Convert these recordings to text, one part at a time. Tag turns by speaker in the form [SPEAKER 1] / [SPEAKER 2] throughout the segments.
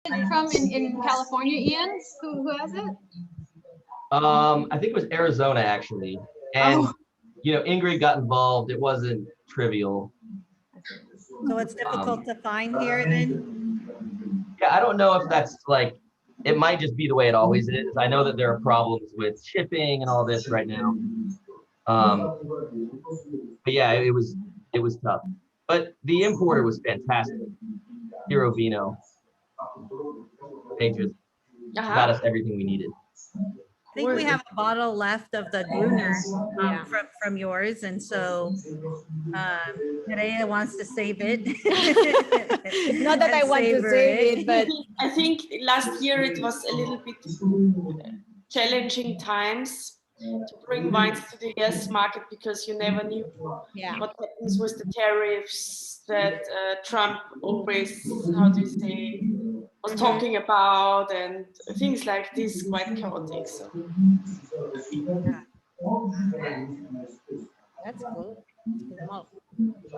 [SPEAKER 1] From in California, Ian? Who has it?
[SPEAKER 2] I think it was Arizona actually, and Ingrid got involved. It wasn't trivial.
[SPEAKER 3] So it's difficult to find here then?
[SPEAKER 2] Yeah, I don't know if that's like, it might just be the way it always is. I know that there are problems with shipping and all this right now. But yeah, it was tough. But the importer was fantastic. Hero Vino. They just got us everything we needed.
[SPEAKER 3] I think we have a bottle left of the Gruner from yours, and so Mireia wants to save it.
[SPEAKER 1] Not that I want to save it, but
[SPEAKER 4] I think last year it was a little bit challenging times to bring wines to the US market because you never knew what happens with the tariffs that Trump always, how do you say, was talking about, and things like this, quite chaotic. So.
[SPEAKER 1] that's cool.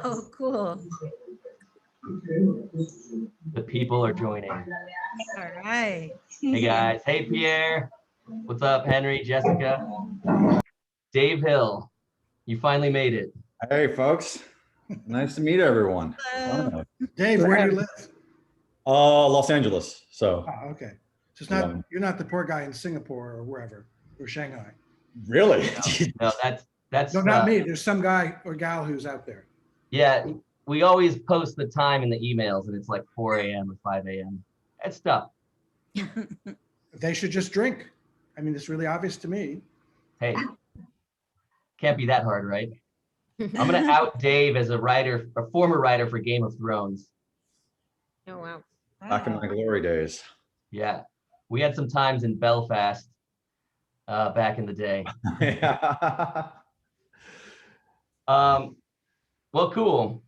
[SPEAKER 3] Oh, cool.
[SPEAKER 2] The people are joining.
[SPEAKER 3] All right.
[SPEAKER 2] Hey guys. Hey Pierre. What's up, Henry, Jessica? Dave Hill, you finally made it.
[SPEAKER 5] Hey folks. Nice to meet everyone.
[SPEAKER 6] Dave, where do you live?
[SPEAKER 5] Los Angeles. So
[SPEAKER 6] Oh, okay. So it's not, you're not the poor guy in Singapore or wherever, or Shanghai.
[SPEAKER 5] really?
[SPEAKER 2] No, that's
[SPEAKER 6] No, not me. There's some guy or gal who's out there.
[SPEAKER 2] Yeah, we always post the time in the emails and it's like 4 a.m. or 5 a.m. It's tough.
[SPEAKER 6] They should just drink. I mean, it's really obvious to me.
[SPEAKER 2] Hey, can't be that hard, right? I'm gonna out Dave as a former writer for Game of Thrones.
[SPEAKER 1] Oh wow.
[SPEAKER 5] Back in my glory days.
[SPEAKER 2] Yeah, we had some times in Belfast back in the day. Well, cool.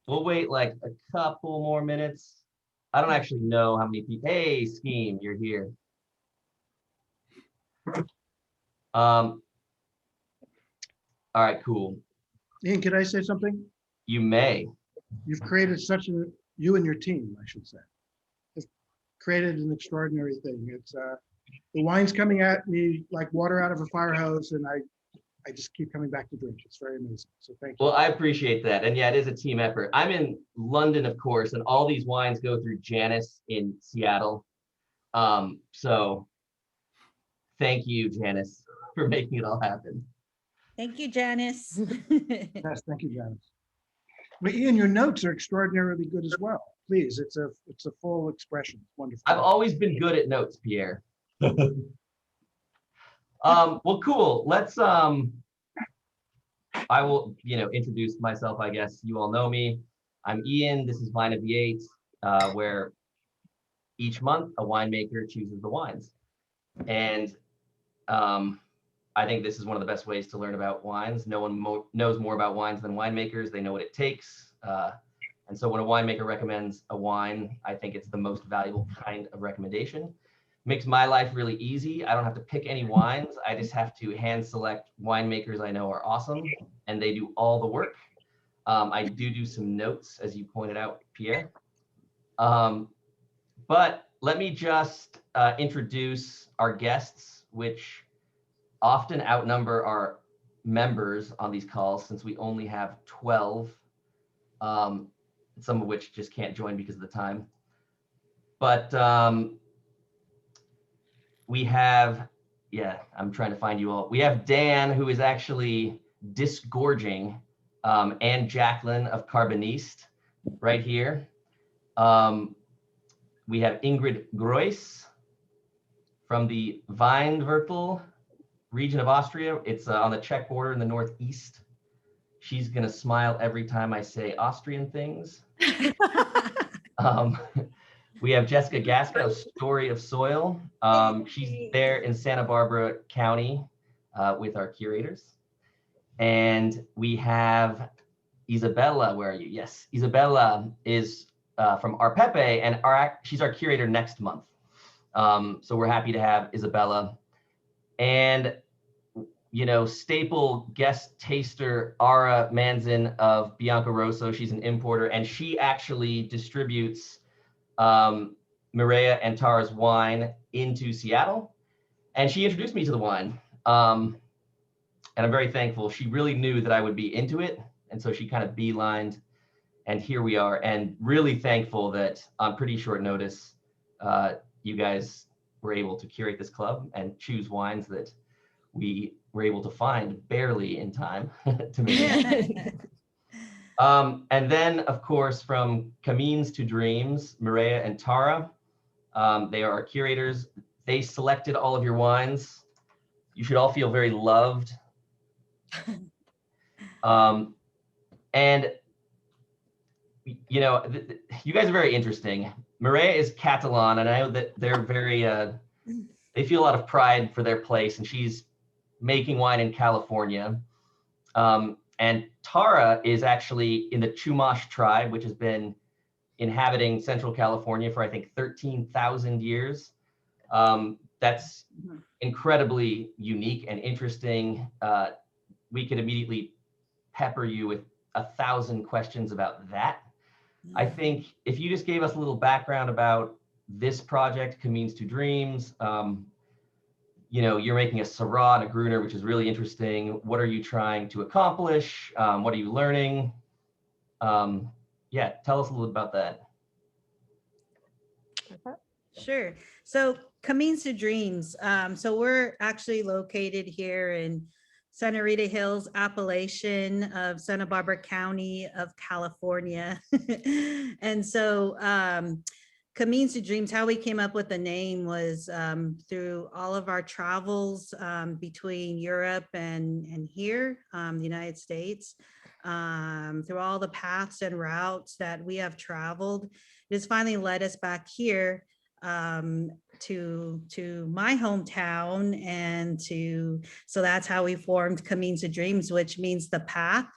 [SPEAKER 2] We'll wait like a couple more minutes. I don't actually know how many people. Hey, Scheme, you're here. All right, cool.
[SPEAKER 6] Ian, can I say something?
[SPEAKER 2] You may.
[SPEAKER 6] You've created you and your team, I should say, have created an extraordinary thing. It's the wine's coming at me like water out of a fire hose, and I just keep coming back to drink. It's very amazing. So thank you.
[SPEAKER 2] Well, I appreciate that. And yeah, it is a team effort. I'm in London, of course, and all these wines go through Janice in Seattle. So thank you, Janice, for making it all happen.
[SPEAKER 3] Thank you, Janice.
[SPEAKER 6] Yes, thank you, Janice. But Ian, your notes are extraordinarily good as well. Please, it's a full expression. Wonderful.
[SPEAKER 2] I've always been good at notes, Pierre. Well, cool. Let's I will, introduce myself, I guess. You all know me. I'm Ian. This is Vine of the Eight, where each month a winemaker chooses the wines. And I think this is one of the best ways to learn about wines. No one knows more about wines than winemakers. They know what it takes. And so when a winemaker recommends a wine, I think it's the most valuable kind of recommendation. Makes my life really easy. I don't have to pick any wines. I just have to hand select winemakers I know are awesome, and they do all the work. I do some notes, as you pointed out, Pierre. But let me just introduce our guests, which often outnumber our members on these calls, since we only have 12, some of which just can't join because of the time. But we have, I'm trying to find you all. We have Dan, who is actually disgorging, and Jacqueline of Carboniste right here. We have Ingrid Greuss from the Weinviertel region of Austria. It's on the Czech border in the northeast. She's gonna smile every time I say Austrian things. We have Jessica Gasca of Story of Soil. She's there in Santa Barbara County with our curators. And we have Isabella, where are you? Yes, Isabella is from Arpepe, and she's our curator next month. So we're happy to have Isabella. And, staple guest taster, Ara Manzin of Bianco Rosso. She's an importer, and she actually distributes Mireia and Tara's wine into Seattle, and she introduced me to the wine. And I'm very thankful. She really knew that I would be into it, and so she kind of beelined, and here we are. And really thankful that on pretty short notice, you guys were able to curate this club and choose wines that we were able to find barely in time to make it. And then, of course, from Camins to Dreams, Mireia and Tara, they are our curators. They selected all of your wines. You should all feel very loved. And you know, you guys are very interesting. Mireia is Catalan, and I know that they're very, they feel a lot of pride for their place, and she's making wine in California. And Tara is actually in the Chumash tribe, which has been inhabiting Central California for, I think, 13,000 years. That's incredibly unique and interesting. We could immediately pepper you with 1,000 questions about that. I think if you just gave us a little background about this project, Camins to Dreams, you know, you're making a Syrah and a Gruner, which is really interesting. What are you trying to accomplish? What are you learning? Yeah, tell us a little about that.
[SPEAKER 3] Sure. So Camins to Dreams. So we're actually located here in Santa Rita Hills, appellation of Santa Barbara County of California. And so Camins to Dreams, how we came up with the name was through all of our travels between Europe and here, the United States, through all the paths and routes that we have traveled. It has finally led us back here to my hometown, and so that's how we formed Camins to Dreams, which means the path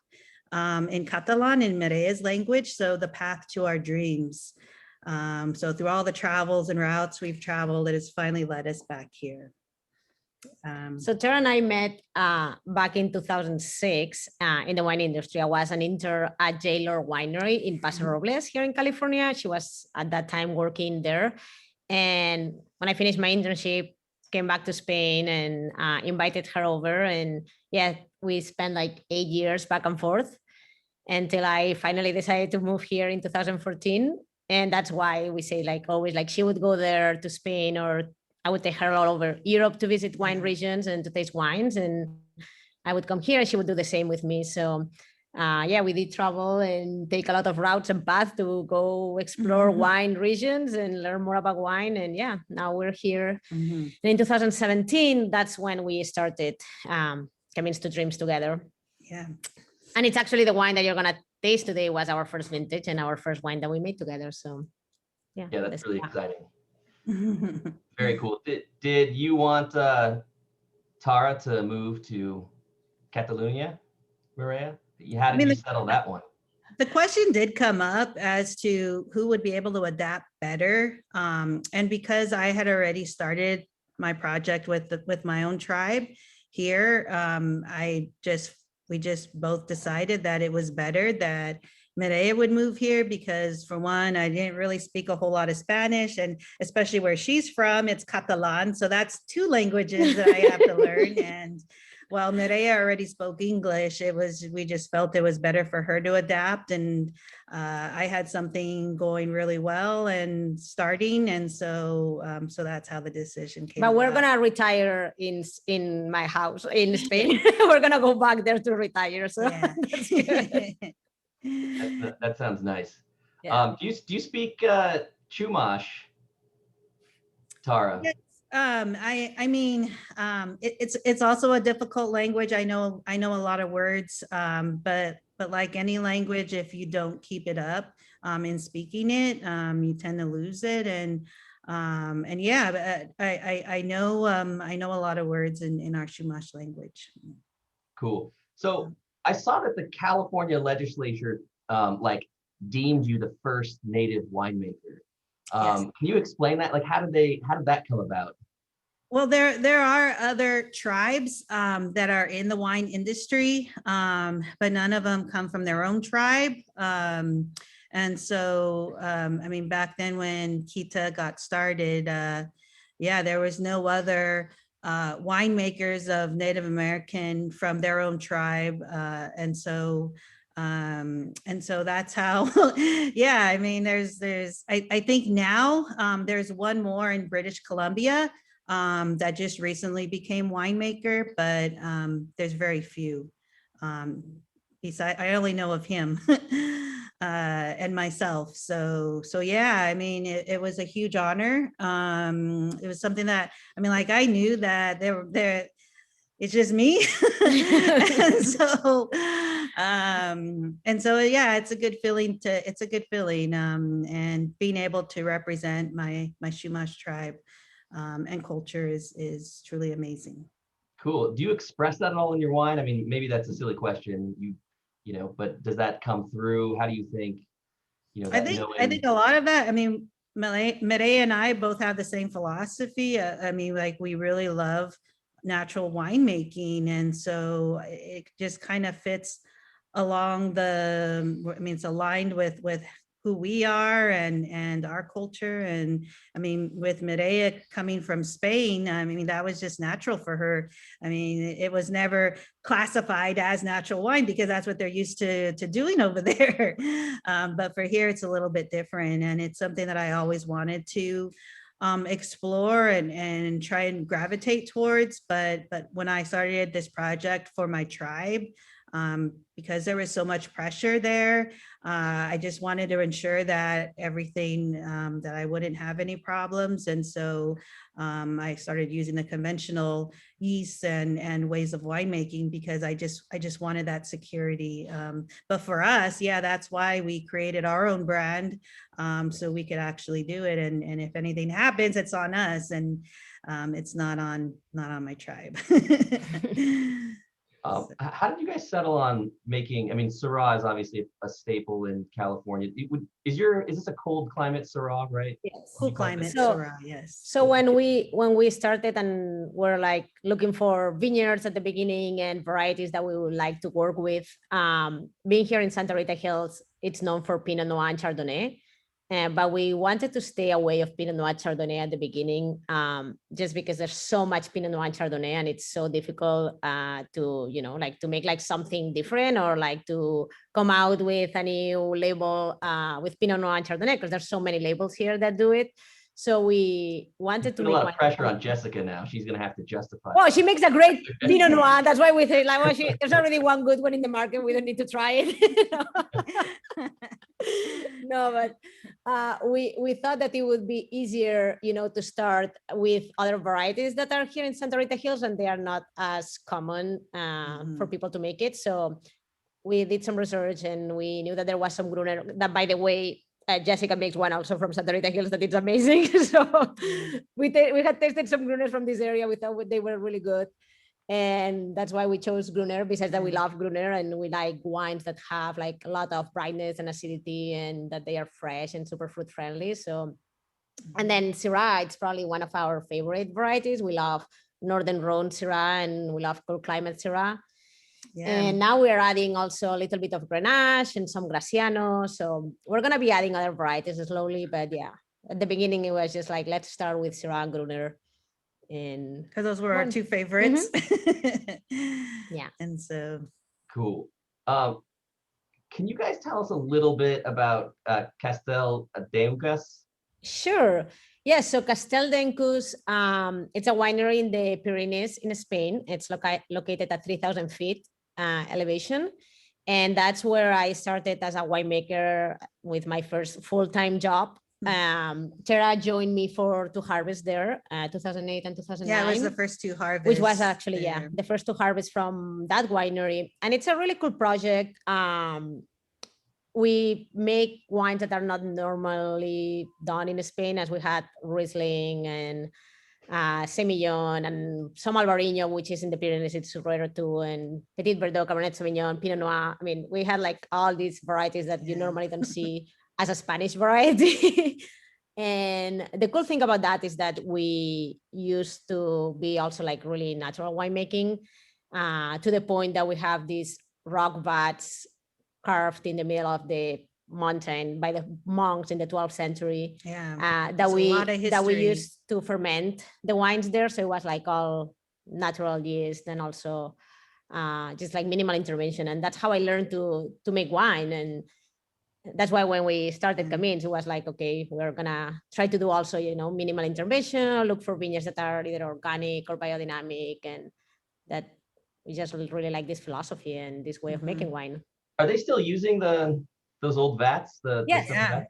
[SPEAKER 3] in Catalan, in Mireia's language, so the path to our dreams. So through all the travels and routes we've traveled, it has finally led us back here.
[SPEAKER 1] So Tara and I met back in 2006 in the wine industry. I was an intern at Jailor Winery in Paso Robles here in California. She was at that time working there. And when I finished my internship, came back to Spain and invited her over. And yeah, we spent like 8 years back and forth until I finally decided to move here in 2014. And that's why we say like always, like she would go there to Spain, or I would take her all over Europe to visit wine regions and to taste wines. And I would come here and she would do the same with me. So yeah, we did travel and take a lot of routes and paths to go explore wine regions and learn more about wine. And yeah, now we're here. And in 2017, that's when we started Camins to Dreams together.
[SPEAKER 3] Yeah.
[SPEAKER 1] And it's actually the wine that you're going to taste today was our first vintage and our first wine that we made together. So yeah.
[SPEAKER 2] Yeah, that's really exciting. Very cool. Did you want Tara to move to Catalonia, Mireia? How did you settle that one?
[SPEAKER 3] The question did come up as to who would be able to adapt better. And because I had already started my project with my own tribe here, we just both decided that it was better that Mireia would move here, because for one, I didn't really speak a whole lot of Spanish, and especially where she's from, it's Catalan. So that's 2 languages that I have to learn. And while Mireia already spoke English, we just felt it was better for her to adapt. And I had something going really well and starting. And so that's how the decision came.
[SPEAKER 1] But we're going to retire in my house in Spain. We're going to go back there to retire. So
[SPEAKER 3] Yeah.
[SPEAKER 1] that's good.
[SPEAKER 2] That sounds nice.
[SPEAKER 1] Yeah.
[SPEAKER 2] Do you speak Chumash, Tara?
[SPEAKER 3] Yes. I mean, it's also a difficult language. I know a lot of words, but like any language, if you don't keep it up in speaking it, you tend to lose it. And yeah, I know a lot of words in our Chumash language.
[SPEAKER 2] Cool. So I saw that the California legislature like deemed you the first native winemaker.
[SPEAKER 3] Yes.
[SPEAKER 2] Can you explain that? Like, how did that come about?
[SPEAKER 3] Well, there are other tribes that are in the wine industry, but none of them come from their own tribe. And And so, I mean, back then when Kita got started, yeah, there was no other winemakers of Native American from their own tribe. And so that's how, yeah, I mean, I think now there's one more in British Columbia that just recently became winemaker, but there's very few. Besides, I only know of him and myself. So yeah, I mean, it was a huge honor. It was something that, I mean, like I knew that there, it's just me. and so yeah, it's a good feeling and being able to represent my Chumash tribe and culture is truly amazing.
[SPEAKER 2] Cool. Do you express that at all in your wine? I mean, maybe that's a silly question, you know, but does that come through? How do you think, you know,
[SPEAKER 3] I
[SPEAKER 2] that
[SPEAKER 3] think a lot of that, I mean, Mireia and I both have the same philosophy. I mean, like we really love natural winemaking. And so it just kind of fits along I mean, it's aligned with who we are and our culture. And I mean, with Mireia coming from Spain, I mean, that was just natural for her. I mean, it was never classified as natural wine because that's what they're used to doing over there. But for here, it's a little bit different. And it's something that I always wanted to explore and try and gravitate towards. But when I started this project for my tribe, because there was so much pressure there, I just wanted to ensure that everything, that I wouldn't have any problems. And so I started using the conventional yeasts and ways of winemaking because I just wanted that security. But for us, yeah, that's why we created our own brand, so we could actually do it. And if anything happens, it's on us, and it's not on my tribe.
[SPEAKER 2] How did you guys settle on making, I mean, Syrah is obviously a staple in California. Is this a cold climate Syrah, right?
[SPEAKER 3] Yes. Cool climate
[SPEAKER 1] So-
[SPEAKER 3] Syrah, yes.
[SPEAKER 1] So when we started and we're like looking for vineyards at the beginning and varieties that we would like to work with, being here in Santa Rita Hills, it's known for Pinot Noir and Chardonnay. But we wanted to stay away of Pinot Noir Chardonnay at the beginning, just because there's so much Pinot Noir and Chardonnay, and it's so difficult to, you know, like to make like something different or like to come out with a new label with Pinot Noir and Chardonnay, because there's so many labels here that do it. So we wanted to
[SPEAKER 2] Put a
[SPEAKER 1] make
[SPEAKER 2] lot of pressure on Jessica now. She's gonna have to justify.
[SPEAKER 1] Well, she makes a great Pinot Noir. That's why we say like, well, there's already one good one in the market. We don't need to try it. No, but we thought that it would be easier, you know, to start with other varieties that are here in Santa Rita Hills, and they are not as common for people to make it. So we did some research, and we knew that there was some Gruner that, by the way, Jessica makes one also from Santa Rita Hills that it's amazing. So we had tasted some Gruners from this area. We thought they were really good. And that's why we chose Gruner, besides that we love Gruner and we like wines that have like a lot of brightness and acidity and that they are fresh and super fruit friendly. So, and then Syrah, it's probably one of our favorite varieties. We love Northern Rhone Syrah and we love cold climate Syrah. Yeah. And now we're adding also a little bit of Grenache and some Graciano. So we're going to be adding other varieties slowly, but yeah, at the beginning it was just like, let's start with Syrah and Gruner. And
[SPEAKER 3] because those were our two favorites.
[SPEAKER 1] Yeah.
[SPEAKER 3] And so
[SPEAKER 2] cool. Can you guys tell us a little bit about Castel d'Encas?
[SPEAKER 1] Sure. Yes. So Castel d'Encas, it's a winery in the Pyrenees in Spain. It's located at 3,000 feet elevation. And that's where I started as a winemaker with my first full-time job. Tara joined me to harvest there, 2008 and 2009.
[SPEAKER 3] Yeah, it was the first two harvests.
[SPEAKER 1] Which was actually, the first two harvests from that winery. And it's a really cool project. We make wines that are not normally done in Spain, as we had Riesling and Semillon and some Albarino, which is in the Pyrenees, it's rare too, and Petit Verdot, Cabernet Sauvignon, Pinot Noir. I mean, we had like all these varieties that you normally don't see as a Spanish variety. And the cool thing about that is that we used to be also like really natural winemaking, to the point that we have these rock vats carved in the middle of the mountain by the monks in the 12th century.
[SPEAKER 3] Yeah.
[SPEAKER 1] That
[SPEAKER 3] There's a
[SPEAKER 1] we
[SPEAKER 3] lot of
[SPEAKER 1] that we
[SPEAKER 3] history.
[SPEAKER 1] used to ferment the wines there. So it was like all natural yeast and also just like minimal intervention. And that's how I learned to make wine. And that's why when we started Camins, it was like, okay, we're gonna try to do also, minimal intervention, look for vineyards that are either organic or biodynamic, and that we just really like this philosophy and this way of making wine.
[SPEAKER 2] Are they still using those old vats?
[SPEAKER 1] Yes.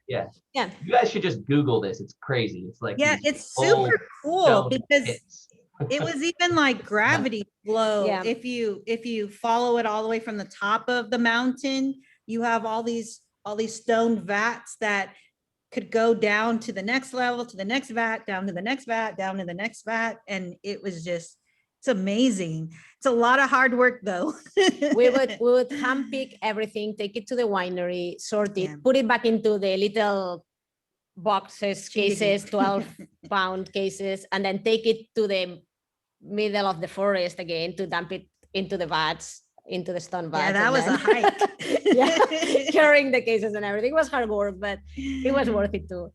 [SPEAKER 2] Yeah.
[SPEAKER 1] Yeah.
[SPEAKER 2] You guys should just Google this. It's crazy. It's like
[SPEAKER 3] Yeah,
[SPEAKER 2] these
[SPEAKER 3] it's
[SPEAKER 2] old
[SPEAKER 3] super cool
[SPEAKER 2] stone
[SPEAKER 3] because
[SPEAKER 2] pits.
[SPEAKER 3] it was even like gravity flow.
[SPEAKER 1] Yeah.
[SPEAKER 3] If you follow it all the way from the top of the mountain, you have all these stone vats that could go down to the next level, to the next vat, down to the next vat, down to the next vat. And it was just, it's amazing. It's a lot of hard work though.
[SPEAKER 1] we would hand pick everything, take it to the winery, sort it, put it back into the little boxes, cases, 12-pound cases, and then take it to the middle of the forest again to dump it into the vats, into the stone vats.
[SPEAKER 3] Yeah, that was a hike.
[SPEAKER 1] Carrying the cases and everything. It was hard work, but it was worth it too.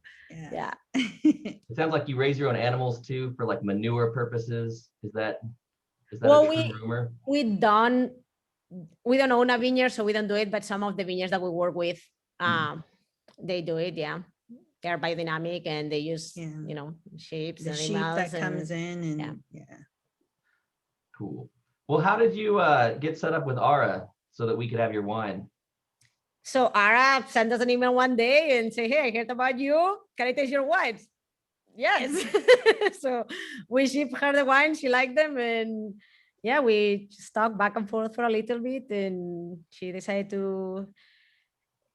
[SPEAKER 1] Yeah.
[SPEAKER 2] It sounds like you raise your own animals too for like manure purposes. Is that
[SPEAKER 1] Well,
[SPEAKER 2] a true rumor?
[SPEAKER 1] we don't own a vineyard, so we don't do it, but some of the vineyards that we work with, they do it. Yeah. They're biodynamic and they use, shapes,
[SPEAKER 3] the sheep that comes in and yeah.
[SPEAKER 2] Cool. Well, how did you get set up with Ara so that we could have your wine?
[SPEAKER 1] So Ara sent us an email one day and say, hey, I heard about you. Can I taste your wines? Yes. So we shipped her the wine. She liked them. And yeah, we just talked back and forth for a little bit. And she decided to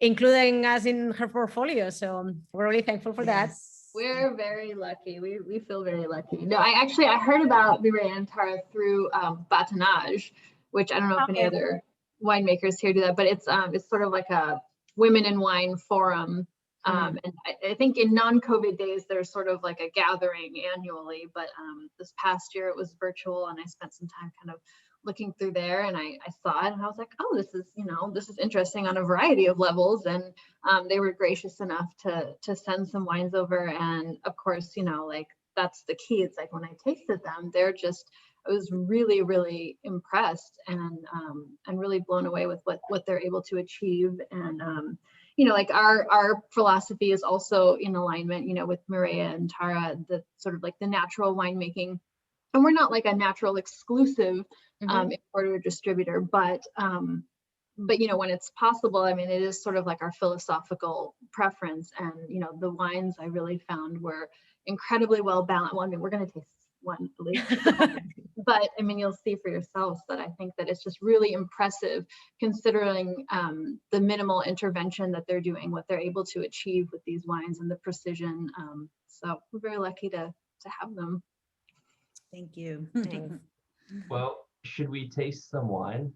[SPEAKER 1] including us in her portfolio. So we're really thankful for that.
[SPEAKER 7] We're very lucky. We feel very lucky. No, I heard about Mireia and Tara through Batonage, which I don't know if any other winemakers here do that, but it's sort of like a women in wine forum. And I think in non-COVID days, there's sort of like a gathering annually, but this past year it was virtual and I spent some time kind of looking through there and I saw it and I was like, oh, this is interesting on a variety of levels. And they were gracious enough to send some wines over. And of course, like that's the key. It's like when I tasted them, I was really, really impressed and really blown away with what they're able to achieve. And, like our philosophy is also in alignment, with Mireia and Tara, the sort of like the natural winemaking. And we're not like a natural exclusive importer or distributor, but when it's possible, I mean, it is sort of like our philosophical preference. And, the wines I really found were incredibly well balanced. Well, I mean, we're going to taste one, at least. But I mean, you'll see for yourselves that I think that it's just really impressive considering the minimal intervention that they're doing, what they're able to achieve with these wines and the precision. So we're very lucky to have them.
[SPEAKER 3] Thank you.
[SPEAKER 2] Well, should we taste some wine?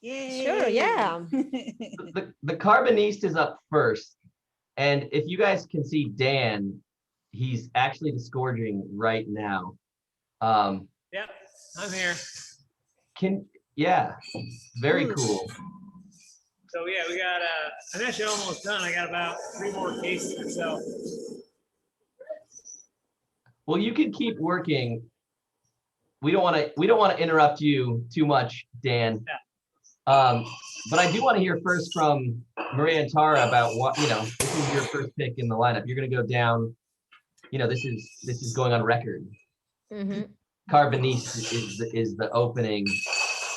[SPEAKER 3] Yay.
[SPEAKER 1] Sure, yeah.
[SPEAKER 2] The Carboniste is up first. And if you guys can see Dan, he's actually disgorging right now.
[SPEAKER 8] Yep, I'm here.
[SPEAKER 2] Very cool.
[SPEAKER 8] So yeah, we got I'm actually almost done. I got about 3 more cases or so.
[SPEAKER 2] Well, you can keep working. We don't want to interrupt you too much, Dan.
[SPEAKER 8] Yeah.
[SPEAKER 2] But I do want to hear first from Mireia and Tara about what, this is your first pick in the lineup. You're going to go down, this is going on record. Carboniste is the opening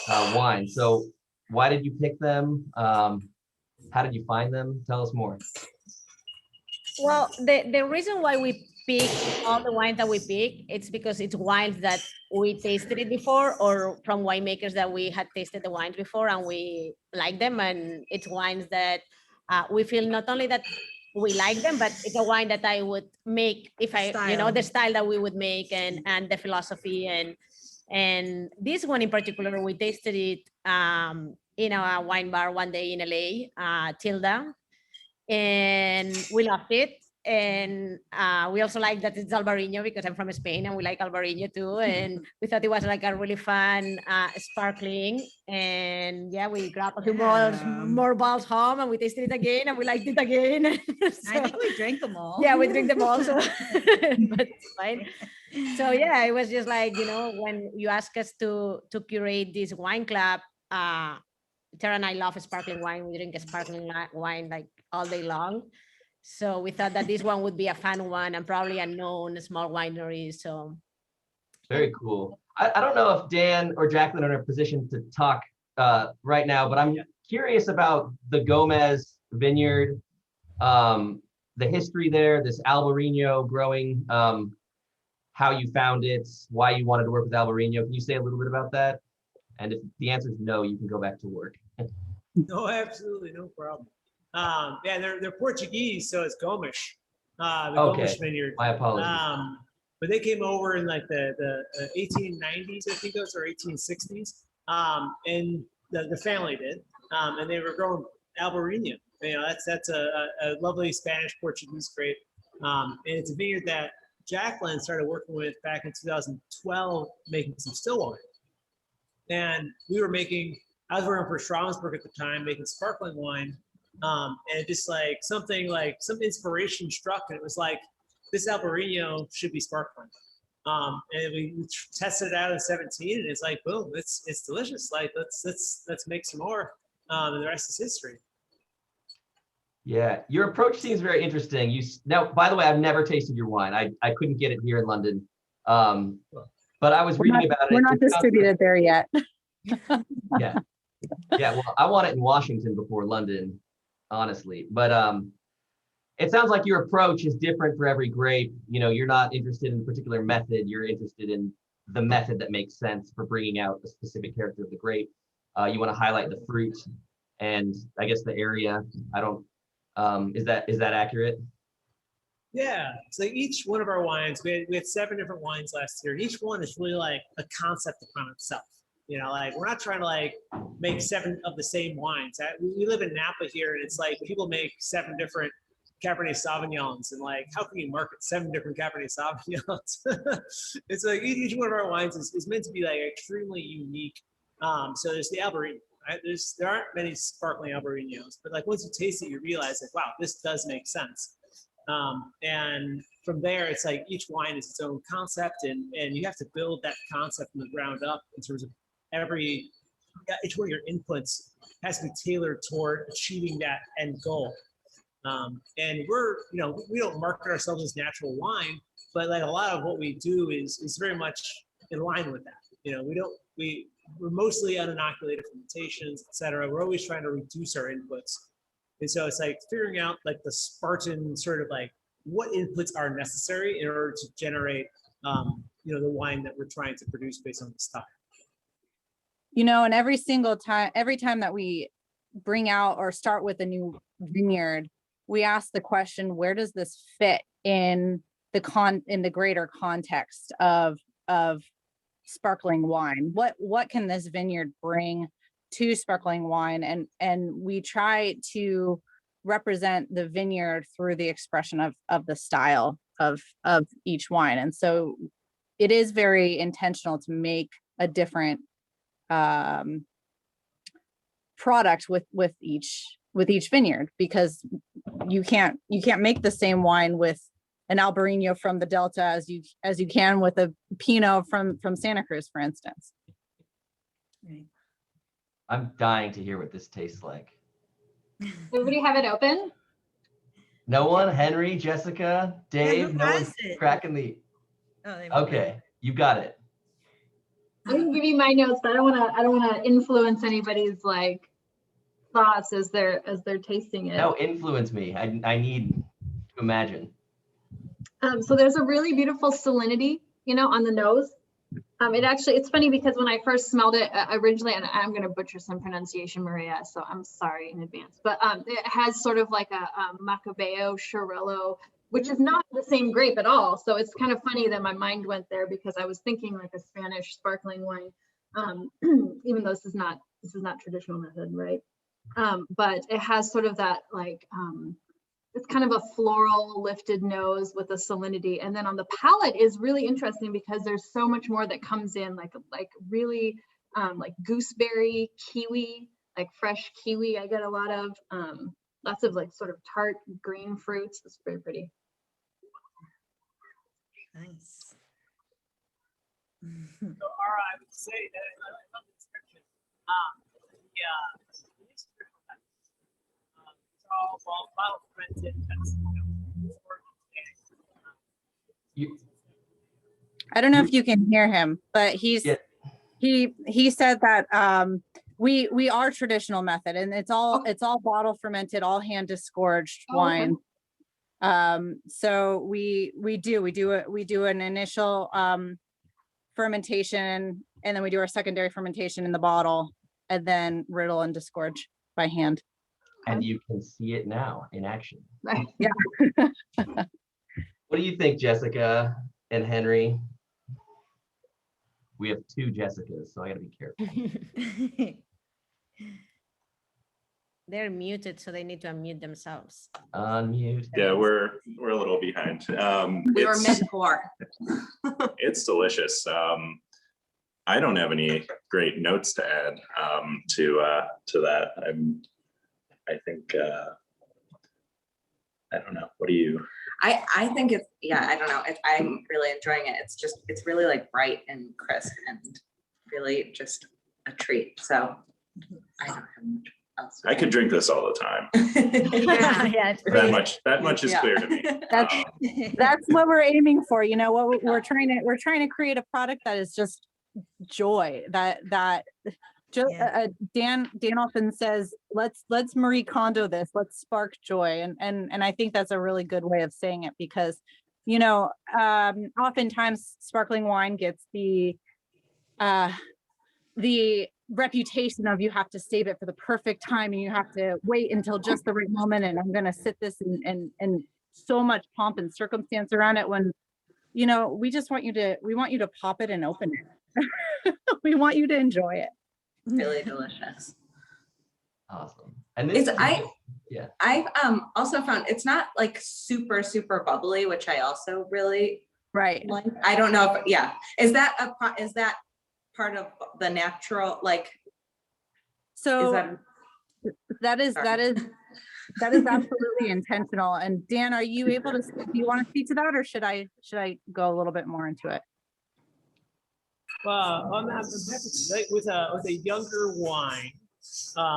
[SPEAKER 2] wine. So why did you pick them? How did you find them? Tell us more.
[SPEAKER 1] Well, the reason why we pick all the wines that we pick, it's because it's wines that we tasted it before or from winemakers that we had tasted the wines before and we like them. And it's wines that we feel not only that we like them, but it's a wine that I would make if the style that we would make and the philosophy. And this one in particular, we tasted it in a wine bar one day in LA, Tilda, and we loved it. And we also like that it's Albarino because I'm from Spain and we like Albarino too. And we thought it was like a really fun sparkling. And yeah, we grabbed a few more bottles home and we tasted it again and we liked it again.
[SPEAKER 3] I think we drank them all.
[SPEAKER 1] Yeah, we drink them all. So but it's fine. So yeah, it was just like, you know, when you ask us to curate this wine club, Tara and I love sparkling wine. We drink sparkling wine like all day long. So we thought that this one would be a fun one and probably a known small winery. So
[SPEAKER 2] very cool. I don't know if Dan or Jacqueline are in a position to talk right now, but I'm curious about the Gomez vineyard, the history there, this Albarino growing, how you found it, why you wanted to work with Albarino. Can you say a little bit about that? And if the answer is no, you can go back to work.
[SPEAKER 8] No, absolutely, no problem. Yeah, they're Portuguese, so it's Gomes, the Gomes vineyard.
[SPEAKER 2] My apologies.
[SPEAKER 8] But they came over in like the 1890s, I think those, or 1860s, and the family did, and they were growing Albarino. You know, that's a lovely Spanish Portuguese grape, and it's a vineyard that Jacqueline started working with back in 2012, making some still wine. And we were making, I was working for Stromsburg at the time, making sparkling wine. And just like some inspiration struck, and it was like, this Albarino should be sparkling. And we tested it out in 17, and it's like, boom, it's delicious. Like, let's make some more, and the rest is history.
[SPEAKER 2] Yeah, your approach seems very interesting. Now, by the way, I've never tasted your wine. I couldn't get it here in London, but I was reading about it.
[SPEAKER 9] We're not distributed there yet.
[SPEAKER 2] Yeah. Well, I want it in Washington before London, honestly. But it sounds like your approach is different for every grape. You know, you're not interested in a particular method. You're interested in the method that makes sense for bringing out a specific character of the grape. You want to highlight the fruit and I guess the area. Is that accurate?
[SPEAKER 8] Yeah, so each one of our wines, we had 7 different wines last year. Each one is really like a concept upon itself. You know, like we're not trying to like make 7 of the same wines. We live in Napa here, and it's like people make 7 different Cabernet Sauvignons, and like, how can you market 7 different Cabernet Sauvignons? It's like each one of our wines is meant to be like extremely unique. So there's the Albarino, right? There aren't many sparkling Albarinos, but like once you taste it, you realize like, wow, this does make sense. And from there, it's like each wine is its own concept, and you have to build that concept from the ground up in terms of each one of your inputs has to be tailored toward achieving that end goal. And we don't market ourselves as natural wine, but like a lot of what we do is very much in line with that. You know, we're mostly uninoculated fermentations, et cetera. We're always trying to reduce our inputs. And so it's like figuring out like the Spartan sort of like what inputs are necessary in order to generate, the wine that we're trying to produce based on the style.
[SPEAKER 9] You know, and every time that we bring out or start with a new vineyard, we ask the question, where does this fit in the greater context of sparkling wine? What can this vineyard bring to sparkling wine? And we try to represent the vineyard through the expression of the style of each wine. And so it is very intentional to make a different product with each vineyard, because you can't make the same wine with an Albarino from the Delta as you can with a Pinot from Santa Cruz, for instance.
[SPEAKER 3] Right.
[SPEAKER 2] I'm dying to hear what this tastes like.
[SPEAKER 7] Everybody have it open?
[SPEAKER 2] No one? Henry, Jessica, Dave? No one's cracking the. Okay, you got it.
[SPEAKER 7] I can give you my notes, but I don't want to influence anybody's like thoughts as they're tasting it.
[SPEAKER 2] No, influence me. I need to imagine.
[SPEAKER 7] So there's a really beautiful salinity, on the nose. It's funny because when I first smelled it originally, and I'm going to butcher some pronunciation, Mireia, so I'm sorry in advance, but it has sort of like a Macabeo Xarello, which is not the same grape at all. So it's kind of funny that my mind went there because I was thinking like a Spanish sparkling wine, even though this is not traditional method, right? But it has sort of that like it's kind of a floral lifted nose with a salinity. And then on the palate is really interesting because there's so much more that comes in, like really like gooseberry, kiwi, like fresh kiwi. I get a lot of lots of like sort of tart green fruits. It's very pretty.
[SPEAKER 3] Nice.
[SPEAKER 8] So Ara, I would say that I love the description. These are all bottle fermented.
[SPEAKER 9] I don't know if you can hear him, but he said that we are traditional method, and it's all bottle fermented, all hand disgorged wine. So we do an initial fermentation, and then we do our secondary fermentation in the bottle, and then riddle and disgorge by hand.
[SPEAKER 2] And you can see it now in action.
[SPEAKER 9] Yeah.
[SPEAKER 2] What do you think, Jessica and Henry? We have two Jessicas, so I gotta be careful.
[SPEAKER 1] They're muted, so they need to unmute themselves.
[SPEAKER 2] Unmute.
[SPEAKER 10] Yeah, we're a little behind.
[SPEAKER 11] We were mid-pour.
[SPEAKER 10] It's delicious. I don't have any great notes to add to that. I think I don't know. What do you?
[SPEAKER 11] I think it's, yeah, I don't know. I'm really enjoying it. It's really like bright and crisp and really just a treat. So I don't have much else.
[SPEAKER 10] I could drink this all the time.
[SPEAKER 1] Yeah,
[SPEAKER 10] That much is clear to me.
[SPEAKER 9] That's what we're aiming for. You know what we're trying to create a product that is just joy. Dan often says, let's Marie Kondo this, let's spark joy. And I think that's a really good way of saying it, because, you know, oftentimes sparkling wine gets the reputation of you have to save it for the perfect time and you have to wait until just the right moment. And I'm going to sit this and so much pomp and circumstance around it, when, you know, we want you to pop it and open it. We want you to enjoy it.
[SPEAKER 11] Really delicious.
[SPEAKER 2] Awesome. And this
[SPEAKER 11] I've also found it's not like super bubbly, which I also really
[SPEAKER 9] like.
[SPEAKER 11] I don't know if is that part of the natural, like,
[SPEAKER 9] so that is absolutely intentional. And Dan, are you able to do you want to speak to that, or should I go a little bit more into it?
[SPEAKER 8] On that, with a younger wine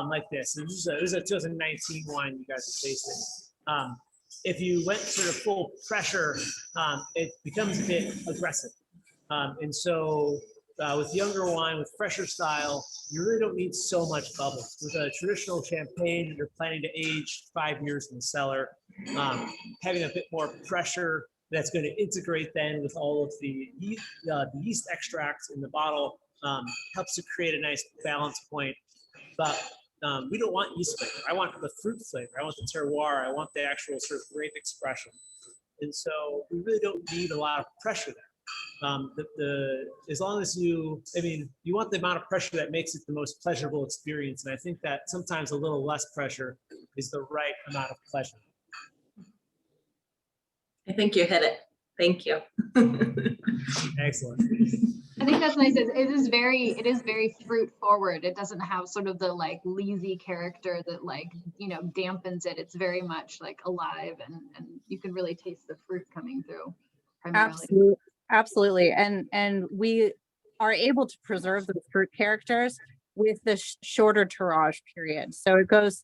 [SPEAKER 8] like this, this is a 2019 wine you guys are tasting. If you went sort of full pressure, it becomes a bit aggressive. And so with younger wine, with fresher style, you really don't need so much bubble. With a traditional champagne that you're planning to age 5 years in the cellar, having a bit more pressure that's going to integrate then with all of the yeast extracts in the bottle helps to create a nice balance point. But we don't want yeast flavor. I want the fruit flavor. I want the terroir. I want the actual sort of grape expression. And so we really don't need a lot of pressure there. As long as you want the amount of pressure that makes it the most pleasurable experience. And I think that sometimes a little less pressure is the right amount of pleasure.
[SPEAKER 11] I think you hit it. Thank you.
[SPEAKER 8] Excellent.
[SPEAKER 7] I think that's nice. It is very fruit forward. It doesn't have sort of the like lazy character that, like, you know, dampens it. It's very much like alive, and you can really taste the fruit coming through. Primarily.
[SPEAKER 9] Absolutely. And we are able to preserve those fruit characters with the shorter tirage period. So it goes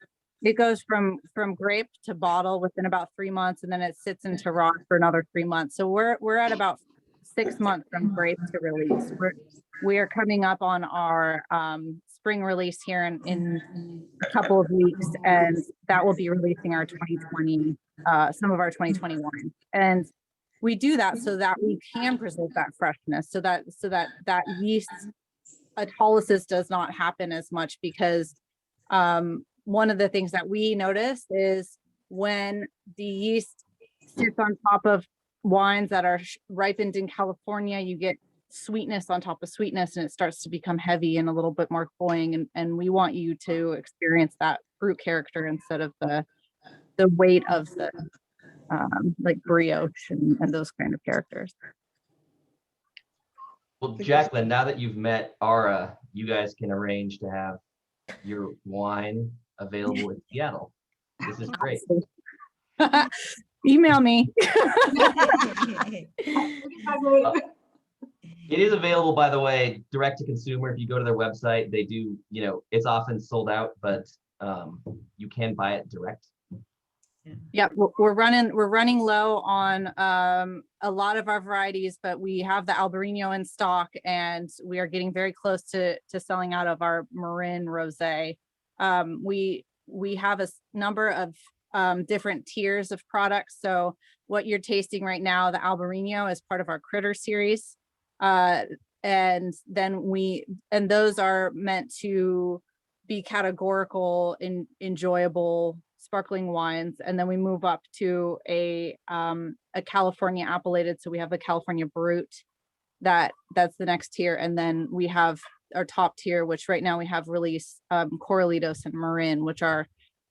[SPEAKER 9] from grape to bottle within about 3 months, and then it sits in tirage for another 3 months. So we're at about 6 months from grape to release. We are coming up on our spring release here in a couple of weeks, and that will be releasing our 2020, some of our 2021. And we do that so that we can preserve that freshness, so that yeast autolysis does not happen as much, because one of the things that we notice is when the yeast sits on top of wines that are ripened in California, you get sweetness on top of sweetness, and it starts to become heavy and a little bit more cloying. And we want you to experience that fruit character instead of the the weight of the like brioche and those kind of characters.
[SPEAKER 2] Well, Jacqueline, now that you've met Ara, you guys can arrange to have your wine available in Seattle. This is great.
[SPEAKER 9] Email me.
[SPEAKER 2] It is available, by the way, direct to consumer. If you go to their website, they do, you know, it's often sold out, but you can buy it direct.
[SPEAKER 9] Yeah, we're running low on a lot of our varieties, but we have the Albarino in stock, and we are getting very close to selling out of our Marin Rosé. We have a number of different tiers of products. So what you're tasting right now, the Albarino, is part of our Critter series. And those are meant to be categorical, enjoyable sparkling wines. And then we move up to a California appellated. So we have the California Brut, that's the next tier. And then we have our top tier, which right now we have released Corralitos and Marin, which are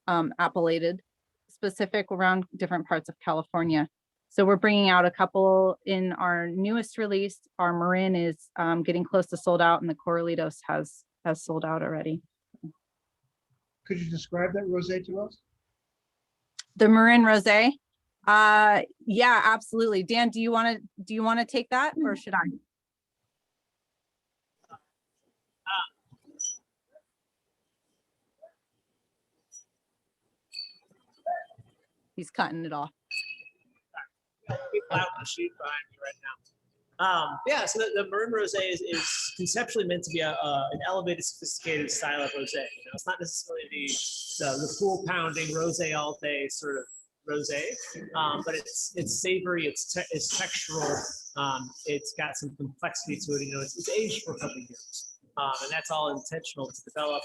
[SPEAKER 9] appellated, specific around different parts of California. So we're bringing out a couple in our newest release. Our Marin is getting close to sold out, and the Corralitos has sold out already.
[SPEAKER 6] Could you describe that rosé to us?
[SPEAKER 9] The Marin Rosé? Yeah, absolutely. Dan, do you want to take that, or should I? He's cutting it off.
[SPEAKER 8] People out on the sheet behind me right now. Yeah, so the Marin Rosé is conceptually meant to be an elevated, sophisticated style of rosé. You know, it's not necessarily the full pounding rosé all day sort of rosé, but it's savory, it's textural, it's got some complexity to it. You know, it's aged for a couple of years, and that's all intentional to develop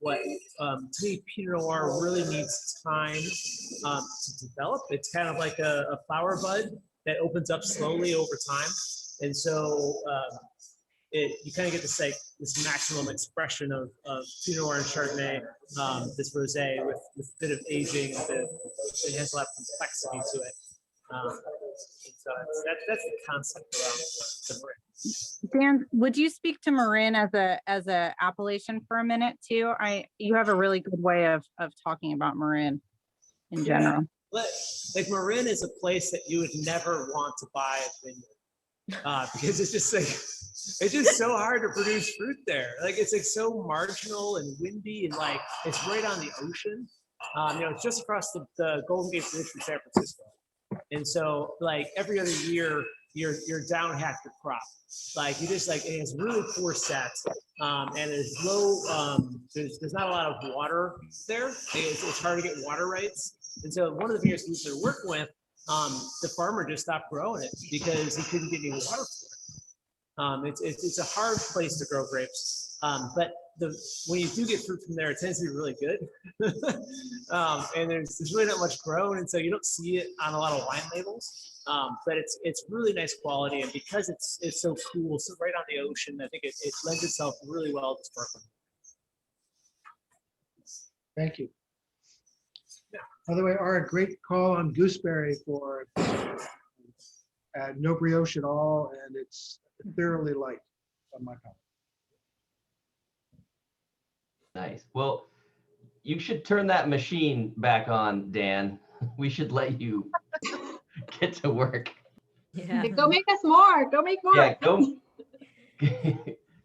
[SPEAKER 8] what to me Pinot Noir really needs time to develop. It's kind of like a flower bud that opens up slowly over time, and so you kind of get this maximum expression of Pinot Noir and Chardonnay, this rosé with a bit of aging, it has a lot of complexity to it. So that's the concept around the Marin.
[SPEAKER 9] Dan, would you speak to Marin as a appellation for a minute too? You have a really good way of talking about Marin in general.
[SPEAKER 8] Like Marin is a place that you would never want to buy a vineyard because it's just so hard to produce fruit there. Like it's like so marginal and windy, and like it's right on the ocean. You know, it's just across the Golden Gate Bridge from San Francisco. And so like every other year you're down half your crop. Like you just it has really poor sets, and there's low there's not a lot of water there. It's hard to get water rights. And so one of the vineyards we used to work with, the farmer just stopped growing it because he couldn't get any water for it. It's a hard place to grow grapes, but when you do get fruit from there, it tends to be really good. And there's really not much grown, and so you don't see it on a lot of wine labels. But it's really nice quality, and because it's so cool, so right on the ocean, I think it lends itself really well to sparkling.
[SPEAKER 6] Thank you. By the way, Ara, great call on gooseberry for no brioche at all, and it's thoroughly light on my palate.
[SPEAKER 2] Nice. Well, you should turn that machine back on, Dan. We should let you get to work.
[SPEAKER 1] Yeah.
[SPEAKER 7] Go make us more. Go make more.
[SPEAKER 2] Yeah,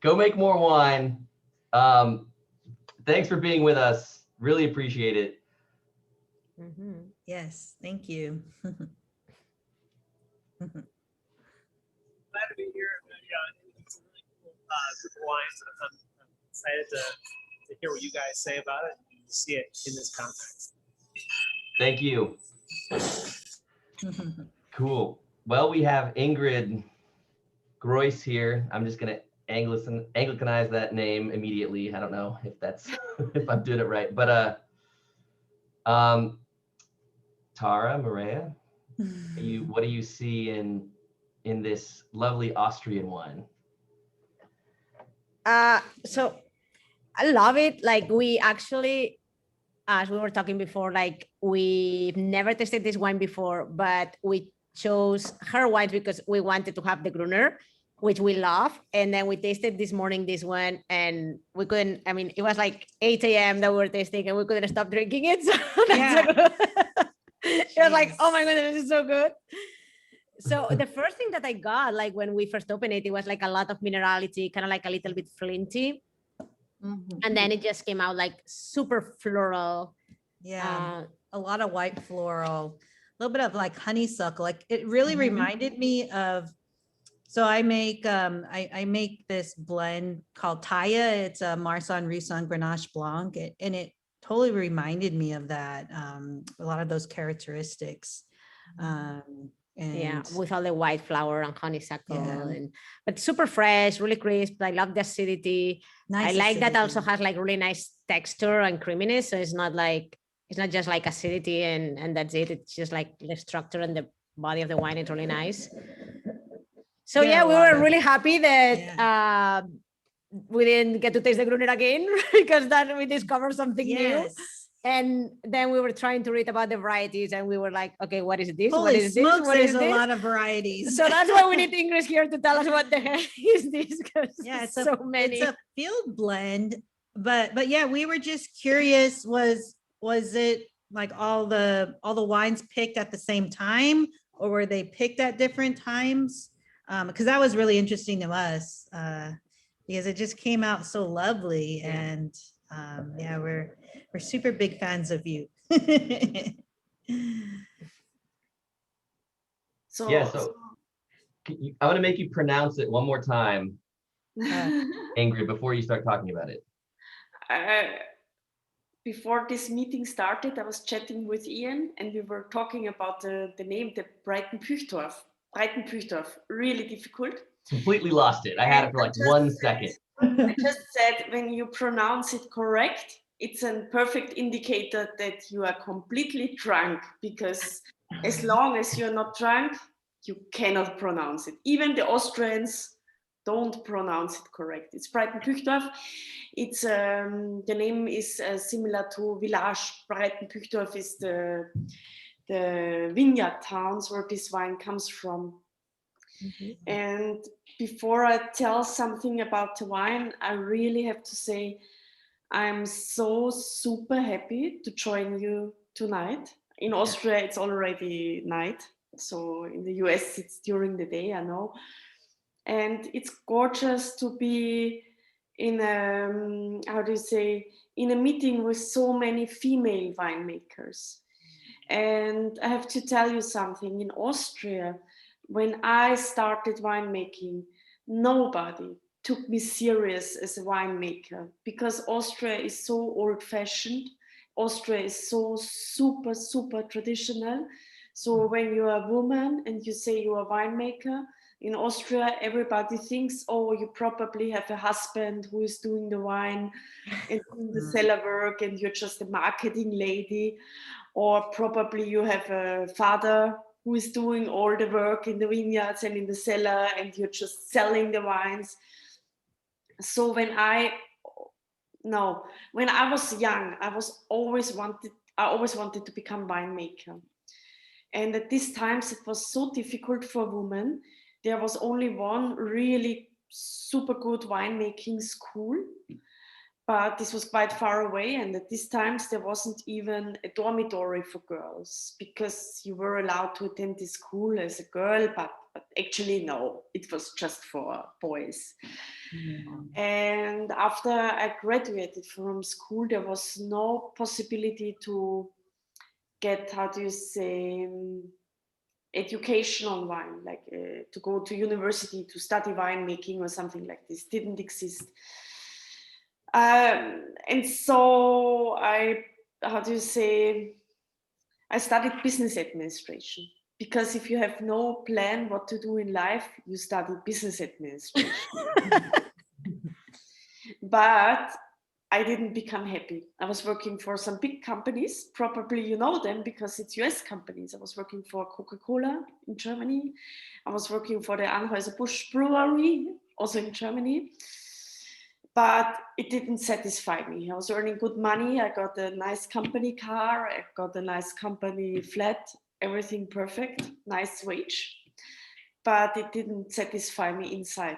[SPEAKER 2] go make more wine. Thanks for being with us. Really appreciate it.
[SPEAKER 3] Mm-hmm. Yes, thank you.
[SPEAKER 8] Glad to be here. It's a really cool group of wines. I'm excited to hear what you guys say about it and to see it in this context.
[SPEAKER 2] Thank you. Cool. Well, we have Ingrid Groyce here. I'm just going to Anglicanize that name immediately. I don't know if that's if I'm doing it right, but Tara, Mireia, what do you see in this lovely Austrian wine?
[SPEAKER 1] So I love it. Like we actually as we were talking before, like we've never tasted this wine before, but we chose her wines because we wanted to have the Gruner, which we love. And then we tasted this morning this one, and we couldn't, I mean, it was like 8 a.m. that we were tasting and we couldn't stop drinking it. So that's so good. It was like, oh my goodness, this is so good. So the first thing that I got, like when we first opened it, it was like a lot of minerality, kind of like a little bit flinty. And then it just came out like super floral.
[SPEAKER 3] Yeah, a lot of white floral, a little bit of like honeysuckle. Like it really reminded me of, so I make I make this blend called Taya. It's a Marsanne Riesling Grenache Blanc, and it totally reminded me of that. A lot of those characteristics.
[SPEAKER 1] Yeah, with all the white flower and honeysuckle, and but super fresh, really crisp. I love the acidity. Nice. I like that also has like really nice texture and creaminess. So it's not just like acidity and that's it. It's just like the structure and the body of the wine is really nice. So yeah, we were really happy that we didn't get to taste the Gruner again because then we discovered something new. And then we were trying to read about the varieties and we were like, okay, what is this?
[SPEAKER 3] Holy
[SPEAKER 1] what is
[SPEAKER 3] smokes,
[SPEAKER 1] this? What is
[SPEAKER 3] there's
[SPEAKER 1] this?
[SPEAKER 3] a lot of varieties.
[SPEAKER 1] So that's why we need Ingrid here to tell us what the heck is this, because
[SPEAKER 3] it's
[SPEAKER 1] so many.
[SPEAKER 3] It's a field blend, but yeah, we were just curious, was it like all the wines picked at the same time, or were they picked at different times? Because that was really interesting to us, because it just came out so lovely. And yeah, we're super big fans of you.
[SPEAKER 2] So I want to make you pronounce it one more time, Ingrid, before you start talking about it.
[SPEAKER 4] Before this meeting started, I was chatting with Ian and we were talking about the name, the Breitenpüchdorf. Breitenpüchdorf, really difficult.
[SPEAKER 2] Completely lost it. I had it for like 1 second.
[SPEAKER 4] I just said, when you pronounce it correct, it's a perfect indicator that you are completely drunk, because as long as you're not drunk, you cannot pronounce it. Even the Austrians don't pronounce it correct. It's Breitenpüchdorf. It's the name is similar to Village. Breitenpüchdorf is the vineyard towns where this wine comes from. And before I tell something about the wine, I really have to say I'm so super happy to join you tonight. In Austria, it's already night. So in the US, it's during the day, I know. And it's gorgeous to be in in a meeting with so many female winemakers. And I have to tell you something. In Austria, when I started winemaking, nobody took me serious as a winemaker, because Austria is so old-fashioned. Austria is so super, super traditional. So when you're a woman and you say you're a winemaker, in Austria, everybody thinks, oh, you probably have a husband who is doing the wine and doing the cellar work, and you're just a marketing lady. Or probably you have a father who is doing all the work in the vineyards and in the cellar, and you're just selling the wines. So when I was young, I always wanted to become winemaker. And at these times, it was so difficult for women. There was only one really super good winemaking school, but this was quite far away. And at these times, there wasn't even a dormitory for girls, because you were allowed to attend this school as a girl, but actually, no, it was just for boys. And after I graduated from school, there was no possibility to get, education on wine, like to go to university to study winemaking or something like this. Didn't exist. And so I studied business administration, because if you have no plan what to do in life, you study business administration. But I didn't become happy. I was working for some big companies. Probably you know them because it's US companies. I was working for Coca-Cola in Germany. I was working for the Anheuser-Busch Brewery, also in Germany. but it didn't satisfy me. I was earning good money. I got a nice company car. I got a nice company flat, everything perfect, nice wage, but it didn't satisfy me inside.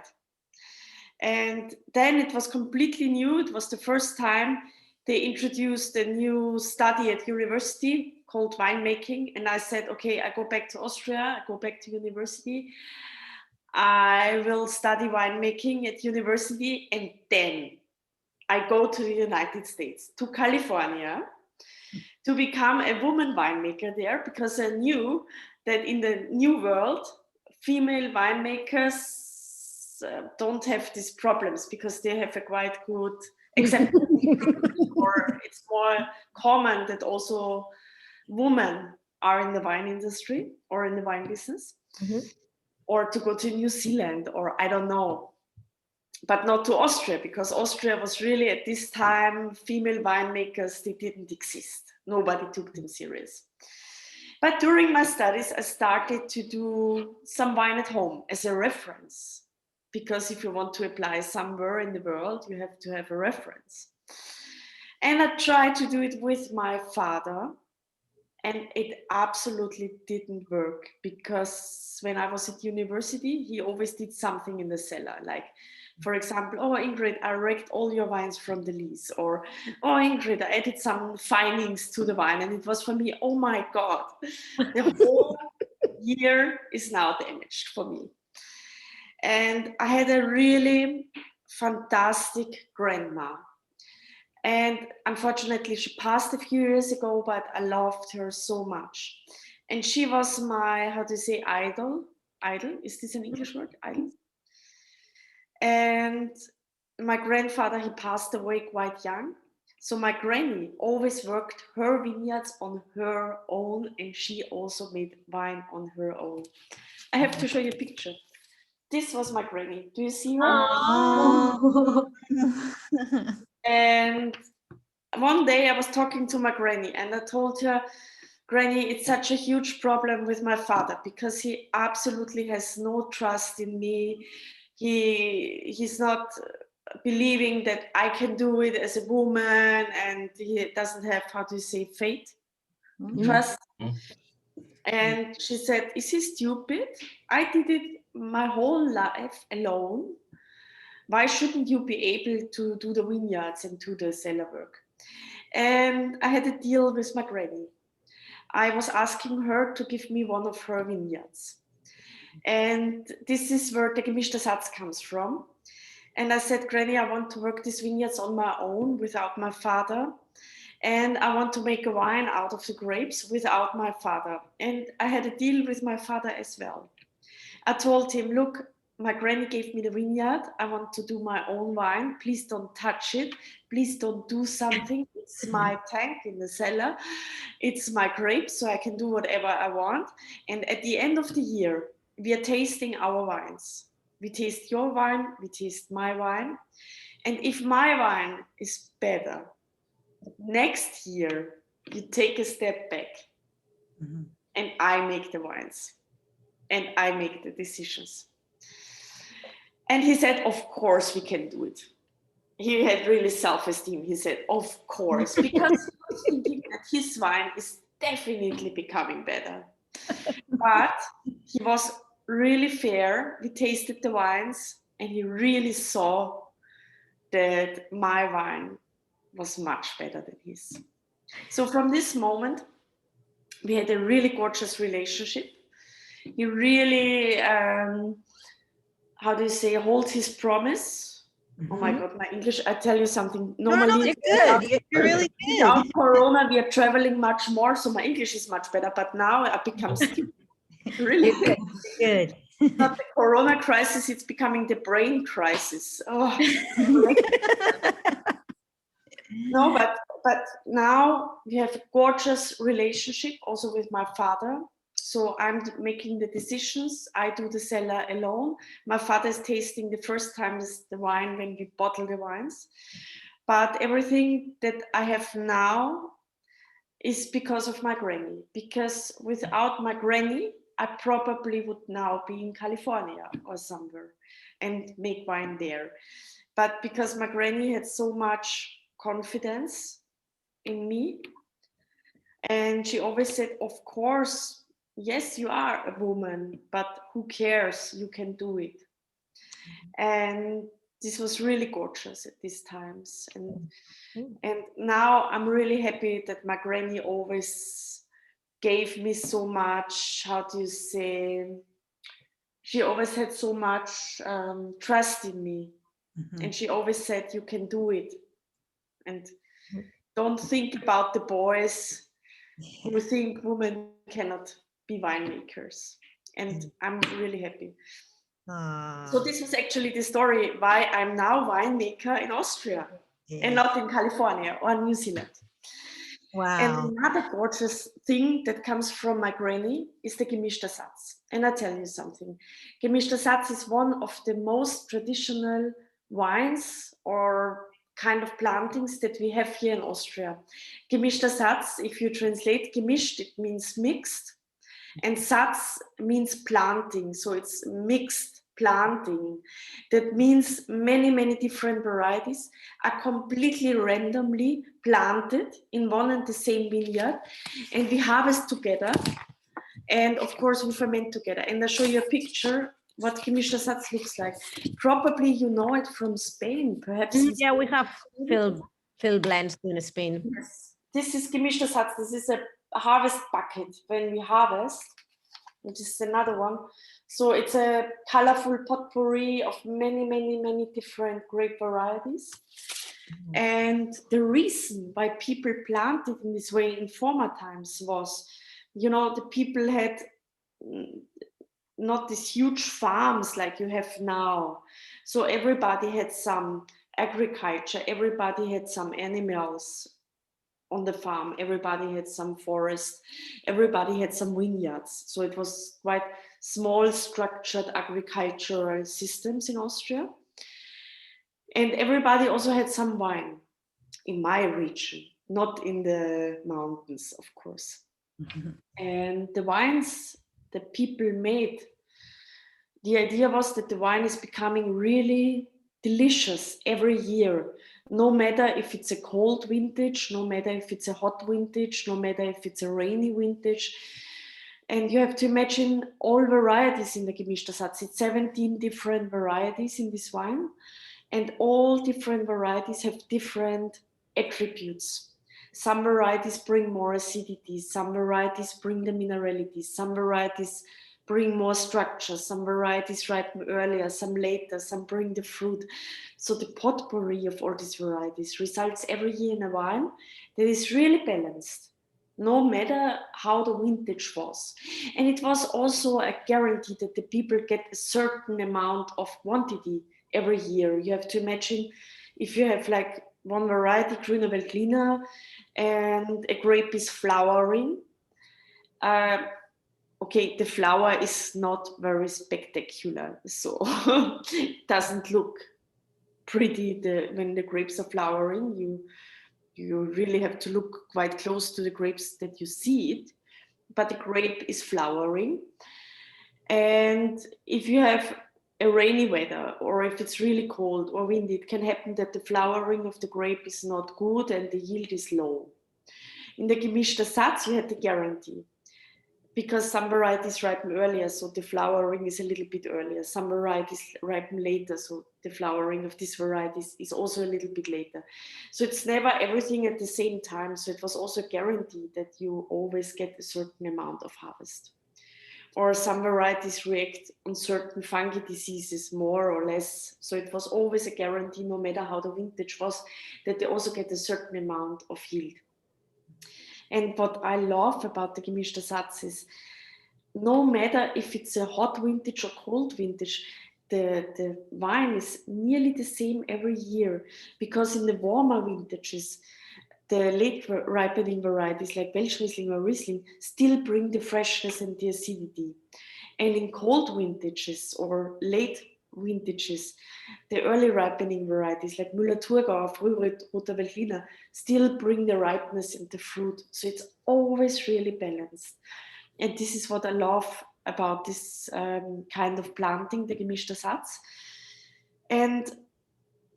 [SPEAKER 4] And then it was completely new. It was the first time they introduced a new study at university called winemaking. And I said, okay, I go back to Austria, I go back to university. I will study winemaking at university, and then I go to the United States, to California, to become a woman winemaker there, because I knew that in the new world, female winemakers don't have these problems because they have a quite good example. Or it's more common that also women are in the wine industry or in the wine business. Mm-hmm. Or to go to New Zealand, or I don't know, but not to Austria, because Austria was really at this time, female winemakers, they didn't exist. Nobody took them serious. But during my studies, I started to do some wine at home as a reference, because if you want to apply somewhere in the world, you have to have a reference. And I tried to do it with my father, and it absolutely didn't work, because when I was at university, he always did something in the cellar. Like, for example, oh, Ingrid, I wrecked all your wines from the lees. Or, oh, Ingrid, I added some finings to the wine. And it was for me, oh my God, the whole year is now damaged for me. And I had a really fantastic grandma. And unfortunately, she passed a few years ago, but I loved her so much. And she was my, how to say, idol? Idol? Is this an English word? Idol? And my grandfather, he passed away quite young. So my granny always worked her vineyards on her own, and she also made wine on her own. I have to show you a picture. This was my granny. Do you see her? Oh. And one day I was talking to my granny, and I told her, Granny, it's such a huge problem with my father, because he absolutely has no trust in me. He's not believing that I can do it as a woman, and he doesn't have, how to say, faith, trust. And she said, is he stupid? I did it my whole life alone. Why shouldn't you be able to do the vineyards and do the cellar work? And I had a deal with my granny. I was asking her to give me one of her vineyards. And this is where the gemischter Satz comes from. And I said, Granny, I want to work these vineyards on my own without my father. And I want to make a wine out of the grapes without my father. And I had a deal with my father as well. I told him, look, my granny gave me the vineyard. I want to do my own wine. Please don't touch it. Please don't do something. It's my tank in the cellar. It's my grapes, so I can do whatever I want. And at the end of the year, we are tasting our wines. We taste your wine, we taste my wine. And if my wine is better, next year, you take a step back and I make the wines and I make the decisions. And he said, of course we can do it. He had really self-esteem. He said, of course, because he was thinking that his wine is definitely becoming better. But he was really fair. We tasted the wines and he really saw that my wine was much better than his. So from this moment, we had a really gorgeous relationship. He really, how do you say, hold his promise. Oh my God, my English, I tell you something. Normally,
[SPEAKER 3] you're good. You're really good.
[SPEAKER 4] Without Corona, we are traveling much more, so my English is much better, but now I become really
[SPEAKER 3] good.
[SPEAKER 4] Not the Corona crisis, it's becoming the brain crisis. Oh. No, but now we have a gorgeous relationship also with my father. So I'm making the decisions. I do the cellar alone. My father is tasting the first time the wine when we bottle the wines. But everything that I have now is because of my granny. Because without my granny, I probably would now be in California or somewhere and make wine there. but because my granny had so much confidence in me, and she always said, of course, yes, you are a woman, but who cares? You can do it. And this was really gorgeous at these times. And now I'm really happy that my granny always gave me so much, how do you say, she always had so much trust in me. And she always said, you can do it. And don't think about the boys who think women cannot be winemakers. And I'm really happy. So this was actually the story why I'm now winemaker in Austria and not in California or New Zealand.
[SPEAKER 1] Wow.
[SPEAKER 4] And another gorgeous thing that comes from my granny is the gemischter Satz. And I tell you something, gemischter Satz is one of the most traditional wines or kind of plantings that we have here in Austria. Gemischter Satz, if you translate gemischt, it means mixed. And Satz means planting, so it's mixed planting. That means many, many different varieties are completely randomly planted in one and the same vineyard, and we harvest together. And of course, we ferment together. And I'll show you a picture what gemischter Satz looks like. Probably you know it from Spain, perhaps.
[SPEAKER 1] Yeah, we have fill blends in Spain.
[SPEAKER 4] Yes. This is gemischter Satz. This is a harvest bucket when we harvest, which is another one. So it's a colorful potpourri of many, many, many different grape varieties. And the reason why people planted in this way in former times was, you know, the people had not these huge farms like you have now. So everybody had some agriculture, everybody had some animals on the farm, everybody had some forest, everybody had some vineyards. So it was quite small structured agricultural systems in Austria. And everybody also had some wine in my region, not in the mountains, of course. And the wines that people made, the idea was that the wine is becoming really delicious every year, no matter if it's a cold vintage, no matter if it's a hot vintage, no matter if it's a rainy vintage. And you have to imagine all varieties in the gemischter Satz. It's 17 different varieties in this wine, and all different varieties have different attributes. Some varieties bring more acidity, some varieties bring the minerality, some varieties bring more structure, some varieties ripen earlier, some later, some bring the fruit. So the potpourri of all these varieties results every year in a wine that is really balanced, no matter how the vintage was. And it was also a guarantee that the people get a certain amount of quantity every year. You have to imagine if you have like one variety, Grüner Veltliner, and a grape is flowering, okay, the flower is not very spectacular, so it doesn't look pretty when the grapes are flowering. You really have to look quite close to the grapes that you see it, but the grape is flowering. And if you have a rainy weather, or if it's really cold or windy, it can happen that the flowering of the grape is not good and the yield is low. In the gemischter Satz, you had the guarantee, because some varieties ripen earlier, so the flowering is a little bit earlier. Some varieties ripen later, so the flowering of these varieties is also a little bit later. So it's never everything at the same time. So it was also guaranteed that you always get a certain amount of harvest. Or some varieties react on certain fungi diseases more or less. So it was always a guarantee, no matter how the vintage was, that they also get a certain amount of yield. And what I love about the gemischter Satz is, no matter if it's a hot vintage or cold vintage, the wine is nearly the same every year, because in the warmer vintages, the late ripening varieties like Welschriesling or Riesling still bring the freshness and the acidity. And in cold vintages or late vintages, the early ripening varieties like Müller-Thurgau or Frühroter Veltliner still bring the ripeness and the fruit. So it's always really balanced. And this is what I love about this kind of planting, the gemischter Satz. And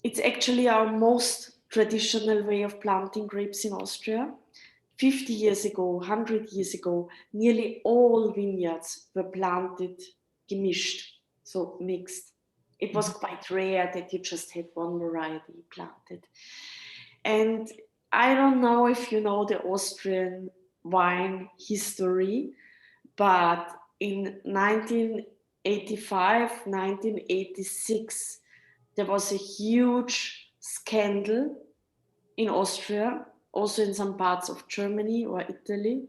[SPEAKER 4] It's actually our most traditional way of planting grapes in Austria. 50 years ago, 100 years ago, nearly all vineyards were planted gemischt, so mixed. It was quite rare that you just had one variety planted. And I don't know if you know the Austrian wine history, but in 1985, 1986, there was a huge scandal in Austria, also in some parts of Germany or Italy.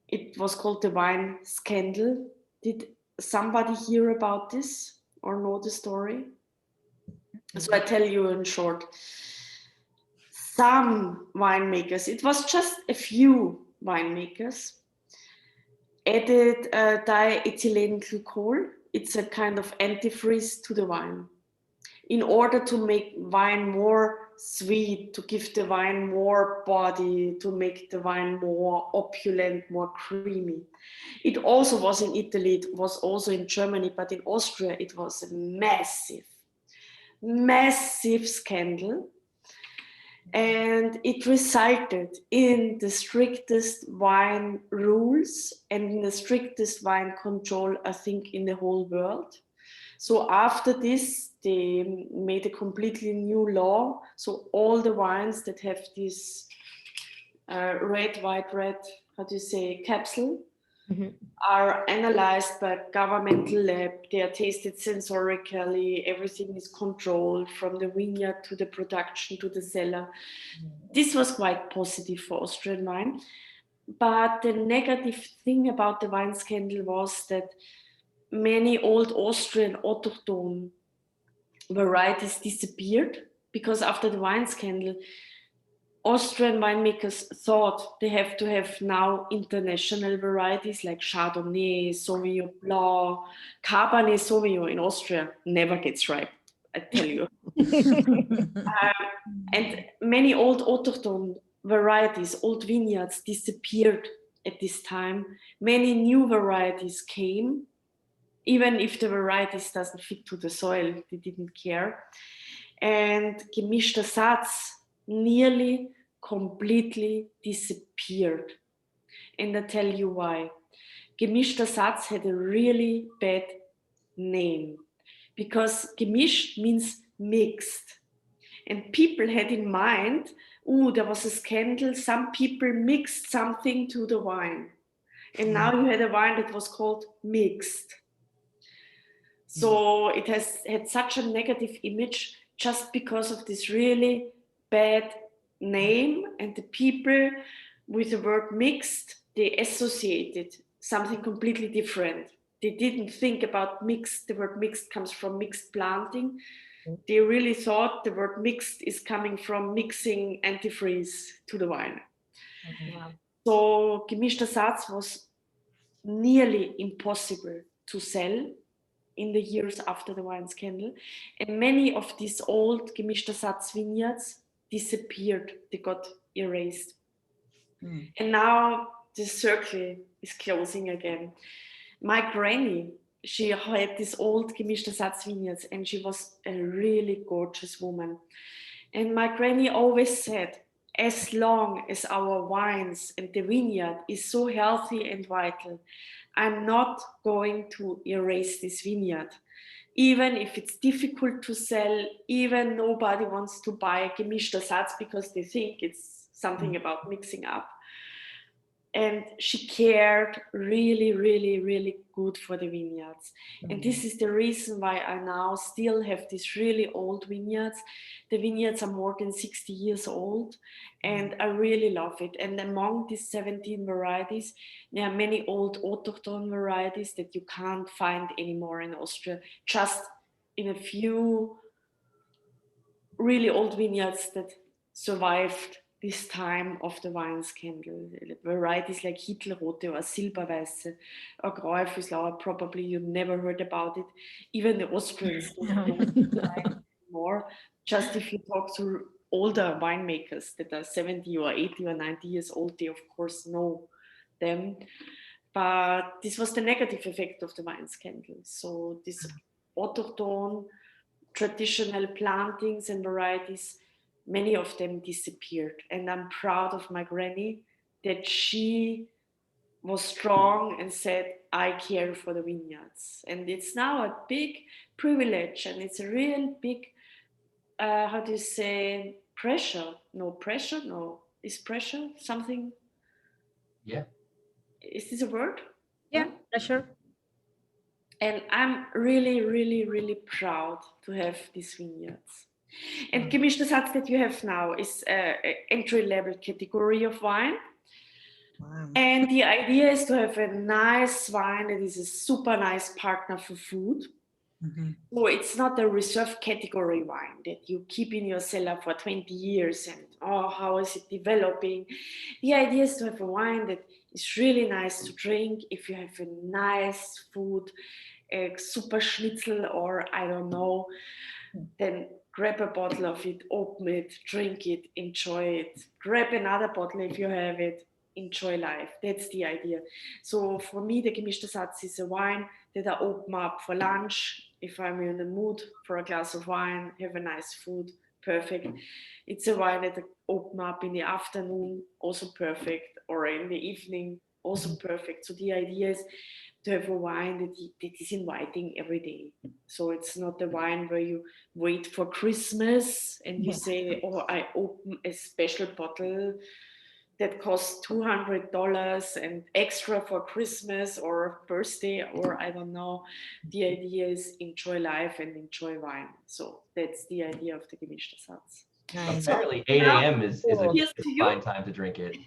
[SPEAKER 4] It was called the wine scandal. Did somebody hear about this or know the story? So I tell you in short. Some winemakers, it was just a few winemakers, added diethylene glycol. It's a kind of antifreeze to the wine in order to make wine more sweet, to give the wine more body, to make the wine more opulent, more creamy. It also was in Italy, it was also in Germany, but in Austria, it was a massive, massive scandal. And it resulted in the strictest wine rules and in the strictest wine control, I think, in the whole world. So after this, they made a completely new law. So all the wines that have this red, how do you say, capsule, are analyzed by governmental lab. They are tasted sensorically. Everything is controlled from the vineyard to the production to the cellar. This was quite positive for Austrian wine. But the negative thing about the wine scandal was that many old Austrian autochthone varieties disappeared because after the wine scandal, Austrian winemakers thought they have to have now international varieties like Chardonnay, Sauvignon Blanc, Cabernet Sauvignon in Austria never gets ripe, I tell you. And many old autochthone varieties, old vineyards disappeared at this time. Many new varieties came. Even if the varieties doesn't fit to the soil, they didn't care. And gemischter Satz nearly completely disappeared. And I tell you why. Gemischter Satz had a really bad name because gemischt means mixed. And people had in mind, oh, there was a scandal, some people mixed something to the wine. And now you had a wine that was called mixed. So it has had such a negative image just because of this really bad name, and the people with the word mixed, they associated something completely different. They didn't think about mixed. The word mixed comes from mixed planting. They really thought the word mixed is coming from mixing antifreeze to the wine. Wow. So gemischter Satz was nearly impossible to sell in the years after the wine scandal. And many of these old gemischter Satz vineyards disappeared. They got erased. And now the circle is closing again. My granny, she had this old gemischter Satz vineyards and she was a really gorgeous woman. And my granny always said, as long as our wines and the vineyard is so healthy and vital, I'm not going to erase this vineyard. Even if it's difficult to sell, even nobody wants to buy gemischter Satz because they think it's something about mixing up. And she cared really, really, really good for the vineyards. And this is the reason why I now still have these really old vineyards. The vineyards are more than 60 years old, and I really love it. And among these 17 varieties, there are many old autochthone varieties that you can't find anymore in Austria, just in a few really old vineyards that survived this time of the wine scandal. Varieties like Hitlerrote or Silberweiße or Grauer, probably you never heard about it. Even the Austrians don't like it anymore. Just if you talk to older winemakers that are 70 or 80 or 90 years old, they of course know them. But this was the negative effect of the wine scandal. So this autochthone traditional plantings and varieties, many of them disappeared. And I'm proud of my granny that she was strong and said, I care for the vineyards. And it's now a big privilege, and it's a real big, how do you say, pressure? No, pressure? No. Is pressure something?
[SPEAKER 2] Yeah.
[SPEAKER 4] Is this a word?
[SPEAKER 1] Yeah, pressure.
[SPEAKER 4] And I'm really, really, really proud to have these vineyards. And gemischter Satz that you have now is an entry-level category of wine.
[SPEAKER 3] Wow.
[SPEAKER 4] And the idea is to have a nice wine that is a super nice partner for food. So it's not a reserve category wine that you keep in your cellar for 20 years and, oh, how is it developing? The idea is to have a wine that is really nice to drink if you have a nice food, a super schnitzel, or I don't know, then grab a bottle of it, open it, drink it, enjoy it. Grab another bottle if you have it, enjoy life. That's the idea. So for me, the gemischter Satz is a wine that I open up for lunch. If I'm in the mood for a glass of wine, have a nice food, perfect. It's a wine that I open up in the afternoon, also perfect, or in the evening, also perfect. So the idea is to have a wine that is inviting every day. So it's not a wine where you wait for Christmas and you say, oh, I open a special bottle that costs $200 and extra for Christmas or birthday, or I don't know. The idea is enjoy life and enjoy wine. So that's the idea of the gemischter Satz.
[SPEAKER 1] Nice.
[SPEAKER 2] Apparently 8 a.m. is a
[SPEAKER 4] Cheers to you.
[SPEAKER 2] fine time to drink it.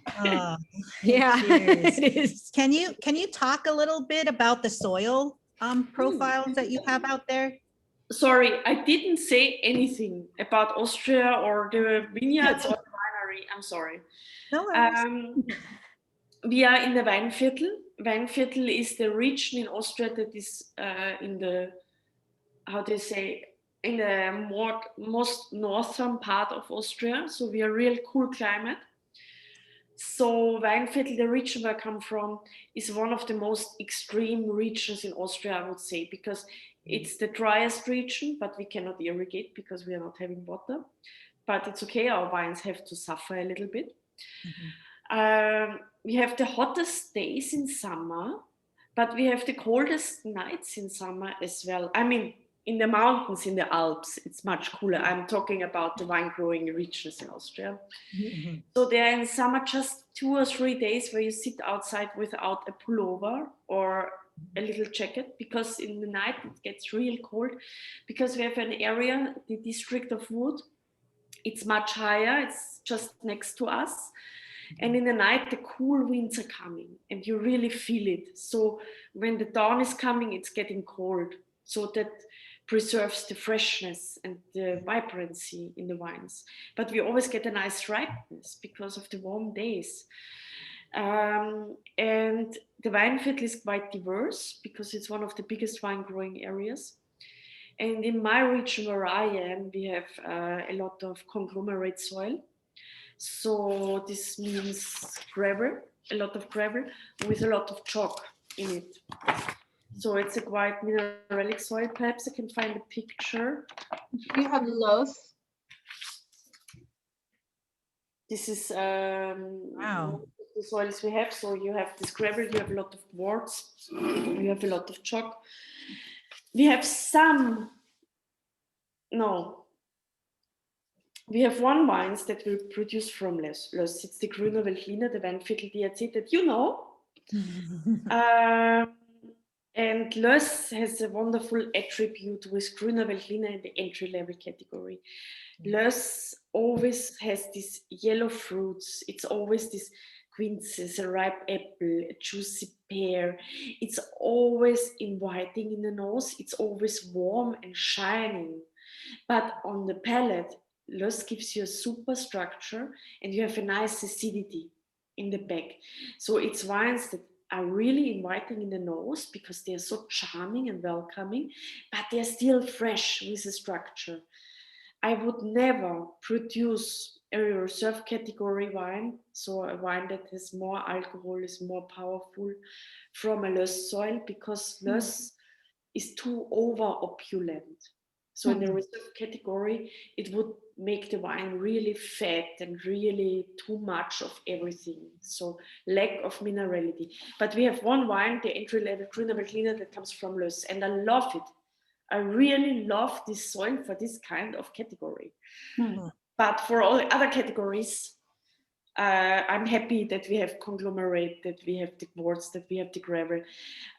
[SPEAKER 1] Yeah,
[SPEAKER 3] Cheers.
[SPEAKER 1] it is.
[SPEAKER 3] Can you talk a little bit about the soil profiles that you have out there?
[SPEAKER 4] Sorry, I didn't say anything about Austria or the vineyards or the winery. I'm sorry.
[SPEAKER 3] No worries.
[SPEAKER 4] We are in the Weinviertel. Weinviertel is the region in Austria that is in the, how do you say, in the most northern part of Austria. So we are real cool climate. So Weinviertel, the region where I come from, is one of the most extreme regions in Austria, I would say, because it's the driest region, but we cannot irrigate because we are not having water. But it's okay, our vines have to suffer a little bit. We have the hottest days in summer, but we have the coldest nights in summer as well. I mean, in the mountains, in the Alps, it's much cooler. I'm talking about the wine growing regions in Austria. So there are in summer just 2 or 3 days where you sit outside without a pullover or a little jacket, because in the night it gets real cold, because we have an area, the district of Wood, it's much higher, it's just next to us. And in the night, the cool winds are coming and you really feel it. So when the dawn is coming, it's getting cold. So that preserves the freshness and the vibrancy in the wines. But we always get a nice ripeness because of the warm days. And the Weinviertel is quite diverse because it's one of the biggest wine growing areas. And in my region where I am, we have a lot of conglomerate soil. So this means gravel, a lot of gravel with a lot of chalk in it. So it's a quite mineralic soil. Perhaps I can find a picture.
[SPEAKER 7] You have loess.
[SPEAKER 4] This is
[SPEAKER 3] Wow.
[SPEAKER 4] the soils we have. So you have this gravel, you have a lot of quartz, you have a lot of chalk. We have some, no. We have one wines that we produce from Löss. It's the Grüner Veltliner, the Weinviertel DRC that you know. And Löss has a wonderful attribute with Grüner Veltliner in the entry-level category. Löss always has these yellow fruits. It's always this quinces, a ripe apple, a juicy pear. It's always inviting in the nose. It's always warm and shining. But on the palate, Löss gives you a super structure and you have a nice acidity in the back. So it's wines that are really inviting in the nose because they are so charming and welcoming, but they're still fresh with a structure. I would never produce a reserve category wine, so a wine that has more alcohol, is more powerful, from a Löss soil, because Löss is too over opulent. So in the reserve category, it would make the wine really fat and really too much of everything. So lack of minerality. But we have one wine, the entry level drinkable cleaner, that comes from Löss, and I love it. I really love this soil for this kind of category. But for all the other categories, I'm happy that we have conglomerate, that we have the quartz, that we have the gravel.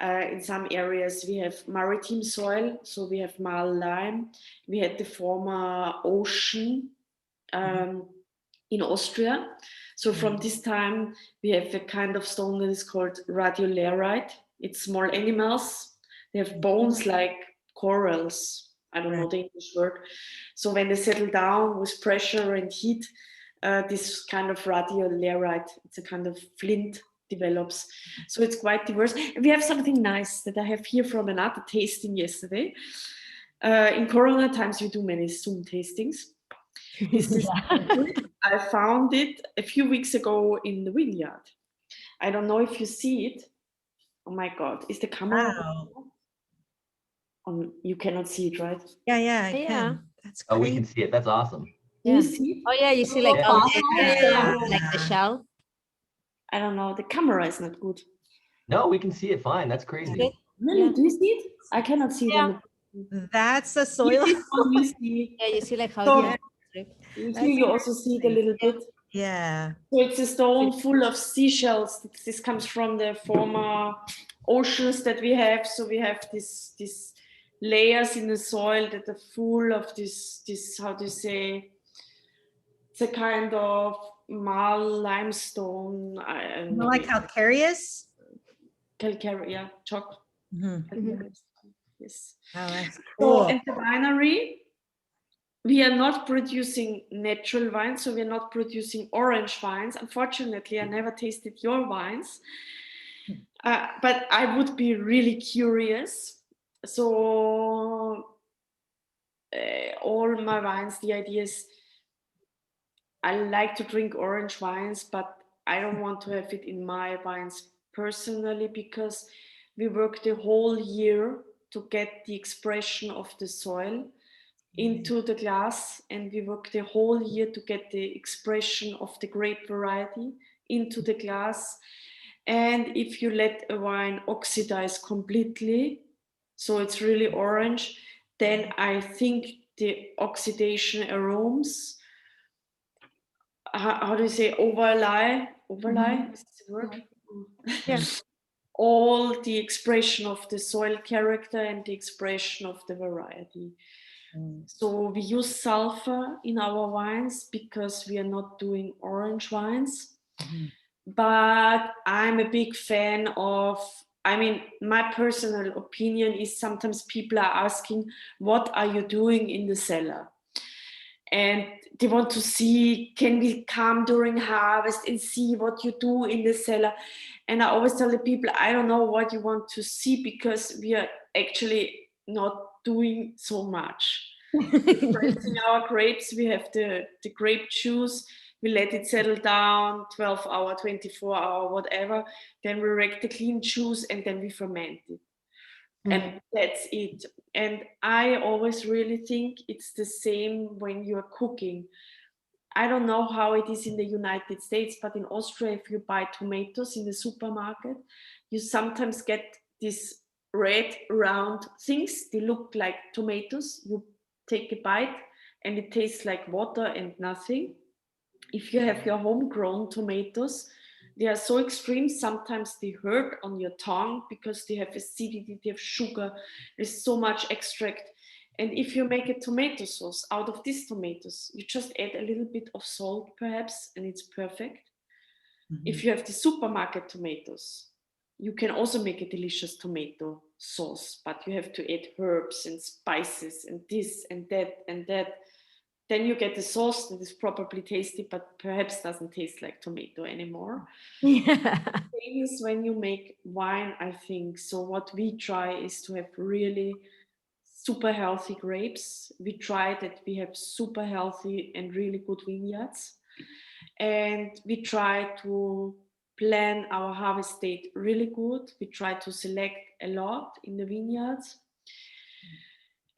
[SPEAKER 4] In some areas we have maritime soil, so we have marl lime. We had the former ocean in Austria. So from this time we have a kind of stone that is called radiolerite. It's small animals. They have bones like corals. I don't know the English word. So when they settle down with pressure and heat, this kind of radiolerite, it's a kind of flint, develops. So it's quite diverse. And we have something nice that I have here from another tasting yesterday. In Corona times, we do many Zoom tastings. This is I found it a few weeks ago in the vineyard. I don't know if you see it. Oh my God, is the camera? You cannot see it, right?
[SPEAKER 3] Yeah, I can. That's
[SPEAKER 2] Oh, we
[SPEAKER 3] great.
[SPEAKER 2] can see it. That's awesome.
[SPEAKER 4] You see?
[SPEAKER 1] Oh yeah, you see like
[SPEAKER 2] Yeah.
[SPEAKER 1] all like the shell.
[SPEAKER 4] I don't know. The camera is not good.
[SPEAKER 2] No, we can see it fine. That's crazy.
[SPEAKER 4] Really? Do you see it? I cannot see it. On
[SPEAKER 3] That's the soil.
[SPEAKER 4] you see.
[SPEAKER 1] Yeah, you see like how
[SPEAKER 4] So,
[SPEAKER 1] it
[SPEAKER 4] here you also see it a little bit.
[SPEAKER 3] Yeah.
[SPEAKER 4] So it's a stone full of seashells. This comes from the former oceans that we have. So we have these layers in the soil that are full of this how do you say? It's a kind of marl limestone.
[SPEAKER 3] Like calcareous?
[SPEAKER 4] Calcareous, yeah, chalk. Calcareous. Yes.
[SPEAKER 3] Oh, that's
[SPEAKER 4] So
[SPEAKER 3] cool.
[SPEAKER 4] at the winery, we are not producing natural wines, so we're not producing orange wines. Unfortunately, I never tasted your wines, but I would be really curious. So all my wines, the idea is I like to drink orange wines, but I don't want to have it in my wines personally, because we work the whole year to get the expression of the soil into the glass, and we work the whole year to get the expression of the grape variety into the glass. And if you let a wine oxidize completely, so it's really orange, then I think the oxidation aromas, how do you say, overlie is the word?
[SPEAKER 1] Yeah.
[SPEAKER 4] All the expression of the soil character and the expression of the variety. So we use sulfur in our wines because we are not doing orange wines. But I'm a big fan of, I mean, my personal opinion is sometimes people are asking, what are you doing in the cellar? And they want to see, can we come during harvest and see what you do in the cellar? And I always tell the people, I don't know what you want to see, because we are actually not doing so much. Pressing our grapes, we have the grape juice, we let it settle down 12 hour, 24 hour, whatever. Then we rack the clean juice and then we ferment it. And that's it. And I always really think it's the same when you're cooking. I don't know how it is in the United States, but in Austria, if you buy tomatoes in the supermarket, you sometimes get these red round things. They look like tomatoes. You take a bite and it tastes like water and nothing. If you have your homegrown tomatoes, they are so extreme, sometimes they hurt on your tongue because they have acidity, they have sugar, there's so much extract. And if you make a tomato sauce out of these tomatoes, you just add a little bit of salt perhaps, and it's perfect. If you have the supermarket tomatoes, you can also make a delicious tomato sauce, but you have to add herbs and spices and this and that and that. Then you get the sauce that is probably tasty, but perhaps doesn't taste like tomato anymore.
[SPEAKER 1] Yeah.
[SPEAKER 4] Same is when you make wine, I think. So what we try is to have really super healthy grapes. We try that we have super healthy and really good vineyards. And we try to plan our harvest date really good. We try to select a lot in the vineyards.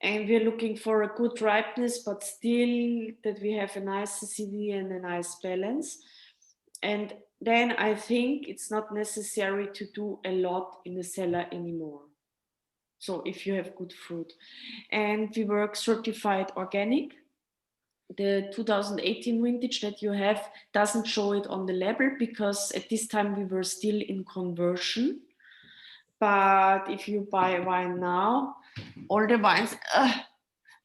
[SPEAKER 4] And we're looking for a good ripeness, but still that we have a nice acidity and a nice balance. And then I think it's not necessary to do a lot in the cellar anymore. So if you have good fruit. And we work certified organic. The 2018 vintage that you have doesn't show it on the label because at this time we were still in conversion. But if you buy wine now, all the wines,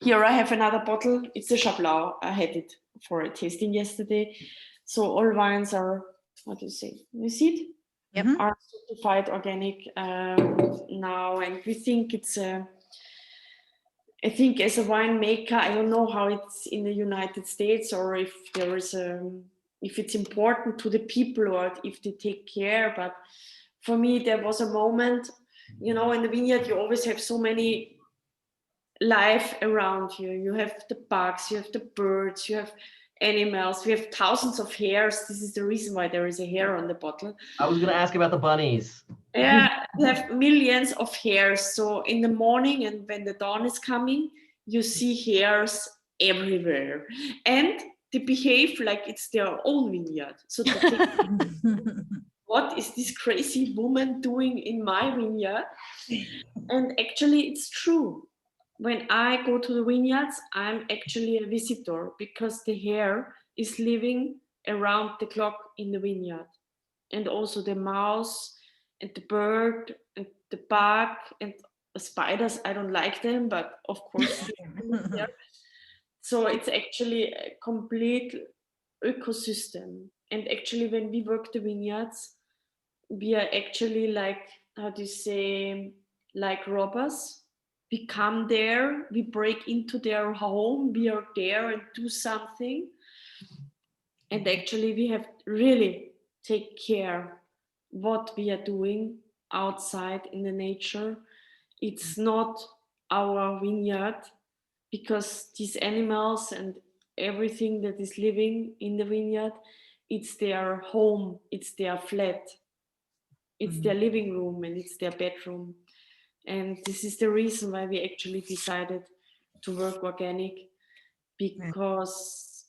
[SPEAKER 4] here I have another bottle. It's a Chablau. I had it for a tasting yesterday. So all wines are, how do you say, you see it?
[SPEAKER 1] Yep.
[SPEAKER 4] Are certified organic now. And we think it's I think as a winemaker, I don't know how it's in the United States or if there is if it's important to the people or if they take care. But for me, there was a moment, you know, in the vineyard, you always have so many life around you. You have the bugs, you have the birds, you have animals, we have thousands of hairs. This is the reason why there is a hair on the bottle.
[SPEAKER 2] I was going to ask about the bunnies.
[SPEAKER 4] Yeah, we have millions of hairs. So in the morning and when the dawn is coming, you see hairs everywhere. And they behave like it's their own vineyard. So they think, what is this crazy woman doing in my vineyard? And actually it's true. When I go to the vineyards, I'm actually a visitor because the hare is living around the clock in the vineyard. And also the mouse and the bird and the bug and the spiders. I don't like them, but of course. So it's actually a complete ecosystem. And actually when we work the vineyards, we are actually like, how do you say, like robbers. We come there, we break into their home, we are there and do something. And actually we have really take care what we are doing outside in the nature. It's not our vineyard because these animals and everything that is living in the vineyard, it's their home, it's their flat, it's their living room and it's their bedroom. And this is the reason why we actually decided to work organic, because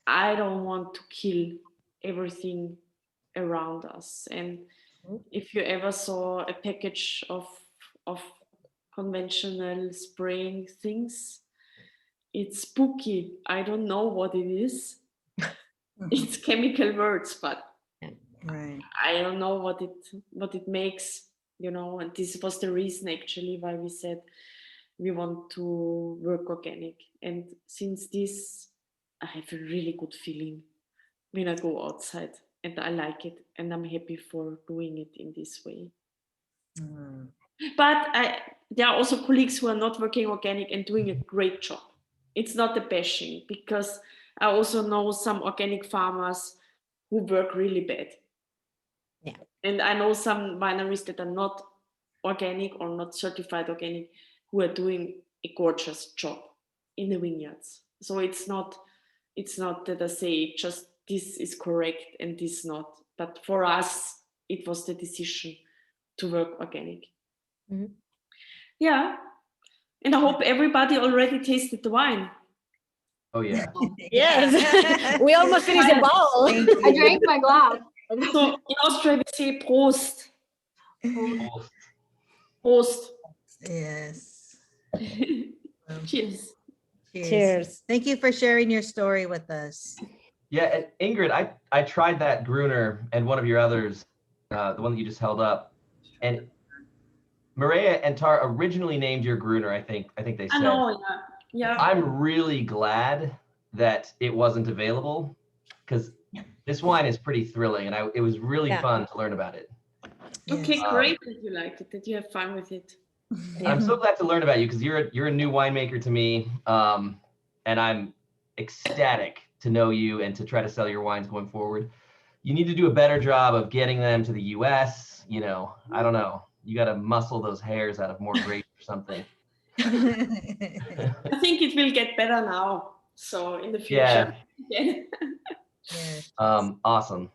[SPEAKER 4] I don't want to kill everything around us. And if you ever saw a package of conventional spraying things, it's spooky. I don't know what it is. It's chemical words, but
[SPEAKER 3] Right.
[SPEAKER 4] I don't know what it makes, you know. And this was the reason actually why we said we want to work organic. And since this, I have a really good feeling when I go outside, and I like it, and I'm happy for doing it in this way. But there are also colleagues who are not working organic and doing a great job. It's not a bashing, because I also know some organic farmers who work really bad.
[SPEAKER 1] Yeah.
[SPEAKER 4] And I know some wineries that are not organic or not certified organic who are doing a gorgeous job in the vineyards. So it's not that I say just this is correct and this not. But for us, it was the decision to work organic.
[SPEAKER 1] Mm-hmm.
[SPEAKER 4] Yeah. And I hope everybody already tasted the wine.
[SPEAKER 2] Oh, yeah.
[SPEAKER 1] Yes. We almost finished the bottle.
[SPEAKER 7] I drank my glass.
[SPEAKER 4] So in Austria, we say Prost. Prost.
[SPEAKER 3] Yes.
[SPEAKER 4] Cheers.
[SPEAKER 1] Cheers.
[SPEAKER 3] Thank you for sharing your story with us.
[SPEAKER 2] Yeah, and Ingrid, I tried that Gruner and one of your others, the one that you just held up, and Mireia and Tara originally named your Gruner. I think they said.
[SPEAKER 4] I know, yeah.
[SPEAKER 2] I'm really glad that it wasn't available, because this wine is pretty thrilling, and it was really fun to learn about it.
[SPEAKER 4] Okay, great that you liked it, that you have fun with it.
[SPEAKER 2] I'm so glad to learn about you, because you're a new winemaker to me, and I'm ecstatic to know you and to try to sell your wines going forward. You need to do a better job of getting them to the US. You know, I don't know. You got to muscle those hairs out of more grapes or something.
[SPEAKER 4] I think it will get better now. So in the future.
[SPEAKER 3] Yeah.
[SPEAKER 2] Awesome.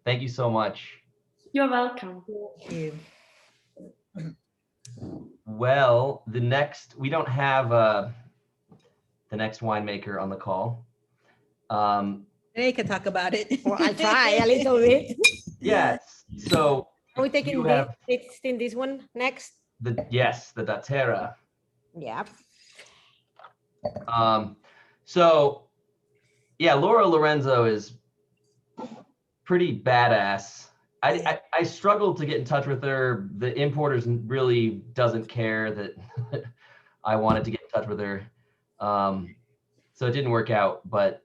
[SPEAKER 2] Thank you so much.
[SPEAKER 4] You're welcome.
[SPEAKER 3] Thank you.
[SPEAKER 2] Well, we don't have the next winemaker on the call.
[SPEAKER 3] They could talk about it.
[SPEAKER 1] Well, I'll try a little bit.
[SPEAKER 2] Yes. So
[SPEAKER 1] Are we taking
[SPEAKER 2] you have
[SPEAKER 1] this one next?
[SPEAKER 2] the Datera.
[SPEAKER 1] Yeah.
[SPEAKER 2] So yeah, Laura Lorenzo is pretty badass. I struggled to get in touch with her. The importers really doesn't care that I wanted to get in touch with her. So it didn't work out, but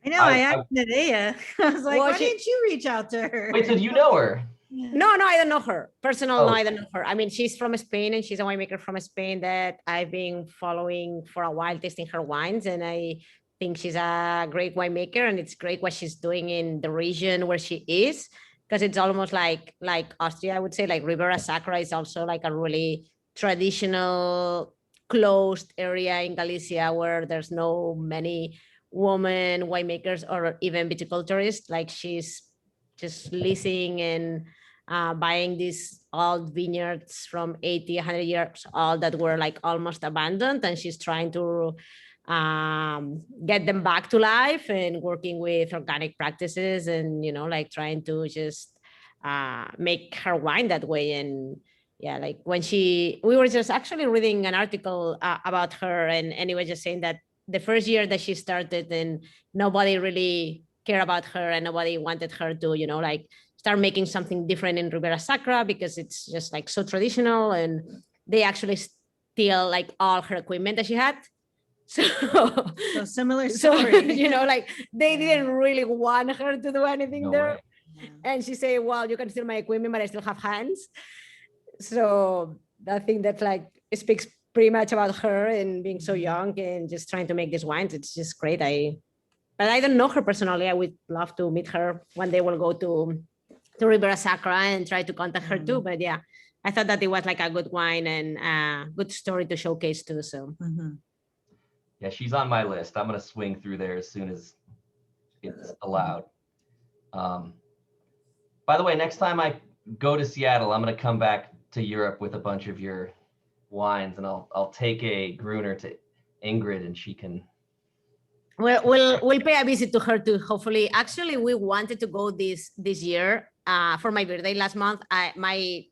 [SPEAKER 3] I know, I asked Mireia. I was like,
[SPEAKER 1] Well,
[SPEAKER 3] why didn't you reach out to her?
[SPEAKER 2] wait, so do you know her?
[SPEAKER 1] No, I don't know her. Personal,
[SPEAKER 2] Oh.
[SPEAKER 1] no, I don't know her. I mean, she's from Spain and she's a winemaker from Spain that I've been following for a while, tasting her wines. And I think she's a great winemaker and it's great what she's doing in the region where she is. Because it's almost like Austria, I would say, like Ribera Sacra is also like a really traditional closed area in Galicia where there's no many women winemakers or even viticulturists. Like she's just leasing and buying these old vineyards from 80, 100 years old that were like almost abandoned. And she's trying to get them back to life and working with organic practices and, like trying to just make her wine that way. And yeah, like when we were just actually reading an article about her and it was just saying that the first year that she started and nobody really cared about her and nobody wanted her to, like start making something different in Ribera Sacra because it's just like so traditional and they actually steal like all her equipment that she had. So
[SPEAKER 3] similar story.
[SPEAKER 1] So, like they didn't really want her to do anything there.
[SPEAKER 2] way.
[SPEAKER 1] And she said, well, you can steal my equipment, but I still have hands. So I think that like it speaks pretty much about her and being so young and just trying to make these wines. It's just great. But I don't know her personally. I would love to meet her one day. We'll go to Ribera Sacra and try to contact her too. But yeah, I thought that it was like a good wine and a good story to showcase too. So
[SPEAKER 2] Yeah, she's on my list. I'm gonna swing through there as soon as it's allowed. By the way, next time I go to Seattle, I'm gonna come back to Europe with a bunch of your wines, and I'll take a Gruner to Ingrid, and she can.
[SPEAKER 1] We'll pay a visit to her too. Hopefully, actually, we wanted to go this year for my birthday last month. My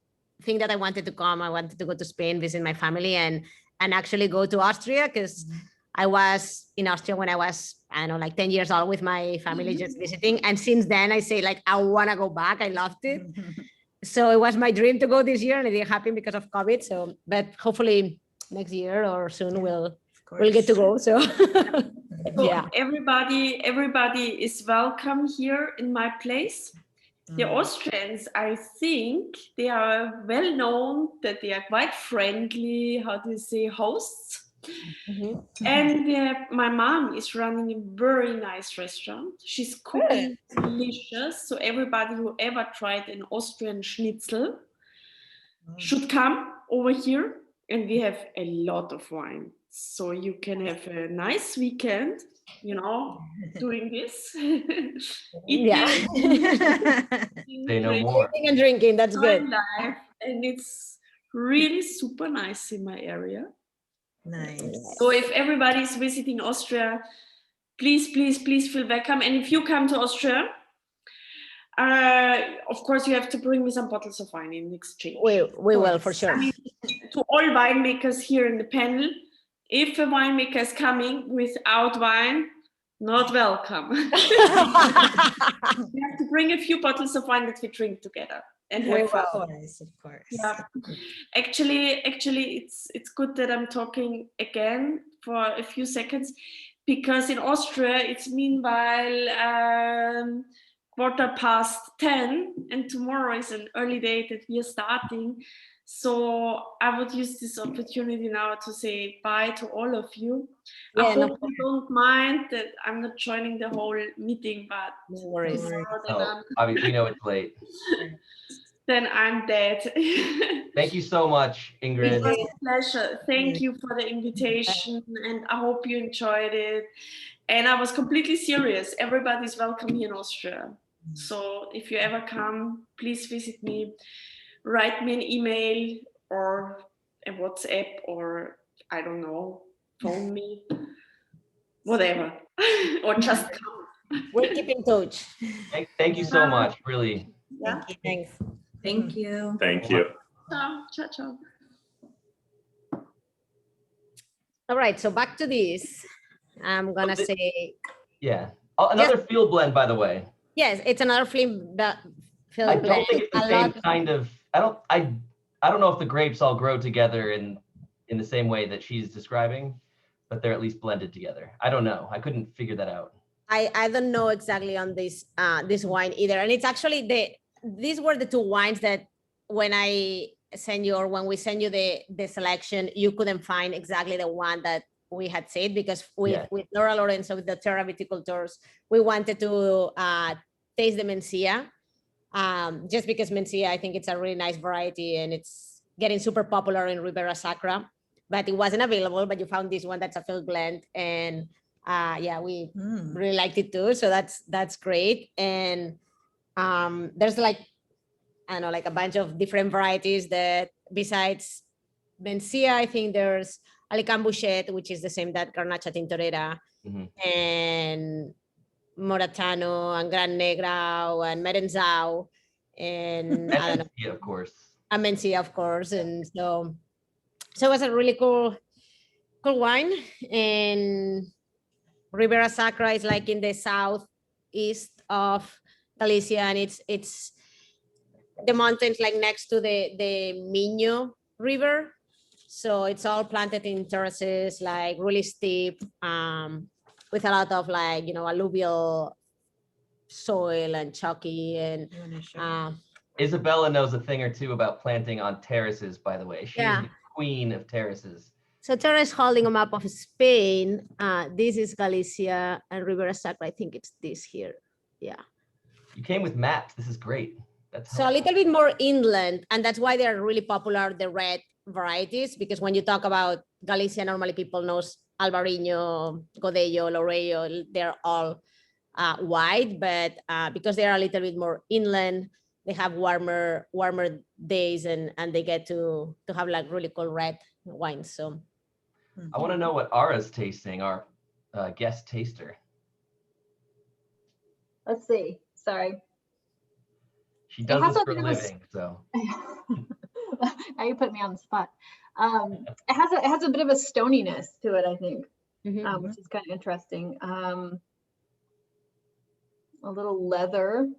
[SPEAKER 1] thing that I wanted to come, I wanted to go to Spain, visit my family, and actually go to Austria because I was in Austria when I was, I don't know, like 10 years old with my family just visiting. And since then I say like, I want to go back. I loved it. So it was my dream to go this year and it didn't happen because of COVID. So, but hopefully next year or soon we'll get to go. So, yeah.
[SPEAKER 4] Everybody is welcome here in my place. The Austrians, I think they are well known that they are quite friendly, how do you say, hosts. And my mom is running a very nice restaurant. She's cooking delicious. So everybody who ever tried an Austrian schnitzel should come over here. And we have a lot of wine. So you can have a nice weekend, doing this.
[SPEAKER 1] Yeah.
[SPEAKER 2] Say no more.
[SPEAKER 1] Eating and drinking, that's good.
[SPEAKER 4] Life. And it's really super nice in my area.
[SPEAKER 3] Nice.
[SPEAKER 4] So if everybody is visiting Austria, please feel welcome. And if you come to Austria, of course you have to bring me some bottles of wine in exchange.
[SPEAKER 1] We will for sure.
[SPEAKER 4] I mean, to all winemakers here in the panel, if a winemaker is coming without wine, not welcome. You have to bring a few bottles of wine that we drink together. And have fun.
[SPEAKER 3] Of course.
[SPEAKER 4] Yeah. Actually, it's good that I'm talking again for a few seconds, because in Austria it's meanwhile 10:15, and tomorrow is an early day that we are starting. So I would use this opportunity now to say bye to all of you.
[SPEAKER 1] Yeah,
[SPEAKER 4] I hope you don't mind that I'm not joining the whole meeting, but
[SPEAKER 1] no worries.
[SPEAKER 2] Obviously, we know it's late.
[SPEAKER 4] Then I'm dead.
[SPEAKER 2] Thank you so much, Ingrid.
[SPEAKER 4] It was a pleasure. Thank you for the invitation, and I hope you enjoyed it. And I was completely serious. Everybody's welcome here in Austria. So if you ever come, please visit me. Write me an email or a WhatsApp, or I don't know, phone me, whatever, or just come.
[SPEAKER 1] We'll keep in touch.
[SPEAKER 2] Thank you so much, really.
[SPEAKER 4] Yeah.
[SPEAKER 1] Thanks.
[SPEAKER 11] Thank you.
[SPEAKER 10] Thank you.
[SPEAKER 4] Ciao, ciao, ciao.
[SPEAKER 1] All right, so back to this. I'm gonna say,
[SPEAKER 2] Yeah. Oh, another field blend, by the way.
[SPEAKER 1] yes, it's another film that
[SPEAKER 2] I don't think it's the same kind of. I don't know if the grapes all grow together in the same way that she's describing, but they're at least blended together. I don't know. I couldn't figure that out.
[SPEAKER 1] I don't know exactly on this this wine either. And it's actually these were the two wines that when I send you, or when we send you the selection, you couldn't find exactly the one that we had said, because with Laura Lorenzo, with the Terra Viticultors, we wanted to taste the Mencia, just because Mencia, I think it's a really nice variety and it's getting super popular in Ribera Sacra, but it wasn't available. But you found this one that's a field blend, and yeah, we really liked it too. So that's great. And there's like, I don't know, like a bunch of different varieties that besides Mencia, I think there's Alicante Bouchet, which is the same that Garnacha Tintorera, and Moratano, and Gran Negrao, and Merenzao, and I don't know,
[SPEAKER 2] of course.
[SPEAKER 1] And Mencia, of course. And so it was a really cool wine. And Ribera Sacra is like in the southeast of Galicia, and it's the mountains like next to the Minho River. So it's all planted in terraces, like really steep, with a lot of like, you know, alluvial soil and chalky. And
[SPEAKER 2] Isabella knows a thing or two about planting on terraces, by the way. She's the queen of terraces.
[SPEAKER 1] So Terra is holding a map of Spain. This is Galicia, and Ribera Sacra, I think it's this here. Yeah.
[SPEAKER 2] You came with maps. This is great. That's
[SPEAKER 1] so a little bit more inland, and that's why they're really popular, the red varieties, because when you talk about Galicia, normally people know Albarino, Godello, Lorello, they're all white, but because they are a little bit more inland, they have warmer days, and they get to have like really cool red wines. So
[SPEAKER 2] I want to know what Ara's tasting, our guest taster.
[SPEAKER 7] Let's see. Sorry.
[SPEAKER 2] She does this for a living, so.
[SPEAKER 7] Now you put me on the spot. It has a bit of a stoniness to it, I think, which is kind of interesting. A little leather.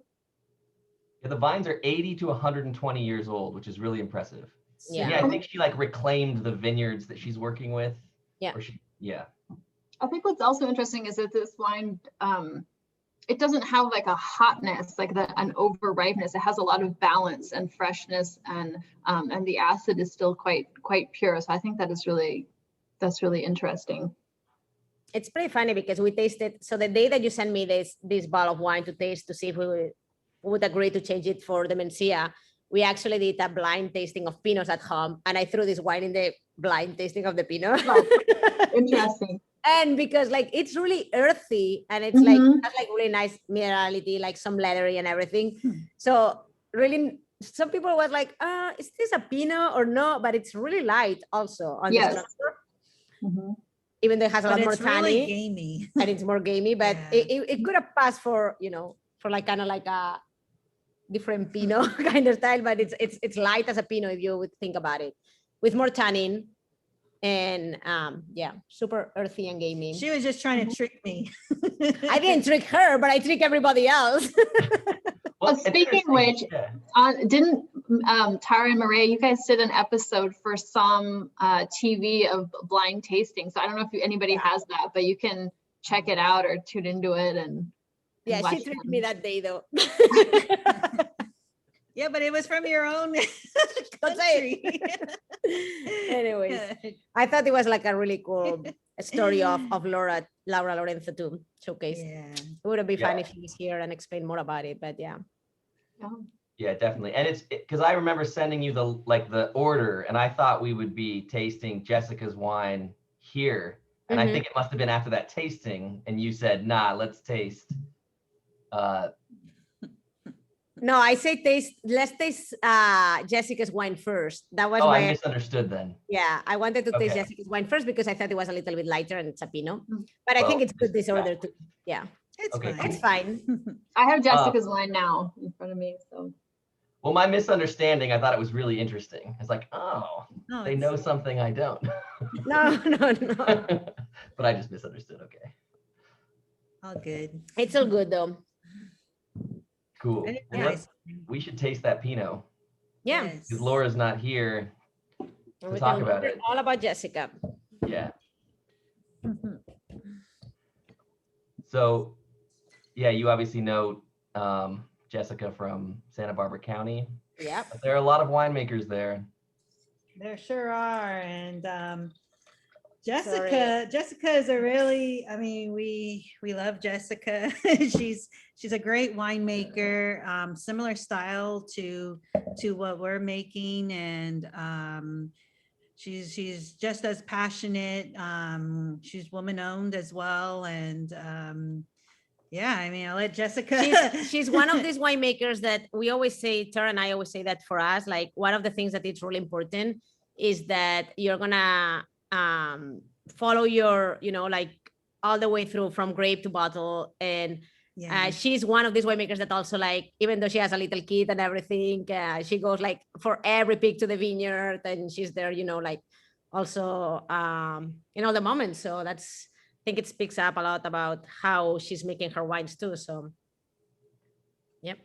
[SPEAKER 2] Yeah, the vines are 80 to 120 years old, which is really impressive.
[SPEAKER 1] Yeah,
[SPEAKER 2] I think she like reclaimed the vineyards that she's working with.
[SPEAKER 1] Yeah.
[SPEAKER 7] I think what's also interesting is that this wine, it doesn't have like a hotness, like an over ripeness. It has a lot of balance and freshness, and the acid is still quite pure. So I think that's really interesting.
[SPEAKER 1] It's pretty funny because we tasted. So the day that you sent me this bottle of wine to taste, to see if we would agree to change it for the Mencia, we actually did a blind tasting of Pinots at home, and I threw this wine in the blind tasting of the Pinot.
[SPEAKER 7] Interesting.
[SPEAKER 1] And because like it's really earthy, and it's like has like really nice minerality, like some leathery and everything. So really, some people was like, is this a Pinot or no? But it's really light also on the structure. Even though it has a lot more tannin,
[SPEAKER 3] really gamey.
[SPEAKER 1] And it's more gamey, but it could have passed for, you know, for like kind of like a different Pinot kind of style, but it's light as a Pinot if you would think about it, with more tannin. And yeah, super earthy and gamey.
[SPEAKER 3] She was just trying to trick me.
[SPEAKER 1] I didn't trick her, but I trick everybody else.
[SPEAKER 7] Well, speaking of which, didn't Tara and Mireia, you guys did an episode for some TV of blind tasting. So I don't know if anybody has that, but you can check it out or tune into it. And
[SPEAKER 1] yeah, she tricked me that day though.
[SPEAKER 3] Yeah, but it was from your own
[SPEAKER 1] country. Anyways, I thought it was like a really cool story of Laura Lorenzo to showcase. Yeah. It would be fun if she was here and explain more about it, but yeah.
[SPEAKER 2] Yeah, definitely. And it's because I remember sending you the order, and I thought we would be tasting Jessica's wine here. And I think it must have been after that tasting, and you said, nah, let's taste
[SPEAKER 1] No, I say taste. Let's taste Jessica's wine first. That was
[SPEAKER 2] Oh,
[SPEAKER 1] why.
[SPEAKER 2] I misunderstood then.
[SPEAKER 1] Yeah, I wanted to taste
[SPEAKER 2] Okay.
[SPEAKER 1] Jessica's wine first because I thought it was a little bit lighter and it's a Pinot. But I
[SPEAKER 2] Well,
[SPEAKER 1] think it's good this order too. Yeah,
[SPEAKER 3] It's
[SPEAKER 2] Okay,
[SPEAKER 3] fine.
[SPEAKER 1] it's fine.
[SPEAKER 7] I have Jessica's wine now in front of me, so.
[SPEAKER 2] Well, my misunderstanding, I thought it was really interesting. It's like, oh,
[SPEAKER 3] No,
[SPEAKER 2] they
[SPEAKER 3] it's-
[SPEAKER 2] know something I don't.
[SPEAKER 1] No.
[SPEAKER 2] But I just misunderstood. Okay,
[SPEAKER 3] All good.
[SPEAKER 1] It's all good though.
[SPEAKER 2] cool.
[SPEAKER 3] And it's
[SPEAKER 2] Well,
[SPEAKER 3] nice.
[SPEAKER 2] we should taste that Pinot
[SPEAKER 1] Yeah.
[SPEAKER 3] Yes.
[SPEAKER 2] because Laura's not here.
[SPEAKER 1] And
[SPEAKER 2] To
[SPEAKER 1] we
[SPEAKER 2] talk
[SPEAKER 1] can
[SPEAKER 2] about
[SPEAKER 1] learn
[SPEAKER 2] it.
[SPEAKER 1] all about Jessica.
[SPEAKER 2] Yeah.
[SPEAKER 3] Mhm.
[SPEAKER 2] So, yeah, you obviously know Jessica from Santa Barbara County.
[SPEAKER 1] Yep.
[SPEAKER 2] But there are a lot of winemakers there.
[SPEAKER 3] There sure are. And
[SPEAKER 1] Sorry.
[SPEAKER 3] Jessica is a really, I mean, we love Jessica. She's a great winemaker, similar style to what we're making. And she's just as passionate. She's woman owned as well. And yeah, I mean, I'll let Jessica.
[SPEAKER 1] She's one of these winemakers that we always say, Tara and I always say that for us, like one of the things that is really important is that you're gonna follow your, like all the way through from grape to bottle. And
[SPEAKER 3] Yeah.
[SPEAKER 1] she's one of these winemakers that also, like, even though she has a little kid and everything, she goes like for every pig to the vineyard and she's there, like also in all the moments. So that's, I think it speaks up a lot about how she's making her wines too. So, yep.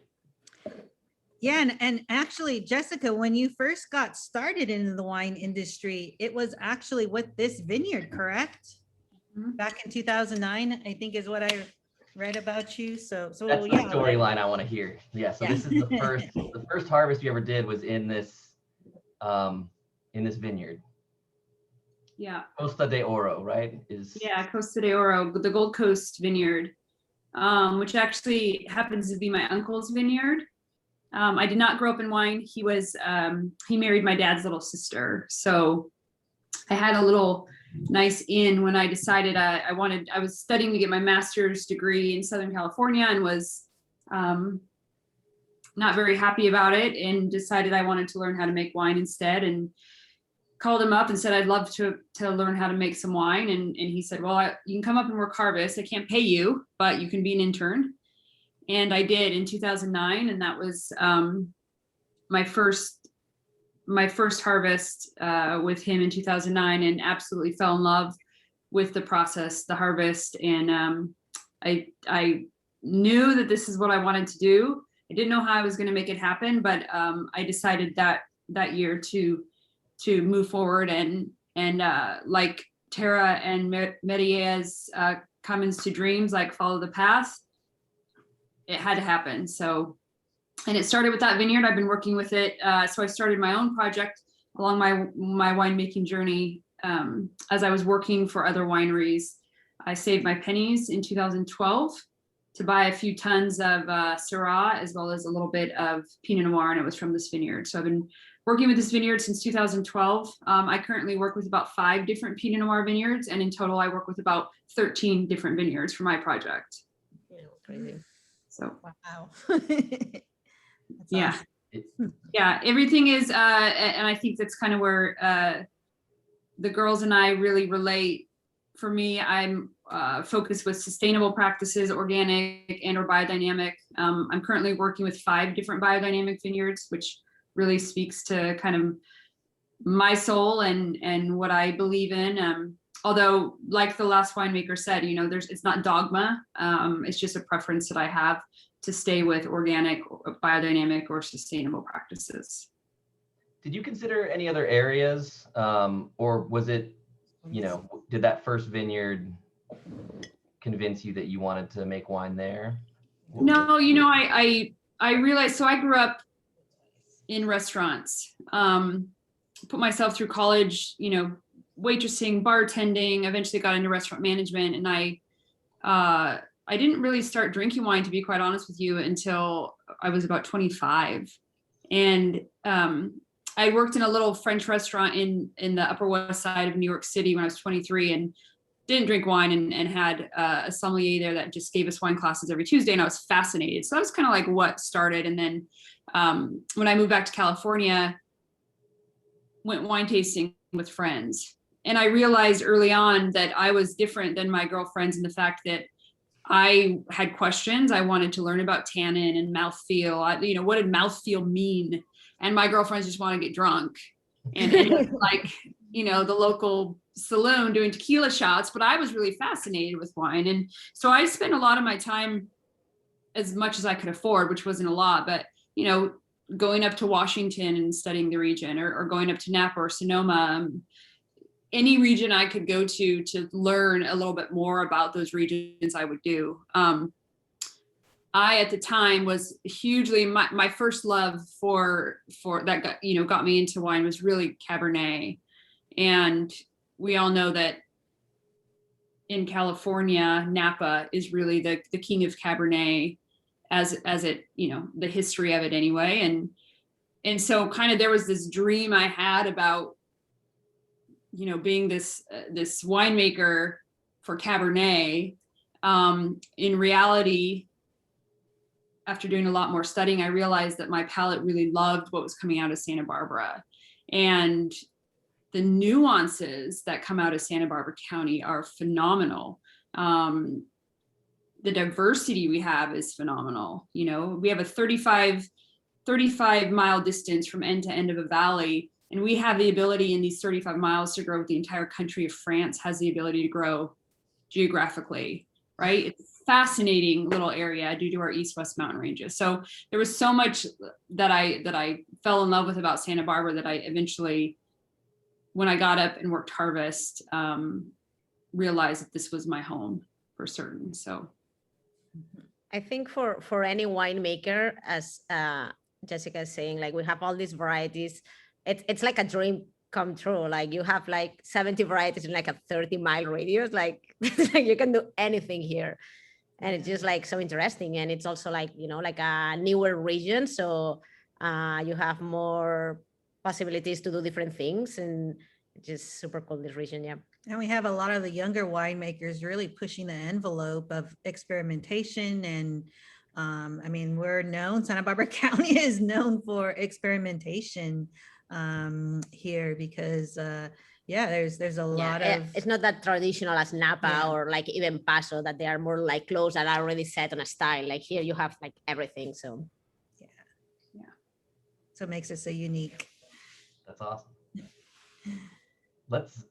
[SPEAKER 3] Yeah, and actually, Jessica, when you first got started in the wine industry, it was actually with this vineyard, correct? Back in 2009, I think is what I read about you. So
[SPEAKER 2] That's the
[SPEAKER 3] yeah.
[SPEAKER 2] storyline I want to hear. Yeah. So
[SPEAKER 3] Yeah.
[SPEAKER 2] this is the first harvest you ever did was in this vineyard.
[SPEAKER 12] Yeah.
[SPEAKER 2] Costa de Oro, right?
[SPEAKER 12] Yeah, Costa de Oro, the Gold Coast vineyard, which actually happens to be my uncle's vineyard. I did not grow up in wine. He married my dad's little sister. So I had a little nice in when I decided I was studying to get my master's degree in Southern California and was not very happy about it and decided I wanted to learn how to make wine instead, and called him up and said, I'd love to learn how to make some wine. And he said, well, you can come up and work harvest. I can't pay you, but you can be an intern. And I did in 2009. And that was my first harvest with him in 2009, and absolutely fell in love with the process, the harvest. And I knew that this is what I wanted to do. I didn't know how I was going to make it happen, but I decided that year to move forward and like Tara and Mireia's Camins to Dreams, like follow the path. It had to happen. So, and it started with that vineyard. I've been working with it. So I started my own project along my winemaking journey. As I was working for other wineries, I saved my pennies in 2012 to buy a few tons of Syrah, as well as a little bit of Pinot Noir, and it was from this vineyard. So I've been working with this vineyard since 2012. I currently work with about 5 different Pinot Noir vineyards, and in total, I work with about 13 different vineyards for my project.
[SPEAKER 1] Yeah, crazy.
[SPEAKER 12] So,
[SPEAKER 3] Wow.
[SPEAKER 12] yeah. Yeah, everything is, and I think that's kind of where the girls and I really relate. For me, I'm focused with sustainable practices, organic and or biodynamic. I'm currently working with 5 different biodynamic vineyards, which really speaks to kind of my soul and what I believe in. Although, like the last winemaker said, it's not dogma. It's just a preference that I have to stay with organic, biodynamic, or sustainable practices.
[SPEAKER 2] Did you consider any other areas, or was it, did that first vineyard convince you that you wanted to make wine there?
[SPEAKER 12] No, I realized, so I grew up in restaurants, put myself through college, waitressing, bartending, eventually got into restaurant management. And I didn't really start drinking wine, to be quite honest with you, until I was about 25. And I worked in a little French restaurant in the Upper West Side of New York City when I was 23. And didn't drink wine and had a sommelier there that just gave us wine classes every Tuesday, and I was fascinated. So that was kind of like what started. And then when I moved back to California, went wine tasting with friends. And I realized early on that I was different than my girlfriends in the fact that I had questions. I wanted to learn about tannin and mouthfeel. What did mouthfeel mean? And my girlfriends just want to get drunk. And like, the local saloon doing tequila shots, but I was really fascinated with wine. And so I spent a lot of my time, as much as I could afford, which wasn't a lot, but, going up to Washington and studying the region, or going up to Napa or Sonoma, any region I could go to learn a little bit more about those regions, I would do. I, at the time, was hugely, my first love for that got me into wine was really Cabernet. And we all know that in California, Napa is really the king of Cabernet, as it, the history of it anyway. And so kind of there was this dream I had about, being this winemaker for Cabernet. In reality, after doing a lot more studying, I realized that my palate really loved what was coming out of Santa Barbara. And the nuances that come out of Santa Barbara County are phenomenal. The diversity we have is phenomenal. We have a 35 mile distance from end to end of a valley. And we have the ability in these 35 miles to grow what the entire country of France has the ability to grow geographically, right? It's a fascinating little area due to our east-west mountain ranges. So there was so much that I fell in love with about Santa Barbara that I eventually, when I got up and worked harvest, realized that this was my home for certain. So
[SPEAKER 1] I think for any winemaker, as Jessica is saying, like we have all these varieties. It's like a dream come true. Like you have like 70 varieties in like a 30-mile radius. Like you can do anything here, and it's just like so interesting. And it's also like like a newer region, so you have more possibilities to do different things, and it's just super cool, this region. Yeah.
[SPEAKER 3] And we have a lot of the younger winemakers really pushing the envelope of experimentation. And we're known, Santa Barbara County is known for experimentation here, because there's a lot of,
[SPEAKER 1] it's not that traditional as Napa or like even Paso, that they are more like clothes that are already set on a style. Like here you have like everything. So
[SPEAKER 3] so it makes it so unique.
[SPEAKER 2] That's awesome.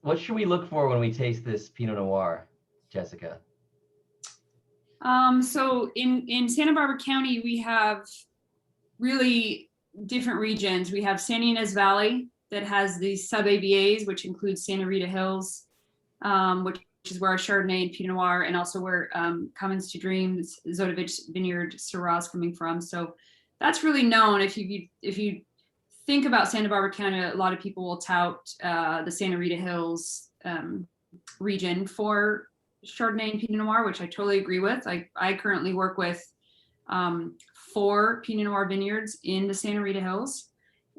[SPEAKER 2] What should we look for when we taste this Pinot Noir, Jessica?
[SPEAKER 12] So in Santa Barbara County, we have really different regions. We have Santa Ynez Valley that has these sub-AVAs, which includes Santa Rita Hills, which is where our Chardonnay and Pinot Noir, and also where Camins to Dreams, Zodovich Vineyard Syrah is coming from. So that's really known. If you think about Santa Barbara County, a lot of people will tout the Santa Rita Hills region for Chardonnay and Pinot Noir, which I totally agree with. I currently work with 4 Pinot Noir vineyards in the Santa Rita Hills,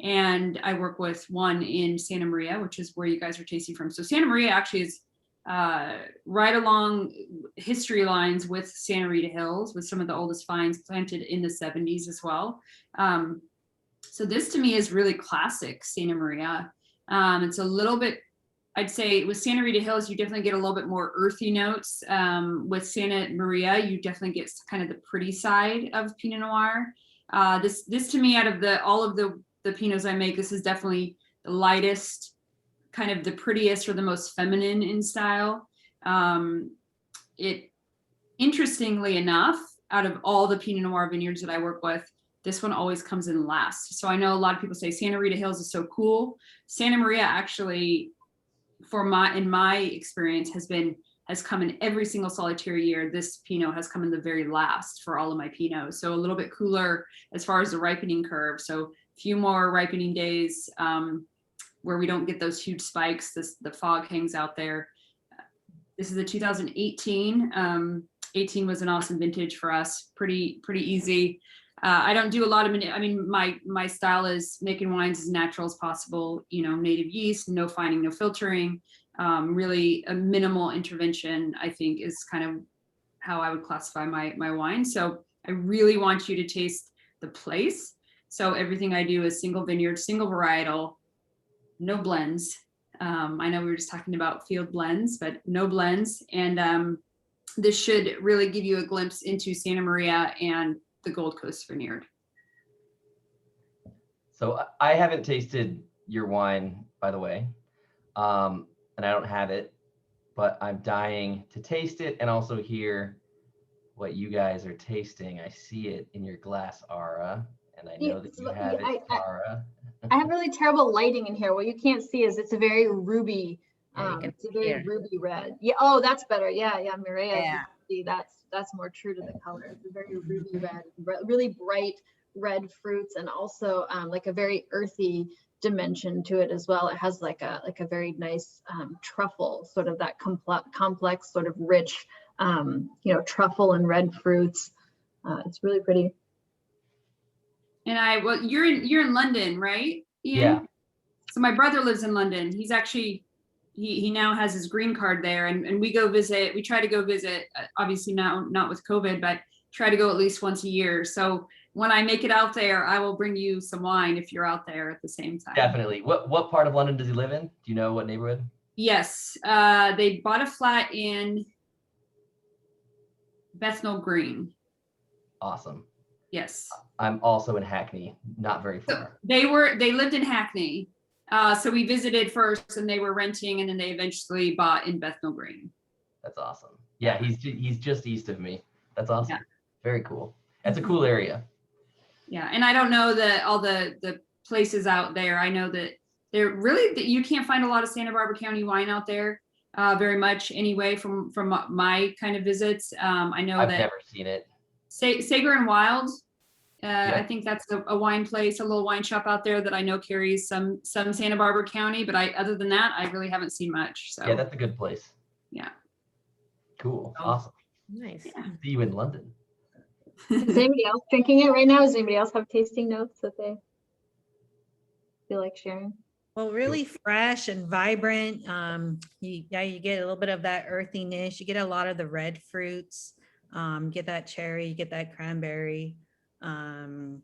[SPEAKER 12] and I work with 1 in Santa Maria, which is where you guys are tasting from. So Santa Maria actually is right along history lines with Santa Rita Hills, with some of the oldest vines planted in the 70s as well. So this to me is really classic Santa Maria. It's a little bit, I'd say with Santa Rita Hills, you definitely get a little bit more earthy notes. With Santa Maria, you definitely get kind of the pretty side of Pinot Noir. This to me, out of all of the Pinots I make, this is definitely the lightest, kind of the prettiest or the most feminine in style. Interestingly enough, out of all the Pinot Noir vineyards that I work with, this one always comes in last. So I know a lot of people say Santa Rita Hills is so cool. Santa Maria actually, in my experience, has come in every single solitary year. This Pinot has come in the very last for all of my Pinots. So a little bit cooler as far as the ripening curve. So a few more ripening days where we don't get those huge spikes. The fog hangs out there. This is a 2018. 18 was an awesome vintage for us. Pretty easy. I don't do a lot of, my style is making wines as natural as possible, native yeast, no fining, no filtering. really a minimal intervention, I think, is kind of how I would classify my wine. So I really want you to taste the place. So everything I do is single vineyard, single varietal, no blends. I know we were just talking about field blends, but no blends. And this should really give you a glimpse into Santa Maria and the Gold Coast Vineyard.
[SPEAKER 2] So I haven't tasted your wine, by the way, and I don't have it, but I'm dying to taste it and also hear what you guys are tasting. I see it in your glass, Ara, and I know that you have it, Tara.
[SPEAKER 7] I have really terrible lighting in here. What you can't see is it's a very ruby, it's a very ruby red. Yeah. Oh, that's better. Yeah. Mireia.
[SPEAKER 1] Yeah.
[SPEAKER 7] See, that's more true to the color. It's a very ruby red, really bright red fruits, and also like a very earthy dimension to it as well. It has like a very nice truffle, sort of that complex, sort of rich, truffle and red fruits. It's really pretty.
[SPEAKER 12] And well, you're in London, right, Ian?
[SPEAKER 2] Yeah.
[SPEAKER 12] So my brother lives in London. He's actually, he now has his green card there, and we go visit. We try to go visit, obviously now not with COVID, but try to go at least once a year. So when I make it out there, I will bring you some wine if you're out there at the same time.
[SPEAKER 2] Definitely. What part of London does he live in? Do you know what neighborhood?
[SPEAKER 12] Yes, they bought a flat in Bethnal Green.
[SPEAKER 2] Awesome.
[SPEAKER 12] Yes.
[SPEAKER 2] I'm also in Hackney, not very far.
[SPEAKER 12] So they lived in Hackney. So we visited first and they were renting, and then they eventually bought in Bethnal Green.
[SPEAKER 2] That's awesome. Yeah, he's just east of me. That's awesome.
[SPEAKER 12] Yeah.
[SPEAKER 2] Very cool. That's a cool area.
[SPEAKER 12] Yeah, and I don't know all the places out there. I know that they're really, you can't find a lot of Santa Barbara County wine out there very much anyway from my kind of visits. I know
[SPEAKER 2] I've
[SPEAKER 12] that
[SPEAKER 2] never seen it.
[SPEAKER 12] Sager and Wild,
[SPEAKER 2] Yeah.
[SPEAKER 12] I think that's a wine place, a little wine shop out there that I know carries some Santa Barbara County, but other than that, I really haven't seen much. So
[SPEAKER 2] Yeah, that's a good place.
[SPEAKER 12] yeah.
[SPEAKER 2] Cool. Awesome.
[SPEAKER 1] Nice.
[SPEAKER 2] See you in London.
[SPEAKER 7] Is anybody else drinking it right now? Does anybody else have tasting notes that they feel like sharing?
[SPEAKER 3] Well, really fresh and vibrant. You get a little bit of that earthiness. You get a lot of the red fruits. You get that cherry, you get that cranberry. And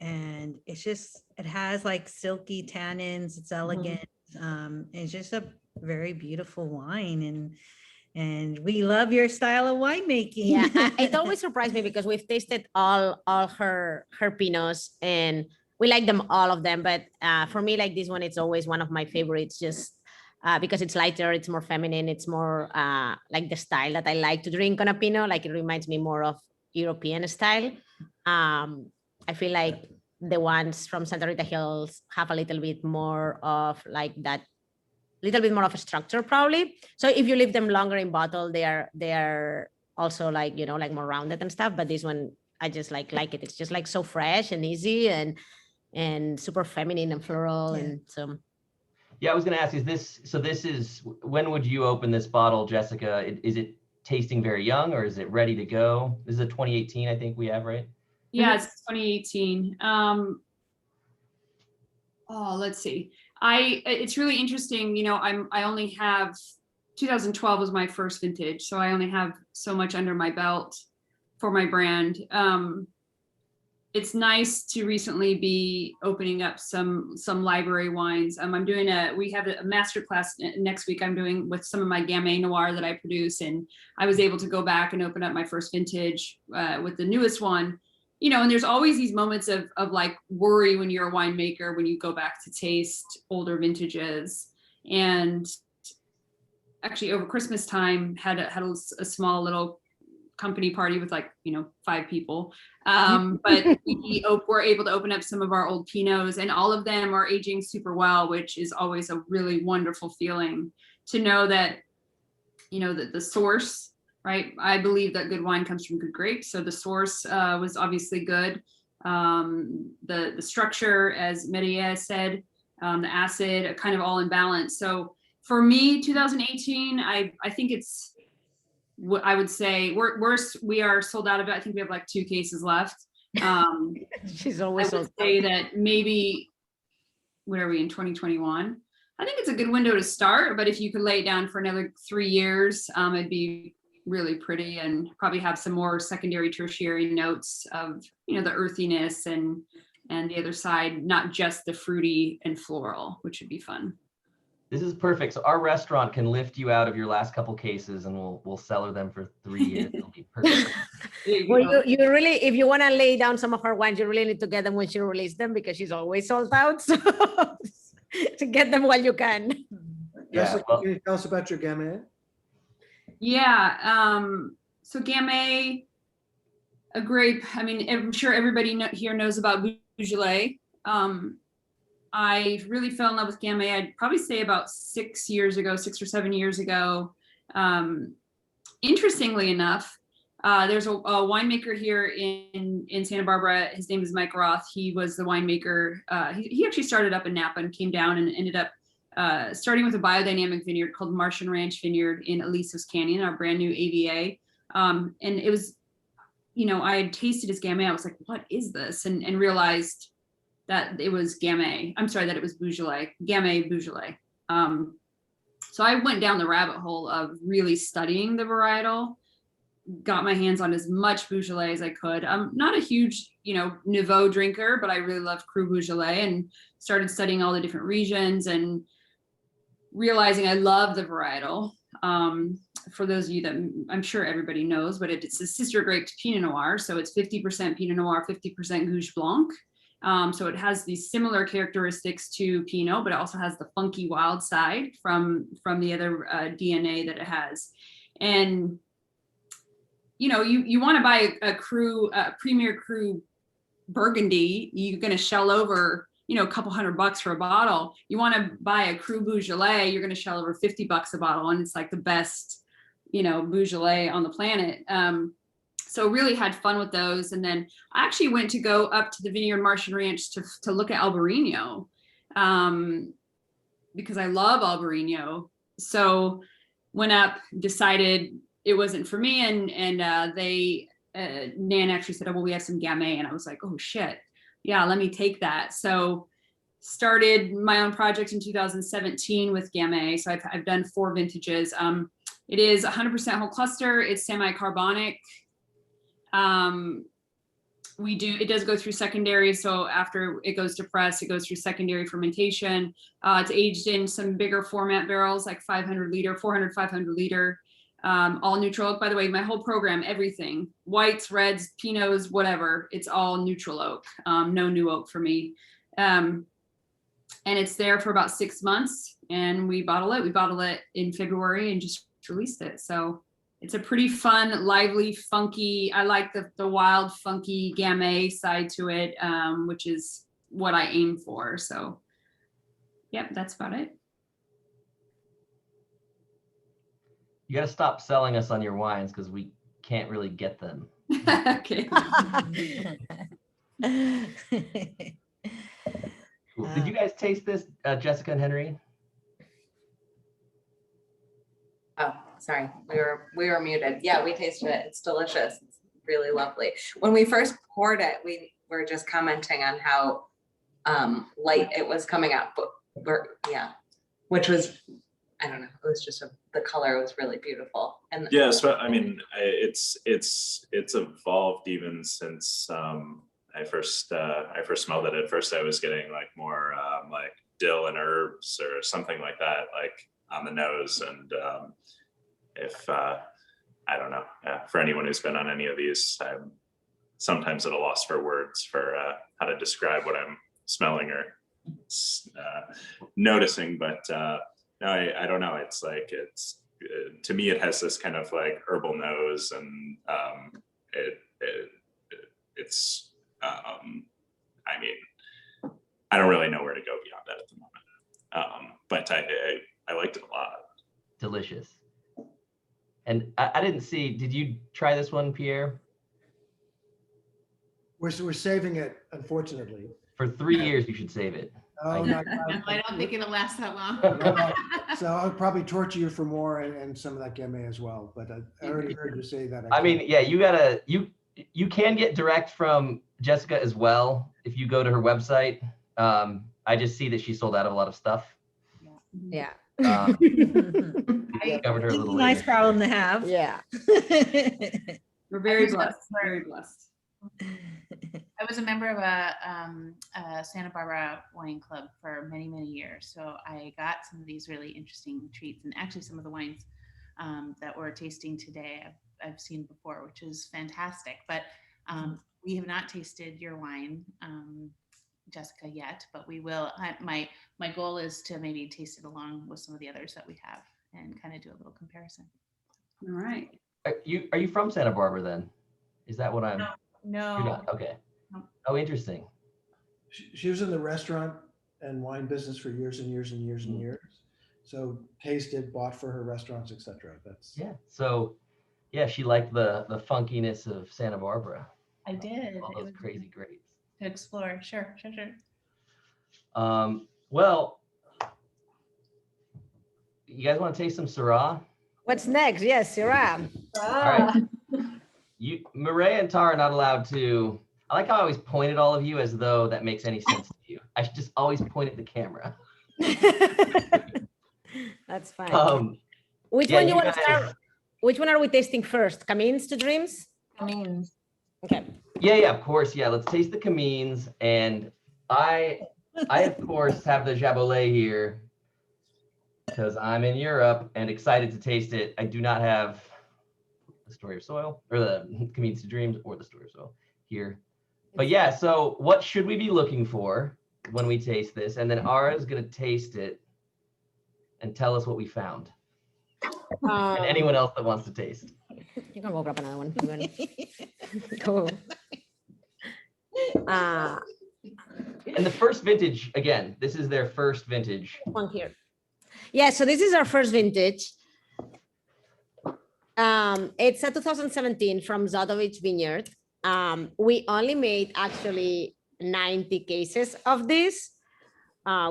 [SPEAKER 3] it has like silky tannins. It's elegant. It's just a very beautiful wine, and we love your style of winemaking.
[SPEAKER 1] Yeah, it always surprised me because we've tasted all her pinots and we like them, all of them. But for me, like this one, it's always one of my favorites, just because it's lighter, it's more feminine, it's more like the style that I like to drink on a pinot. Like it reminds me more of European style. I feel like the ones from Santa Rita Hills have a little bit more of like that, little bit more of a structure probably. So if you leave them longer in bottle, they are also like, like more rounded and stuff. But this one, I just like it. It's just like so fresh and easy and super feminine and floral. Yeah. And so.
[SPEAKER 2] Yeah, I was going to ask, when would you open this bottle, Jessica? Is it tasting very young or is it ready to go? This is a 2018, I think we have, right?
[SPEAKER 12] Yeah, it's 2018. Let's see. It's really interesting. I only have 2012 was my first vintage, so I only have so much under my belt for my brand. It's nice to recently be opening up some library wines. We have a master class next week I'm doing with some of my Gamay Noir that I produce, and I was able to go back and open up my first vintage with the newest one. And there's always these moments of like worry when you're a winemaker, when you go back to taste older vintages. And actually over Christmas time had a small little company party with 5 people. But we were able to open up some of our old Pinots, and all of them are aging super well, which is always a really wonderful feeling to know that, that the source, right? I believe that good wine comes from good grapes. So the source was obviously good. The structure, as Mireia said, the acid, kind of all in balance. So for me, 2018, I think it's, I would say we are sold out of it. I think we have 2 cases left.
[SPEAKER 1] She's always
[SPEAKER 12] I would say that maybe, what are we in 2021? I think it's a good window to start, but if you could lay it down for another 3 years, it'd be really pretty and probably have some more secondary, tertiary notes of, you know, the earthiness and the other side, not just the fruity and floral, which would be fun.
[SPEAKER 2] This is perfect. So our restaurant can lift you out of your last couple cases, and we'll cellar them for 3 years. It'll be perfect.
[SPEAKER 1] Well, you really, if you want to lay down some of her wines, you really need to get them when she releases them, because she's always sold out. So to get them while you can.
[SPEAKER 2] Yeah,
[SPEAKER 13] Jessica,
[SPEAKER 2] well-
[SPEAKER 13] can you tell us about your Gamay?
[SPEAKER 12] Yeah. So Gamay, a grape. I mean, I'm sure everybody here knows about Beaujolais. I really fell in love with Gamay. I'd probably say about 6 or 7 years ago. Interestingly enough, there's a winemaker here in Santa Barbara. His name is Mike Roth. He was the winemaker. He actually started up in Napa and came down and ended up starting with a biodynamic vineyard called Martian Ranch Vineyard in Alisos Canyon, our brand new AVA. And it was, you know, I had tasted his Gamay. I was like, what is this? And realized that it was Gamay. I'm sorry, that it was Beaujolais, Gamay Beaujolais. So I went down the rabbit hole of really studying the varietal, got my hands on as much Beaujolais as I could. I'm not a huge, you know, Nouveau drinker, but I really love Cru Beaujolais, and started studying all the different regions and realizing I love the varietal. For those of you that I'm sure everybody knows, but it's a sister grape to Pinot Noir. So it's 50% Pinot Noir, 50% Gouge Blanc. So it has these similar characteristics to Pinot, but it also has the funky wild side from the other DNA that it has. And, you know, you want to buy a Premier Cru Burgundy, you're going to shell over, you know, a couple $100 for a bottle. You want to buy a Cru Beaujolais, you're going to shell over $50 a bottle. And it's like the best, you know, Beaujolais on the planet. So really had fun with those. And then I actually went to go up to the Vineyard Martian Ranch to look at Albarino, because I love Albarino. So went up, decided it wasn't for me. And Nan actually said, oh, well, we have some Gamay. And I was like, oh shit, yeah, let me take that. So started my own project in 2017 with Gamay. So I've done 4 vintages. It is 100% whole cluster. It's semi-carbonic. It does go through secondary. So after it goes to press, it goes through secondary fermentation. It's aged in some bigger format barrels, like 500 liter, 400, 500 liter, all neutral oak. By the way, my whole program, everything, whites, reds, Pinots, whatever, it's all neutral oak. No new oak for me. And it's there for about 6 months, and we bottle it. We bottle it in February and just released it. So it's a pretty fun, lively, funky. I like the wild, funky Gamay side to it, which is what I aim for. So, yep, that's about it.
[SPEAKER 2] You got to stop selling us on your wines, because we can't really get them.
[SPEAKER 12] Okay.
[SPEAKER 2] Cool. Did you guys taste this, Jessica and Henry?
[SPEAKER 11] Oh, sorry, we were muted. Yeah, we tasted it. It's delicious. It's really lovely. When we first poured it, we were just commenting on how light it was coming out, but which was, I don't know, it was just the color was really beautiful. And
[SPEAKER 10] yeah, so I mean, it's evolved even since I first smelled it. At first I was getting like more like dill and herbs or something like that, like on the nose. And if I don't know, for anyone who's been on any of these, I'm sometimes at a loss for words for how to describe what I'm smelling or noticing. But no, I don't know. It's like, to me, it has this kind of like herbal nose, and it's I mean, I don't really know where to go beyond that at the moment. But I liked it a lot.
[SPEAKER 2] Delicious. And I didn't see, did you try this one, Pierre?
[SPEAKER 13] We're saving it, unfortunately.
[SPEAKER 2] For 3 years, you should save it.
[SPEAKER 13] Oh,
[SPEAKER 14] No, I don't think it'll last that long.
[SPEAKER 13] So I'll probably torture you for more and some of that Gamay as well. But I already heard you say that.
[SPEAKER 2] I mean, yeah, you can get direct from Jessica as well if you go to her website. I just see that she sold out of a lot of stuff.
[SPEAKER 1] Yeah.
[SPEAKER 2] Discovered her a little
[SPEAKER 3] Nice
[SPEAKER 2] later.
[SPEAKER 3] problem to have.
[SPEAKER 1] Yeah.
[SPEAKER 12] We're very
[SPEAKER 14] was a
[SPEAKER 12] blessed,
[SPEAKER 14] member-
[SPEAKER 12] very blessed.
[SPEAKER 14] I was a member of a Santa Barbara wine club for many, many years. So I got some of these really interesting treats, and actually some of the wines that we're tasting today I've seen before, which is fantastic. But we have not tasted your wine, Jessica, yet, but we will. My goal is to maybe taste it along with some of the others that we have and kind of do a little comparison.
[SPEAKER 12] All right.
[SPEAKER 2] Are you from Santa Barbara then? Is that what I'm?
[SPEAKER 14] No.
[SPEAKER 2] You're not? Okay.
[SPEAKER 14] No.
[SPEAKER 2] Oh, interesting.
[SPEAKER 13] She was in the restaurant and wine business for years and years and years and years. So tasted, bought for her restaurants, etc. That's
[SPEAKER 2] Yeah. So, yeah, she liked the funkiness of Santa Barbara.
[SPEAKER 14] I did.
[SPEAKER 2] All
[SPEAKER 14] It
[SPEAKER 2] those
[SPEAKER 14] was
[SPEAKER 2] crazy grapes.
[SPEAKER 14] to explore. Sure.
[SPEAKER 2] Well, you guys want to taste some Syrah?
[SPEAKER 1] What's next? Yes, Syrah.
[SPEAKER 2] All right. Mireia and Tara are not allowed to. I like how I always point at all of you as though that makes any sense to you. I should just always point at the camera.
[SPEAKER 1] That's fine. Which
[SPEAKER 2] yeah,
[SPEAKER 1] one you want to
[SPEAKER 2] guys-
[SPEAKER 1] start? Which one are we tasting first? Camins to Dreams?
[SPEAKER 7] Camins.
[SPEAKER 1] Okay.
[SPEAKER 2] Yeah, of course. Yeah, let's taste the Camins. And I of course have the Jabolet here because I'm in Europe and excited to taste it. I do not have the Story of Soil or the Camins to Dreams or the Story of Soil here. But yeah, so what should we be looking for when we taste this? And then Ara is going to taste it and tell us what we found. And anyone else that wants to taste.
[SPEAKER 1] You can go grab another one. Go.
[SPEAKER 2] And the first vintage, again, this is their first vintage.
[SPEAKER 1] One here. Yeah, so this is our first vintage. It's a 2017 from Zadovich Vineyard. We only made actually 90 cases of this.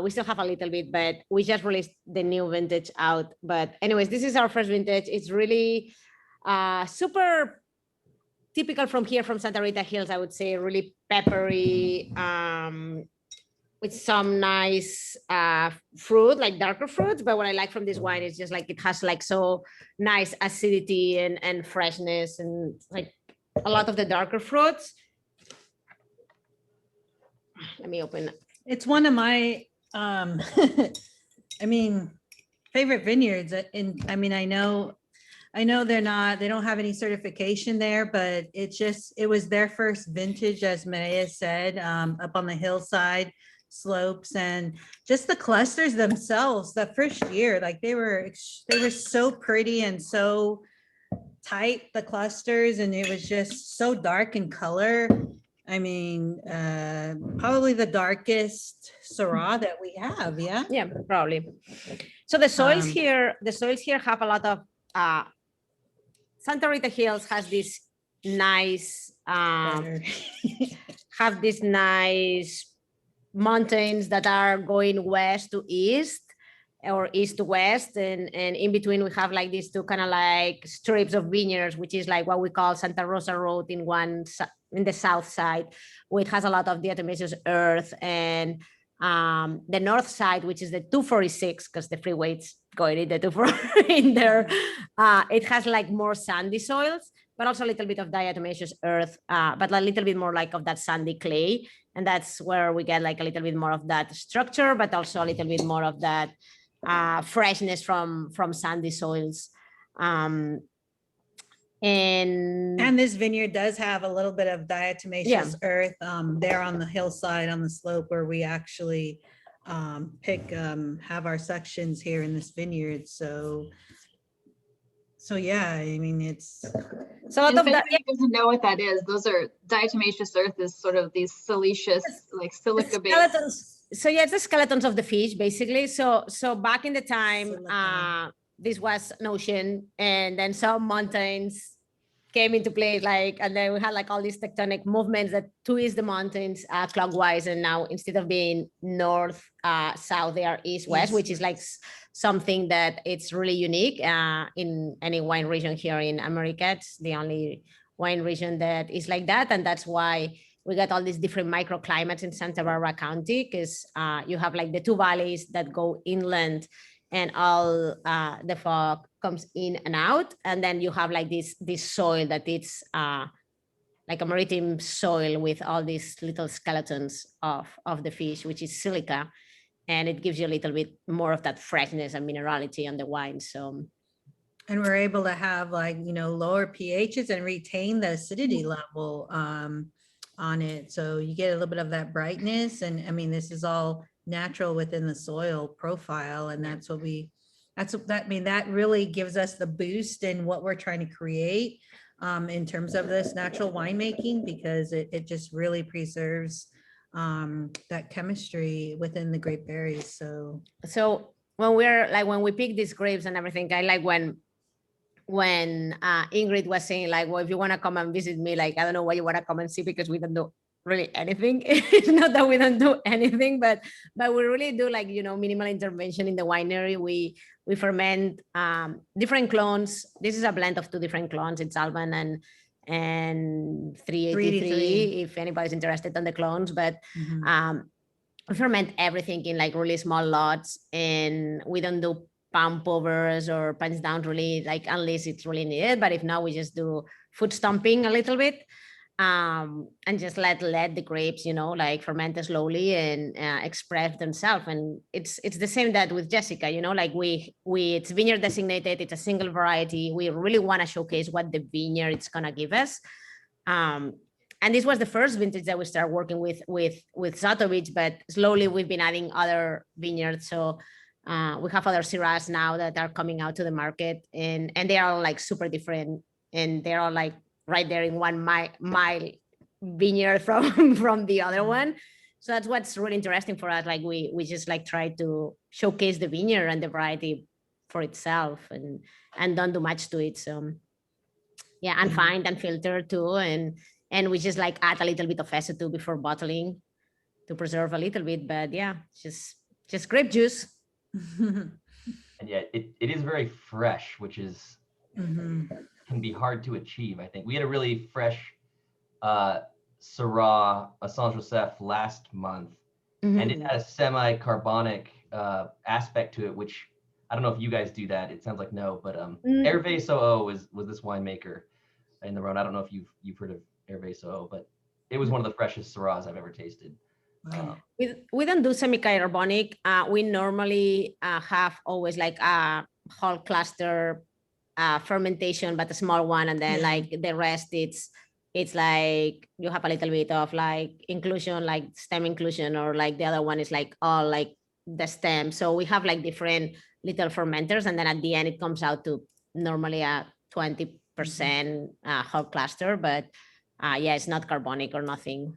[SPEAKER 1] We still have a little bit, but we just released the new vintage out. But anyways, this is our first vintage. It's really super typical from here, from Santa Rita Hills, I would say, really peppery, with some nice fruit, like darker fruits. But what I like from this wine is just like it has like so nice acidity and freshness and like a lot of the darker fruits. Let me open.
[SPEAKER 3] It's one of my, I mean, favorite vineyards. And I mean, I know they don't have any certification there, but it was their first vintage, as Mireia said, up on the hillside slopes, and just the clusters themselves, the first year, like they were so pretty and so tight, the clusters, and it was just so dark in color. I mean, probably the darkest Syrah that we have. Yeah.
[SPEAKER 1] Yeah, probably. So the soils here have a lot of, Santa Rita Hills has this nice, have these nice mountains that are going west to east or east to west. And in between we have like these two kind of like strips of vineyards, which is like what we call Santa Rosa Road in the south side, which has a lot of diatomaceous earth, and the north side, which is the 246, because the freeway's going in the 240 in there, it has like more sandy soils, but also a little bit of diatomaceous earth, but a little bit more like of that sandy clay. And that's where we get like a little bit more of that structure, but also a little bit more of that freshness from sandy soils. And
[SPEAKER 3] this vineyard does have a little bit of diatomaceous earth there on the hillside, on the slope where we actually have our sections here in this vineyard. So yeah, I mean, it's
[SPEAKER 7] so if anybody doesn't know what that is, those are diatomaceous earth is sort of these siliceous, like silica based.
[SPEAKER 1] Skeletons. So yeah, it's the skeletons of the fish, basically. So back in the time, this was an ocean, and then some mountains came into place, and then we had like all these tectonic movements that twist the mountains clockwise, and now instead of being north, south, they are east, west, which is like something that it's really unique in any wine region here in America. It's the only wine region that is like that, and that's why we got all these different microclimates in Santa Barbara County, because you have like the two valleys that go inland, and all the fog comes in and out. And then you have like this soil that it's like a maritime soil with all these little skeletons of the fish, which is silica. And it gives you a little bit more of that freshness and minerality on the wine. So,
[SPEAKER 3] and we're able to have like, you know, lower pHs and retain the acidity level on it. So you get a little bit of that brightness. And I mean, this is all natural within the soil profile. And that's what that really gives us the boost in what we're trying to create in terms of this natural winemaking, because it just really preserves that chemistry within the grape berries. So
[SPEAKER 1] when we pick these grapes and everything, I like when Ingrid was saying like, well, if you want to come and visit me, like, I don't know why you want to come and see, because we don't do really anything. It's not that we don't do anything, but we really do like, you know, minimal intervention in the winery. We ferment different clones. This is a blend of 2 different clones. It's Alban and 383, if anybody's interested on the clones. But we ferment everything in like really small lots, and we don't do pump overs or punch down really, like, unless it's really needed. But if not, we just do foot stomping a little bit, and just let the grapes, you know, like ferment slowly and express themselves. And it's the same that with Jessica, you know, like we it's vineyard designated, it's a single variety. We really want to showcase what the vineyard is gonna give us. And this was the first vintage that we started working with Zatovich, but slowly we've been adding other vineyards. So we have other Syrahs now that are coming out to the market, and they are all like super different, and they're all like right there in 1 mile vineyard from the other one. So that's what's really interesting for us. Like we just like try to showcase the vineyard and the variety for itself, and don't do much to it. So yeah, and find and filter too, and we just like add a little bit of acetate before bottling to preserve a little bit. But yeah, just grape juice.
[SPEAKER 2] And yeah, it is very fresh, which is can be hard to achieve. I think we had a really fresh Syrah, a Saint Joseph last month, and it had a semi-carbonic aspect to it, which I don't know if you guys do that. It sounds like no, but Hervé Soho was this winemaker in the Rhone. I don't know if you've heard of Hervé Soho, but it was one of the freshest Syrahs I've ever tasted.
[SPEAKER 1] We don't do semi-carbonic. We normally have always like a whole cluster fermentation, but a small one, and then like the rest, it's like you have a little bit of like inclusion, like stem inclusion, or like the other one is like all like the stem. So we have like different little fermenters, and then at the end it comes out to normally a 20% whole cluster, but yeah, it's not carbonic or nothing.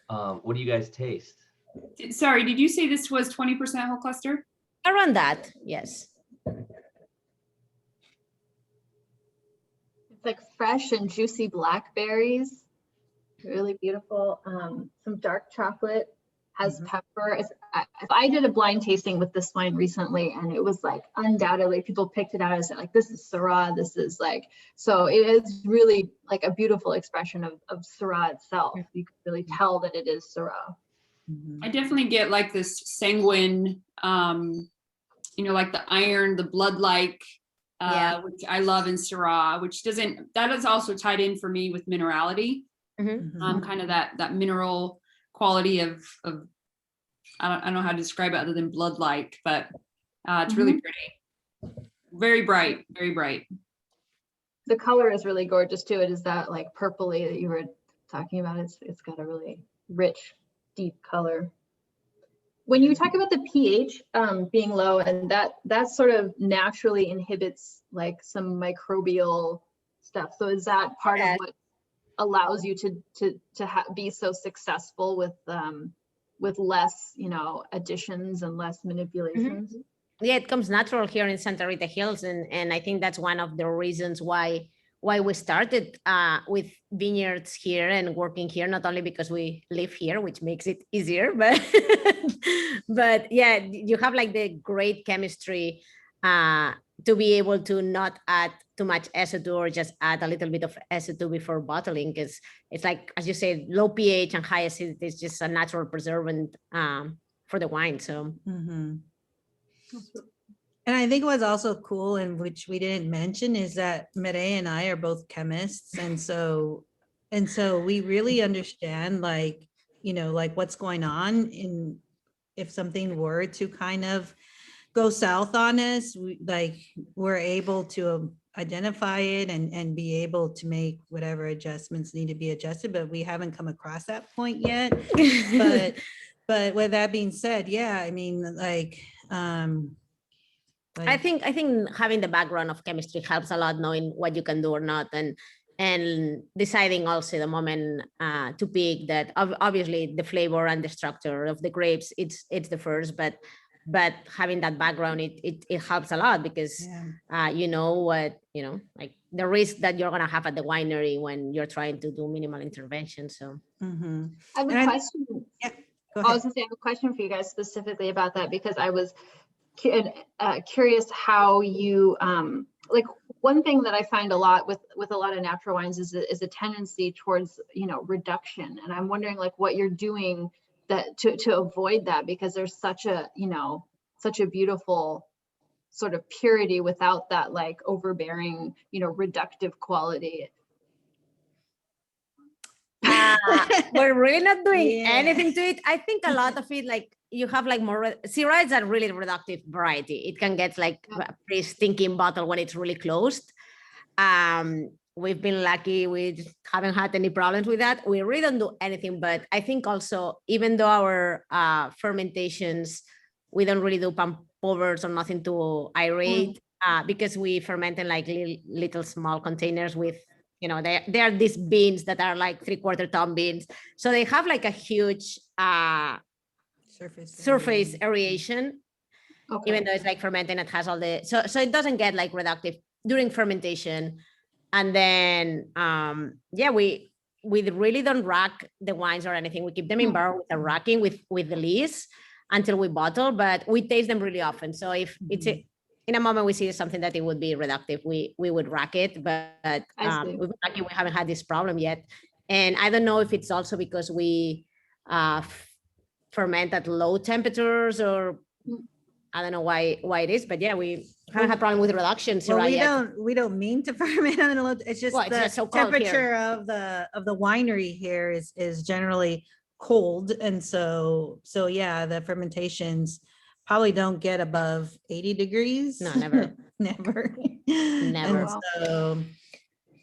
[SPEAKER 2] What do you guys taste?
[SPEAKER 12] Sorry, did you say this was 20% whole cluster?
[SPEAKER 1] Around that, yes.
[SPEAKER 7] It's like fresh and juicy blackberries, really beautiful. Some dark chocolate, has pepper. I did a blind tasting with this wine recently, and it was like undoubtedly people picked it out as like, this is Syrah, this is like, so it is really like a beautiful expression of Syrah itself. You can really tell that it is Syrah.
[SPEAKER 12] I definitely get like this sanguine, you know, like the iron, the blood-like, which I love in Syrah, that is also tied in for me with minerality. Kind of that mineral quality of I don't know how to describe it other than blood-like, but it's really pretty, very bright, very bright.
[SPEAKER 7] The color is really gorgeous too. It is that like purpley that you were talking about. It's got a really rich, deep color. When you talk about the pH being low, and that sort of naturally inhibits like some microbial stuff. So is that part of what allows you to be so successful with less, you know, additions and less manipulations?
[SPEAKER 1] Yeah, it comes natural here in Santa Rita Hills, and I think that's one of the reasons why we started with vineyards here and working here, not only because we live here, which makes it easier, but but yeah, you have like the great chemistry to be able to not add too much SO2 or just add a little bit of SO2 before bottling, because it's like, as you say, low pH and high acidity is just a natural preservant for the wine. So.
[SPEAKER 3] And I think what's also cool, and which we didn't mention, is that Mireia and I are both chemists. And so we really understand, like, you know, like what's going on in, if something were to kind of go south on us, we're able to identify it and be able to make whatever adjustments need to be adjusted, but we haven't come across that point yet. But with that being said, yeah, I mean,
[SPEAKER 1] I think having the background of chemistry helps a lot, knowing what you can do or not, and deciding also the moment to pick that. Obviously, the flavor and the structure of the grapes, it's the first, but having that background, it helps a lot, because you know what, you know, like the risk that you're gonna have at the winery when you're trying to do minimal intervention. So
[SPEAKER 7] I have a question. I was gonna say, I have a question for you guys specifically about that, because I was curious how you like, one thing that I find a lot with a lot of natural wines is a tendency towards, you know, reduction, and I'm wondering like what you're doing that to avoid that, because there's such a, you know, such a beautiful sort of purity without that like overbearing, you know, reductive quality.
[SPEAKER 1] We're really not doing anything to it. I think a lot of it, like you have like more, Syrah is a really reductive variety. It can get like a pretty stinking bottle when it's really closed. We've been lucky, we haven't had any problems with that. We really don't do anything, but I think also, even though our fermentations, we don't really do pump overs or nothing to aerate, because we ferment in like little small containers with, you know, they are these beans that are like 3/4 ton beans. So they have like a huge surface aeration, even though it's like fermenting, it has all the, so it doesn't get like reductive during fermentation. And then, yeah, we really don't rack the wines or anything. We keep them in barrel with a racking with the lees until we bottle, but we taste them really often. So if it's in a moment we see something that it would be reductive, we would rack it, but we've been lucky, we haven't had this problem yet. And I don't know if it's also because we ferment at low temperatures, or I don't know why it is, but yeah, we haven't had problem with reductions.
[SPEAKER 3] Well, we don't mean to ferment on a low. It's just the temperature of the winery here is generally cold, and so yeah, the fermentations probably don't get above 80 degrees.
[SPEAKER 1] No, never.
[SPEAKER 3] never.
[SPEAKER 1] And
[SPEAKER 3] so,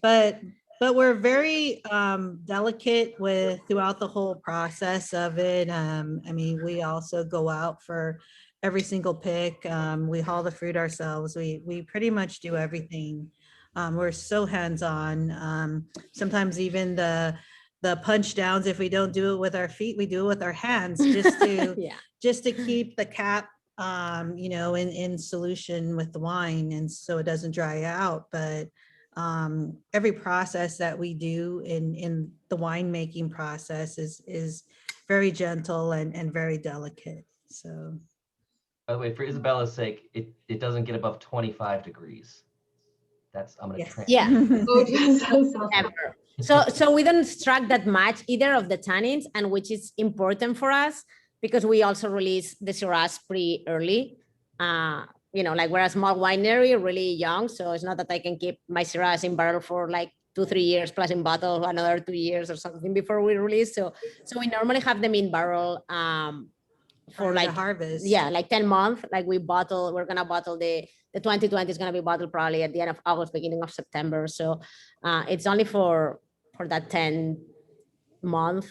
[SPEAKER 3] but we're very delicate throughout the whole process of it. I mean, we also go out for every single pick. We haul the fruit ourselves. We pretty much do everything. We're so hands-on. Sometimes even the punch downs, if we don't do it with our feet, we do it with our hands, just to just to keep the cap you know, in solution with the wine, and so it doesn't dry out. But every process that we do in the winemaking process is very gentle and very delicate. So,
[SPEAKER 2] by the way, for Isabella's sake, it doesn't get above 25 degrees. That's, I'm gonna train.
[SPEAKER 1] Yeah. Ever. So we don't extract that much either of the tannins, and which is important for us because we also release the Syrahs pretty early. You know, like we're a small winery, really young, so it's not that I can keep my Syrahs in barrel for like 2-3 years plus in bottle another 2 years or something before we release. So we normally have them in barrel for like
[SPEAKER 3] harvest.
[SPEAKER 1] Yeah, like 10 months. Like we're gonna bottle the 2020 is gonna be bottled probably at the end of August, beginning of September. So it's only for that 10 month,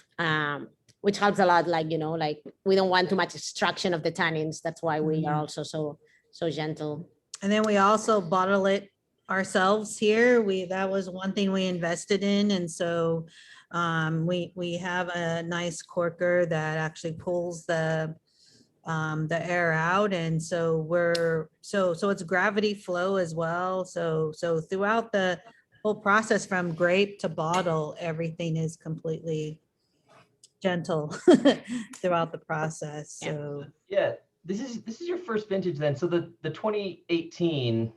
[SPEAKER 1] which helps a lot. Like, you know, like we don't want too much extraction of the tannins. That's why we are also so gentle.
[SPEAKER 3] And then we also bottle it ourselves here. That was one thing we invested in, and so we have a nice corker that actually pulls the air out, and so it's gravity flow as well. So throughout the whole process from grape to bottle, everything is completely gentle throughout the process. So
[SPEAKER 2] yeah, this is your first vintage then. So the 2018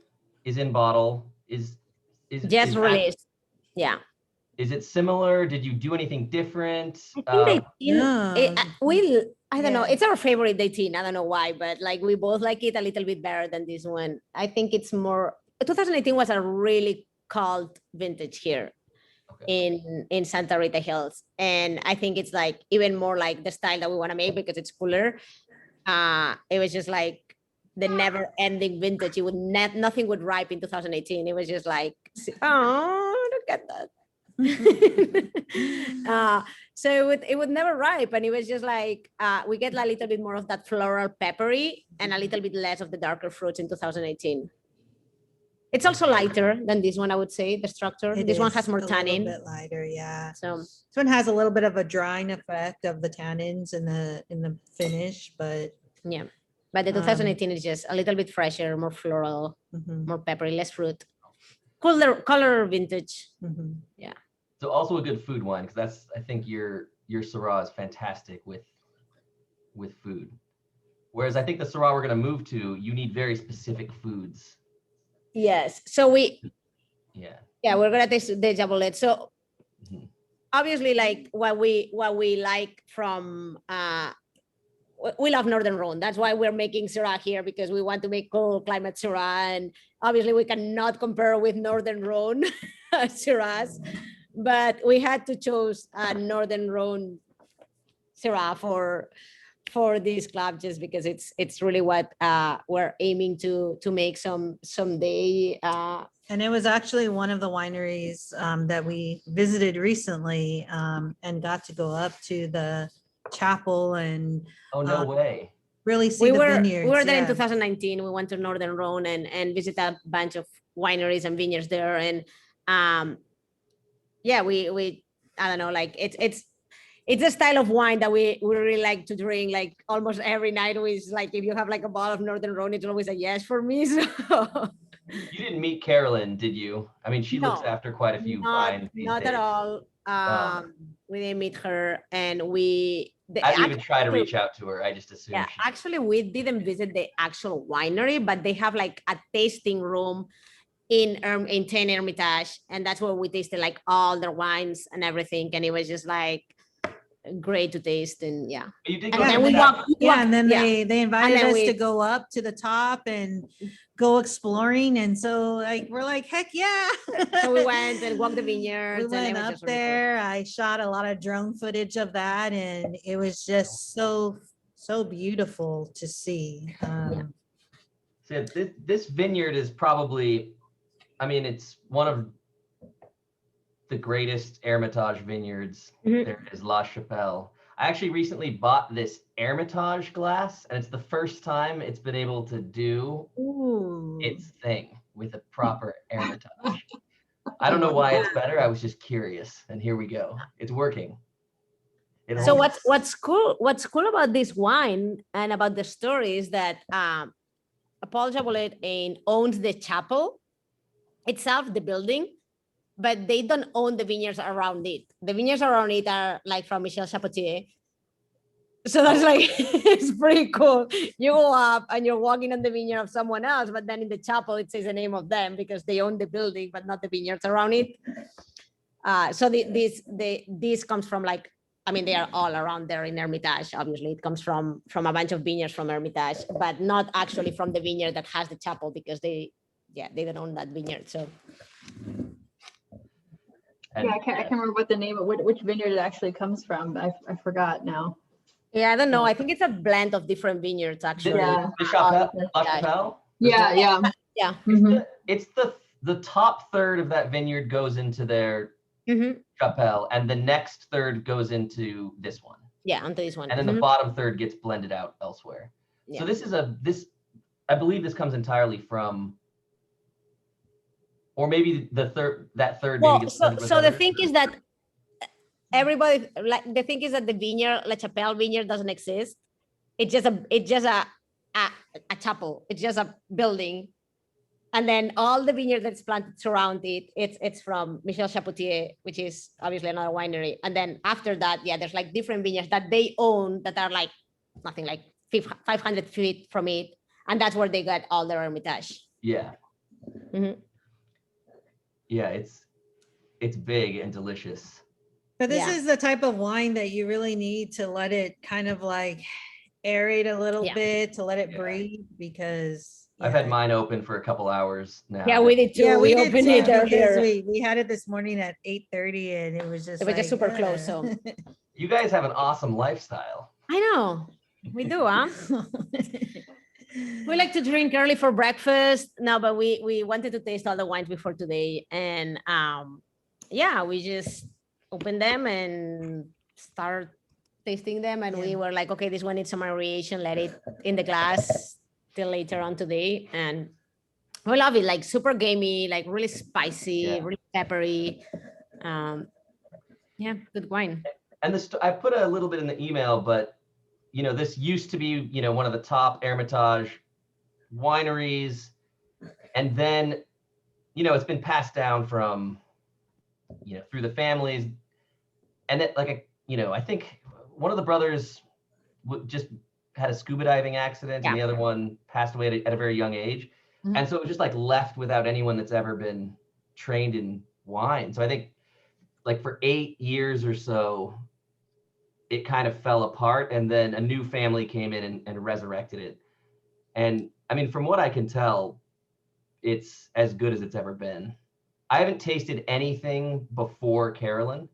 [SPEAKER 2] is in bottle. Is
[SPEAKER 1] Just
[SPEAKER 2] that-
[SPEAKER 1] released. Yeah.
[SPEAKER 2] Is it similar? Did you do anything different?
[SPEAKER 1] I think I don't know.
[SPEAKER 3] Yeah.
[SPEAKER 1] It's our favorite 18. I don't know why, but like we both like it a little bit better than this one. I think it's more. 2018 was a really cold vintage here in Santa Rita Hills, and I think it's like even more like the style that we want to make because it's cooler. It was just like the never-ending vintage. It would nothing would ripe in 2018. It was just like, oh, look at that. So it would never ripe, and it was just like we get a little bit more of that floral peppery and a little bit less of the darker fruits in 2018. It's also lighter than this one, I would say, the structure. This one has more tannin.
[SPEAKER 3] A little bit lighter, yeah.
[SPEAKER 1] So
[SPEAKER 3] this one has a little bit of a drying effect of the tannins in the finish, but
[SPEAKER 1] yeah. But the 2018 is just a little bit fresher, more floral, more peppery, less fruit. Color vintage. Yeah.
[SPEAKER 2] So also a good food wine, because that's, I think your Syrah is fantastic with food. Whereas I think the Syrah we're going to move to, you need very specific foods.
[SPEAKER 1] Yes. So we're gonna taste the Jabulette. So obviously, like what we like from we love Northern Rhone. That's why we're making Syrah here, because we want to make cold climate Syrah, and obviously we cannot compare with Northern Rhone Syrahs, but we had to choose Northern Rhone Syrah for this club, just because it's really what we're aiming to make someday.
[SPEAKER 3] And it was actually one of the wineries that we visited recently and got to go up to the chapel and
[SPEAKER 2] oh no way
[SPEAKER 3] really see the vineyards.
[SPEAKER 1] We were there in 2019. We went to Northern Rhone and visit a bunch of wineries and vineyards there, and we I don't know, like it's a style of wine that we really like to drink, like almost every night. Is like, if you have like a bottle of Northern Rhone, it's always a yes for me. So
[SPEAKER 2] you didn't meet Carolyn, did you? I mean, she looks after quite a few wines these
[SPEAKER 1] not
[SPEAKER 2] days.
[SPEAKER 1] at all. We didn't meet her, and
[SPEAKER 2] I didn't even try to reach out to her. I just assumed.
[SPEAKER 1] Yeah, actually, we didn't visit the actual winery, but they have like a tasting room in 10 Hermitage, and that's where we tasted like all their wines and everything, and it was just like great to taste. And yeah,
[SPEAKER 3] and then they invited us to go up to the top and go exploring, and so like we're like, heck yeah.
[SPEAKER 1] So we went and walked the vineyards.
[SPEAKER 3] We went up there. I shot a lot of drone footage of that, and it was just so beautiful to see.
[SPEAKER 2] So this vineyard is probably, I mean, it's one of the greatest Hermitage vineyards. There is La Chapelle. I actually recently bought this Hermitage glass, and it's the first time it's been able to do its thing with a proper Hermitage. I don't know why it's better. I was just curious, and here we go. It's working.
[SPEAKER 1] So what's cool about this wine and about the story is that Paul Jabulette owns the chapel itself, the building, but they don't own the vineyards around it. The vineyards around it are like from Michel Chapoutier. So that's like, it's pretty cool. You go up and you're walking on the vineyard of someone else, but then in the chapel, it says the name of them because they own the building, but not the vineyards around it. So this comes from like, I mean, they are all around there in Hermitage. Obviously, it comes from a bunch of vineyards from Hermitage, but not actually from the vineyard that has the chapel, because they don't own that vineyard. So.
[SPEAKER 7] Yeah, I can't remember what the name of which vineyard it actually comes from. I forgot now.
[SPEAKER 1] Yeah, I don't know. I think it's a blend of different vineyards, actually.
[SPEAKER 2] La Chapelle?
[SPEAKER 7] Yeah.
[SPEAKER 2] It's the top third of that vineyard goes into their chapelle, and the next third goes into this one.
[SPEAKER 1] Yeah, onto this one.
[SPEAKER 2] And then the bottom third gets blended out elsewhere.
[SPEAKER 1] Yeah.
[SPEAKER 2] So this is I believe this comes entirely from, or maybe that third maybe gets blended with
[SPEAKER 1] so the
[SPEAKER 2] other.
[SPEAKER 1] thing is that everybody, like, the thing is that the vineyard, La Chapelle vineyard, doesn't exist. It's just a chapel. It's just a building, and then all the vineyard that's planted surround it. It's from Michel Chapoutier, which is obviously another winery. And then after that, there's like different vineyards that they own that are like nothing like 500 feet from it, and that's where they got all their Hermitage.
[SPEAKER 2] Yeah. Yeah, it's big and delicious.
[SPEAKER 3] But this
[SPEAKER 1] Yeah.
[SPEAKER 3] is the type of wine that you really need to let it kind of like aerate a little bit, to let it breathe, because
[SPEAKER 2] I've had mine open for a couple hours now.
[SPEAKER 1] Yeah, we did too.
[SPEAKER 3] Yeah, we did
[SPEAKER 1] opened
[SPEAKER 3] too,
[SPEAKER 1] it
[SPEAKER 3] because
[SPEAKER 1] earlier.
[SPEAKER 3] we had it this morning at 8:30 and it was just
[SPEAKER 1] It was just super close, so.
[SPEAKER 2] You guys have an awesome lifestyle.
[SPEAKER 1] I know, we do, huh? We like to drink early for breakfast. No, but we wanted to taste all the wines before today. And yeah, we just opened them and start tasting them. And we were like, okay, this one needs some aeration, let it in the glass till later on today. And we love it, like super gamey, like really spicy, really peppery. Yeah, good wine.
[SPEAKER 2] And I put a little bit in the email, but you know, this used to be, you know, one of the top Hermitage wineries. And then, you know, it's been passed down from, you know, through the families. And it, like, you know, I think one of the brothers just had a scuba diving accident and the other one passed away at a very young age. And so it was just like left without anyone that's ever been trained in wine. So I think like for 8 years or so, it kind of fell apart, and then a new family came in and resurrected it. And I mean, from what I can tell, it's as good as it's ever been. I haven't tasted anything before Carolyn,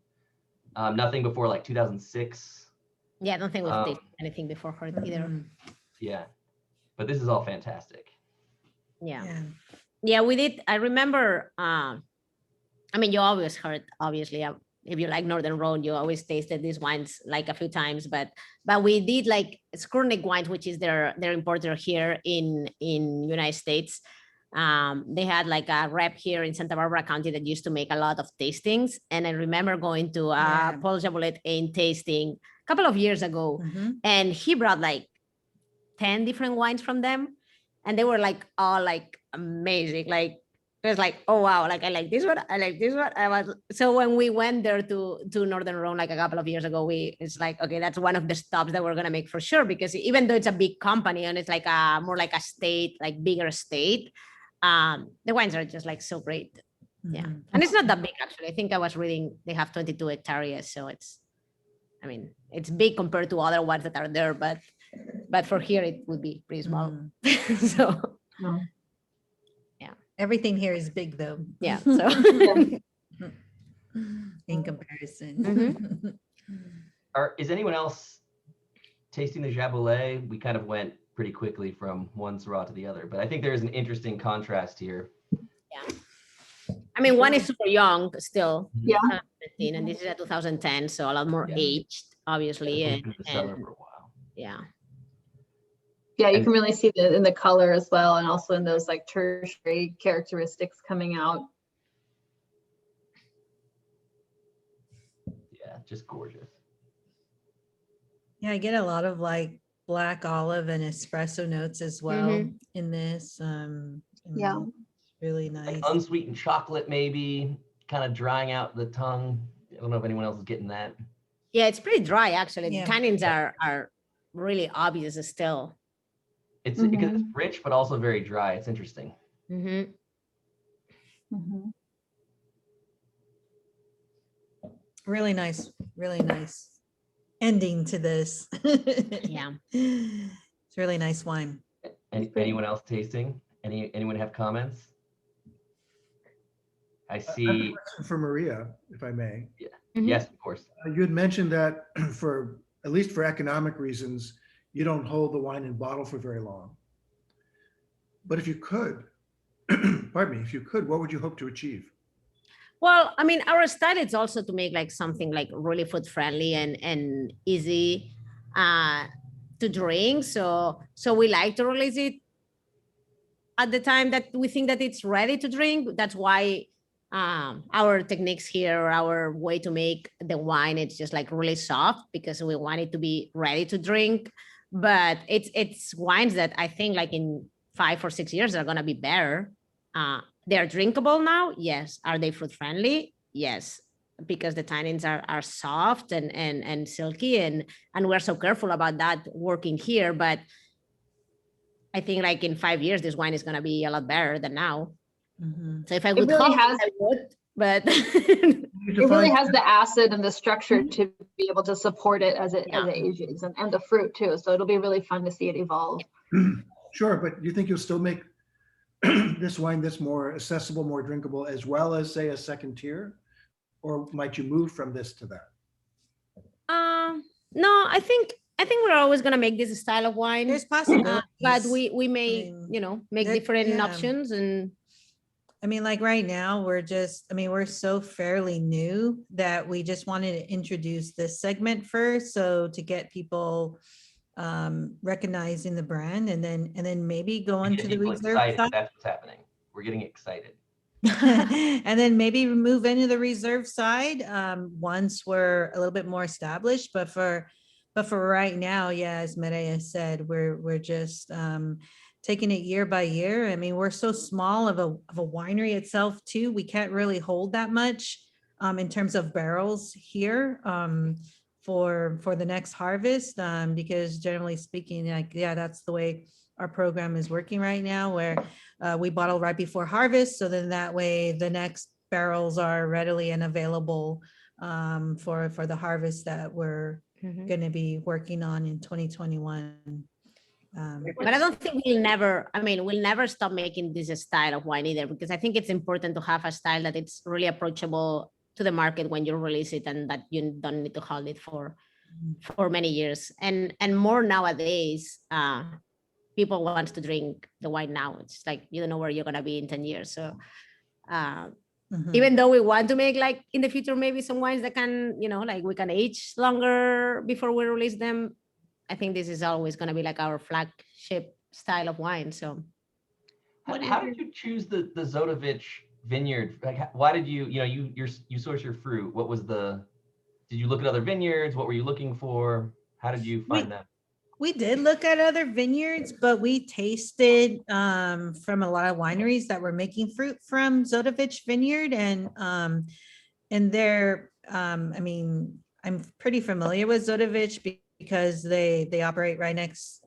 [SPEAKER 2] nothing before like 2006.
[SPEAKER 1] Yeah, I don't think we've tasted anything before her either.
[SPEAKER 2] Yeah, but this is all fantastic.
[SPEAKER 1] Yeah, we did. I remember, I mean, you always heard, obviously, if you like Northern Rhone, you always tasted these wines like a few times, but we did like Skurnik wines, which is their importer here in United States. They had like a rep here in Santa Barbara County that used to make a lot of tastings. And I remember going to Paul Jaboulet in tasting a couple of years ago, and he brought like 10 different wines from them. And they were like all like amazing. Like it was like, oh wow, like I like this one, I like this one. So when we went there to Northern Rhone like a couple of years ago, it's like, okay, that's one of the stops that we're gonna make for sure, because even though it's a big company and it's like a more like a state, like bigger state, the wines are just like so great. Yeah, and it's not that big actually. I think I was reading they have 22 hectares, so it's, I mean, it's big compared to other ones that are there, but for here it would be pretty small. So.
[SPEAKER 3] Everything here is big though.
[SPEAKER 1] Yeah. So
[SPEAKER 3] in comparison.
[SPEAKER 2] Is anyone else tasting the Jaboulet? We kind of went pretty quickly from one Syrah to the other, but I think there is an interesting contrast here.
[SPEAKER 1] Yeah. I mean, one is super young still.
[SPEAKER 7] Yeah.
[SPEAKER 1] 15, and this is a 2010, so a lot more aged, obviously. And
[SPEAKER 2] for a while.
[SPEAKER 1] Yeah.
[SPEAKER 7] Yeah, you can really see it in the color as well, and also in those like tertiary characteristics coming out.
[SPEAKER 2] Yeah, just gorgeous.
[SPEAKER 3] Yeah, I get a lot of like black olive and espresso notes as well in this.
[SPEAKER 7] Yeah,
[SPEAKER 3] it's really nice.
[SPEAKER 2] Like unsweetened chocolate, maybe kind of drying out the tongue. I don't know if anyone else is getting that.
[SPEAKER 1] Yeah, it's pretty dry actually.
[SPEAKER 3] Yeah.
[SPEAKER 1] The tannins are really obvious still.
[SPEAKER 2] It's because it's rich, but also very dry. It's interesting.
[SPEAKER 3] Really nice ending to this.
[SPEAKER 1] Yeah.
[SPEAKER 3] It's really nice wine.
[SPEAKER 2] Anyone else tasting? Anyone have comments? I
[SPEAKER 6] I have a
[SPEAKER 2] see.
[SPEAKER 6] question for Mireia, if I may.
[SPEAKER 2] Yeah. Yes, of course.
[SPEAKER 6] You had mentioned that for, at least for economic reasons, you don't hold the wine in bottle for very long. But if you could, pardon me, if you could, what would you hope to achieve?
[SPEAKER 1] Well, I mean, our style is also to make like something like really food friendly and easy to drink. So we like to release it at the time that we think that it's ready to drink. That's why our techniques here, our way to make the wine, it's just like really soft because we want it to be ready to drink. But it's wines that I think like in 5 or 6 years are gonna be better. They're drinkable now, yes. Are they fruit friendly? Yes, because the tannins are soft and silky, and we're so careful about that working here. But I think like in 5 years, this wine is gonna be a lot better than now. So if I
[SPEAKER 7] It
[SPEAKER 1] would
[SPEAKER 7] really
[SPEAKER 1] hope,
[SPEAKER 7] has,
[SPEAKER 1] I would, but
[SPEAKER 7] it really has the acid and the structure to be able to support it as it ages, and the fruit too. So it'll be really fun to see it evolve.
[SPEAKER 6] Sure, but you think you'll still make this wine that's more accessible, more drinkable, as well as say a second tier? Or might you move from this to that?
[SPEAKER 1] No, I think we're always gonna make this style of wine.
[SPEAKER 3] There's possibilities.
[SPEAKER 1] But we may, make
[SPEAKER 3] there-
[SPEAKER 1] different
[SPEAKER 3] yeah.
[SPEAKER 1] options. And
[SPEAKER 3] I mean, like right now, we're so fairly new that we just wanted to introduce this segment first. So to get people recognizing the brand, and then maybe go
[SPEAKER 2] We
[SPEAKER 3] on
[SPEAKER 2] get
[SPEAKER 3] to the
[SPEAKER 2] people
[SPEAKER 3] reserve
[SPEAKER 2] excited,
[SPEAKER 3] side.
[SPEAKER 2] that's what's happening. We're getting excited.
[SPEAKER 3] And then maybe move into the reserve side once we're a little bit more established. But for right now, yeah, as Mireia said, we're just taking it year by year. I mean, we're so small of a winery itself too. We can't really hold that much in terms of barrels here for the next harvest, because generally speaking, like, yeah, that's the way our program is working right now, where we bottle right before harvest. So then that way the next barrels are readily and available for the harvest that we're going to be working on in 2021.
[SPEAKER 1] but I don't think we'll never stop making this style of wine either, because I think it's important to have a style that it's really approachable to the market when you release it, and that you don't need to hold it for many years. And more nowadays, people want to drink the wine now. It's like, you don't know where you're going to be in 10 years. So even though we want to make, like, in the future, maybe some wines that can, like, we can age longer before we release them, I think this is always going to be like our flagship style of wine. So
[SPEAKER 2] How did you choose the Zodovich vineyard? Like, why did you source your fruit? What was did you look at other vineyards? What were you looking for? How did you find them?
[SPEAKER 3] We did look at other vineyards, but we tasted from a lot of wineries that were making fruit from Zodovich Vineyard, and they're, I mean, I'm pretty familiar with Zodovich because they operate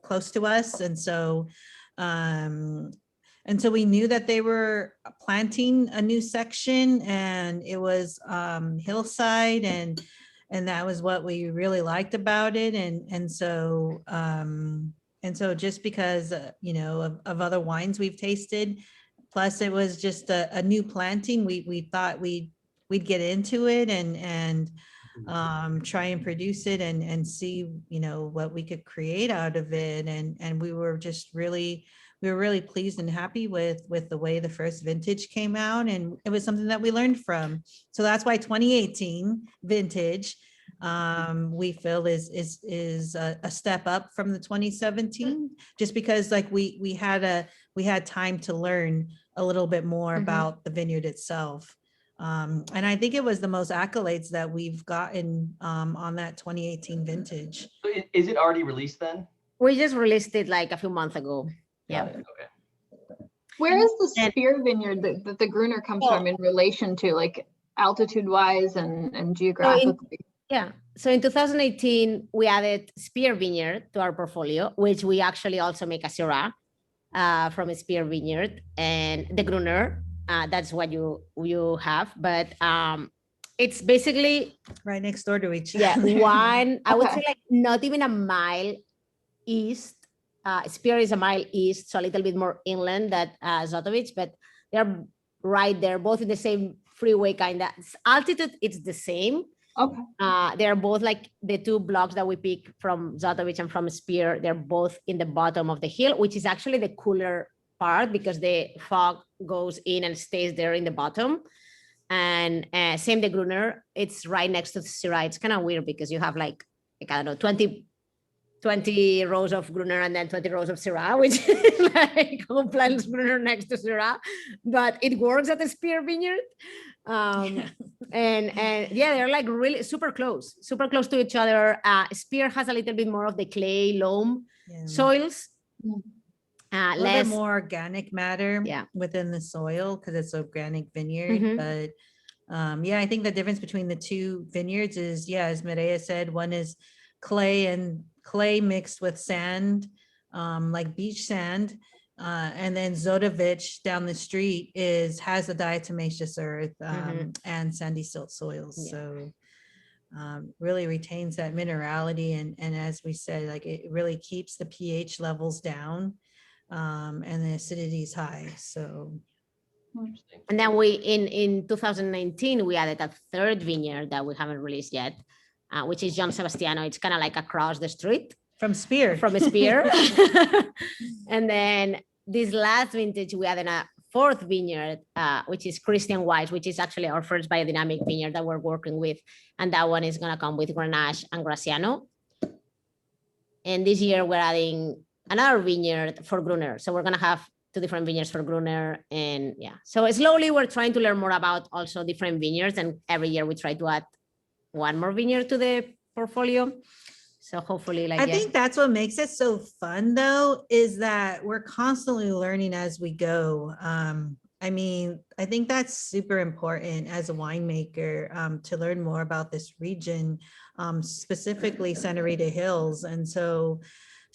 [SPEAKER 3] close to us, and so we knew that they were planting a new section, and it was hillside, and that was what we really liked about it. And so just because, of other wines we've tasted, plus it was just a new planting, we thought we'd get into it and try and produce it and see, what we could create out of it. And we were really pleased and happy with the way the first vintage came out, and it was something that we learned from. So that's why 2018 vintage we feel is a step up from the 2017, just because, like, we had time to learn a little bit more about the vineyard itself. And I think it was the most accolades that we've gotten on that 2018 vintage.
[SPEAKER 2] So is it already released then?
[SPEAKER 1] we just released it like a few months ago. Yeah.
[SPEAKER 2] Okay.
[SPEAKER 7] Where is the Spear Vineyard that the Gruner comes from in relation to, like, altitude wise and geographically?
[SPEAKER 1] So in 2018, we added Spear Vineyard to our portfolio, which we actually also make a Syrah from a Spear Vineyard, and the Gruner. That's what you have, but it's basically
[SPEAKER 3] right next door to each other.
[SPEAKER 1] Yeah, one, I would say, like, not even a mile east. Spear is a mile east, so a little bit more inland than Zodovich, but they're right there, both in the same freeway kind of altitude. It's the same.
[SPEAKER 7] Okay.
[SPEAKER 1] They're both like the two blocks that we pick from Zodovich and from Spear. They're both in the bottom of the hill, which is actually the cooler part because the fog goes in and stays there in the bottom. And same the Gruner, it's right next to the Syrah. It's kind of weird because you have like I don't know, 20 rows of Gruner and then 20 rows of Syrah, which is like who plants Gruner next to Syrah, but it works at the Spear Vineyard. And yeah, they're like really super close to each other. Spear has a little bit more of the clay loam soils.
[SPEAKER 3] A little bit more organic matter within the soil because it's organic vineyard. But I think the difference between the two vineyards is, as Mireia said, one is clay mixed with sand, like beach sand, And then Zodovich down the street has a diatomaceous earth and sandy silt soils.
[SPEAKER 1] Yeah.
[SPEAKER 3] So really retains that minerality. And as we said, like it really keeps the pH levels down and the acidity is high. So.
[SPEAKER 1] And then in 2019, we added a third vineyard that we haven't released yet, which is John Sebastiano. It's kind of like across the street.
[SPEAKER 3] From Spear.
[SPEAKER 1] From Spear. And then this last vintage, we added a fourth vineyard, which is Christian Wise, which is actually our first biodynamic vineyard that we're working with. And that one is going to come with Grenache and Graciano. And this year we're adding another vineyard for Gruner. So we're going to have 2 different vineyards for Gruner. And yeah, so slowly we're trying to learn more about also different vineyards. And every year we try to add 1 more vineyard to the portfolio. So hopefully
[SPEAKER 3] I think that's what makes it so fun though, is that we're constantly learning as we go. I mean, I think that's super important as a winemaker to learn more about this region, specifically Santa Rita Hills. And so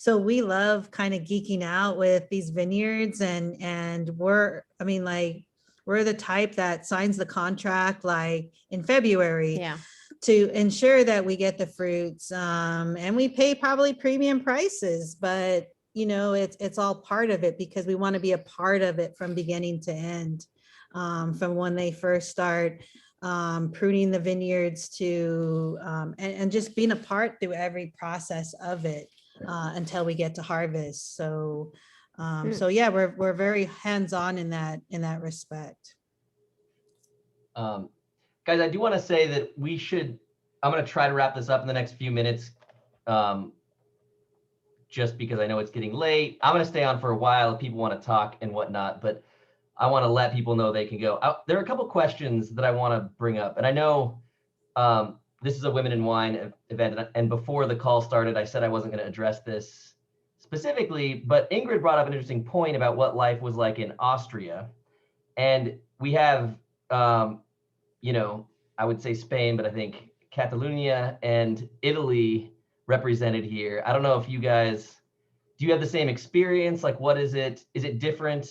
[SPEAKER 3] we love kind of geeking out with these vineyards and we're the type that signs the contract like in February.
[SPEAKER 1] Yeah.
[SPEAKER 3] To ensure that we get the fruits and we pay probably premium prices, but you know, it's all part of it because we want to be a part of it from beginning to end, from when they first start pruning the vineyards to and just being a part through every process of it until we get to harvest. So so yeah, we're very hands-on in that respect.
[SPEAKER 2] Guys, I do want to say that I'm going to try to wrap this up in the next few minutes, just because I know it's getting late. I'm going to stay on for a while if people want to talk and whatnot, but I want to let people know they can go. There are a couple questions that I want to bring up, and I know this is a Women in Wine event, and before the call started, I said I wasn't going to address this specifically, but Ingrid brought up an interesting point about what life was like in Austria, and we have you know, I would say Spain, but I think Catalonia and Italy represented here. I don't know if you guys, do you have the same experience? Like, what is it? Is it different?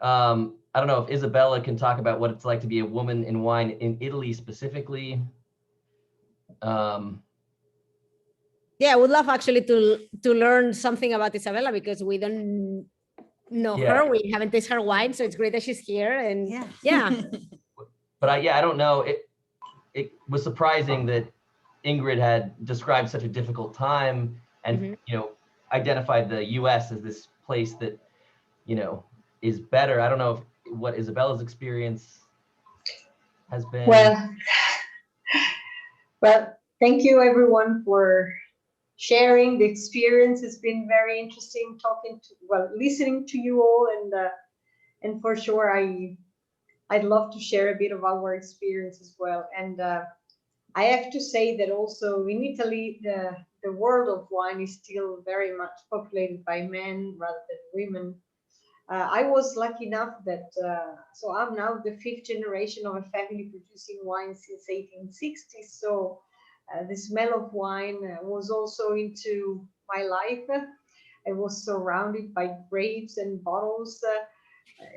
[SPEAKER 2] I don't know if Isabella can talk about what it's like to be a woman in wine in Italy specifically.
[SPEAKER 1] Yeah, I would love actually to learn something about Isabella because we don't know her. We haven't tasted her wine, so it's great that she's here. And yeah.
[SPEAKER 2] But I don't know. It was surprising that Ingrid had described such a difficult time and, you know, identified the U.S. as this place that, you know, is better. I don't know what Isabella's experience has been.
[SPEAKER 15] Well, thank you everyone for sharing the experience. It's been very interesting listening to you all, and for sure I'd love to share a bit of our experience as well. And I have to say that also in Italy, the world of wine is still very much populated by men rather than women. I was lucky enough that, so I'm now the 5th generation of a family producing wine since 1860. So the smell of wine was also into my life. I was surrounded by grapes and bottles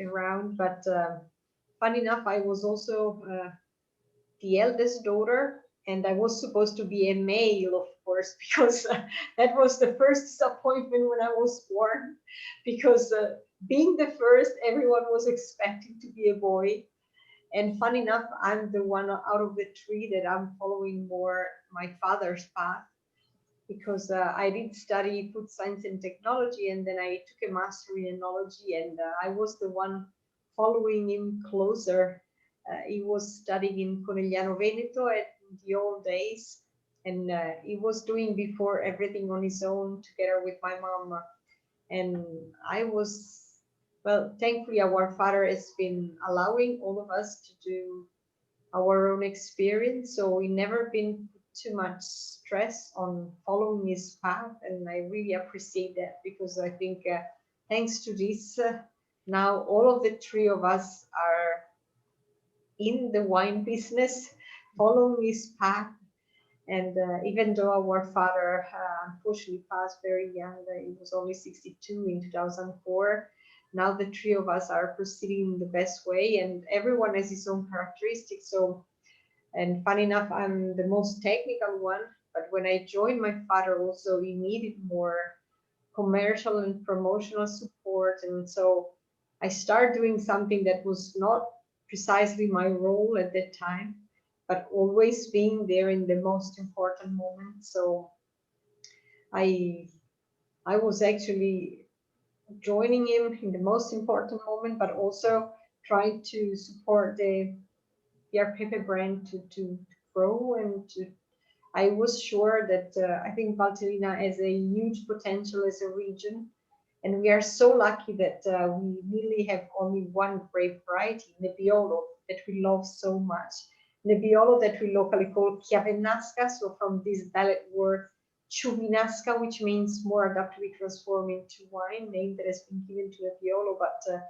[SPEAKER 15] around, but funny enough, I was also the eldest daughter, and I was supposed to be a male, of course, because that was the first disappointment when I was born, because being the first, everyone was expecting to be a boy. And funny enough, I'm the one out of the three that I'm following more my father's path, because I did study food science and technology, and then I took a master in enology, and I was the one following him closer. He was studying in Conegliano Veneto in the old days, and he was doing before everything on his own together with my mom. And I was, well, thankfully our father has been allowing all of us to do our own experience, so we never been too much stress on following his path, and I really appreciate that, because I think thanks to this, now all of the three of us are in the wine business, following his path, And even though our father unfortunately passed very young, he was only 62 in 2004. Now the three of us are proceeding in the best way, and everyone has his own characteristics. So, and funny enough, I'm the most technical one, but when I joined my father also, he needed more commercial and promotional support. And so I started doing something that was not precisely my role at that time, but always being there in the most important moment. So I was actually joining him in the most important moment, but also trying to support the Pierre Pepe brand to grow and to. I was sure that I think Valtellina has a huge potential as a region, and we are so lucky that we really have only one grape variety, Nebbiolo, that we love so much. Nebbiolo that we locally call Chiavenasca, so from this dialect word Ciuvinasca, which means more adapted to be transformed into wine, name that has been given to Nebbiolo. But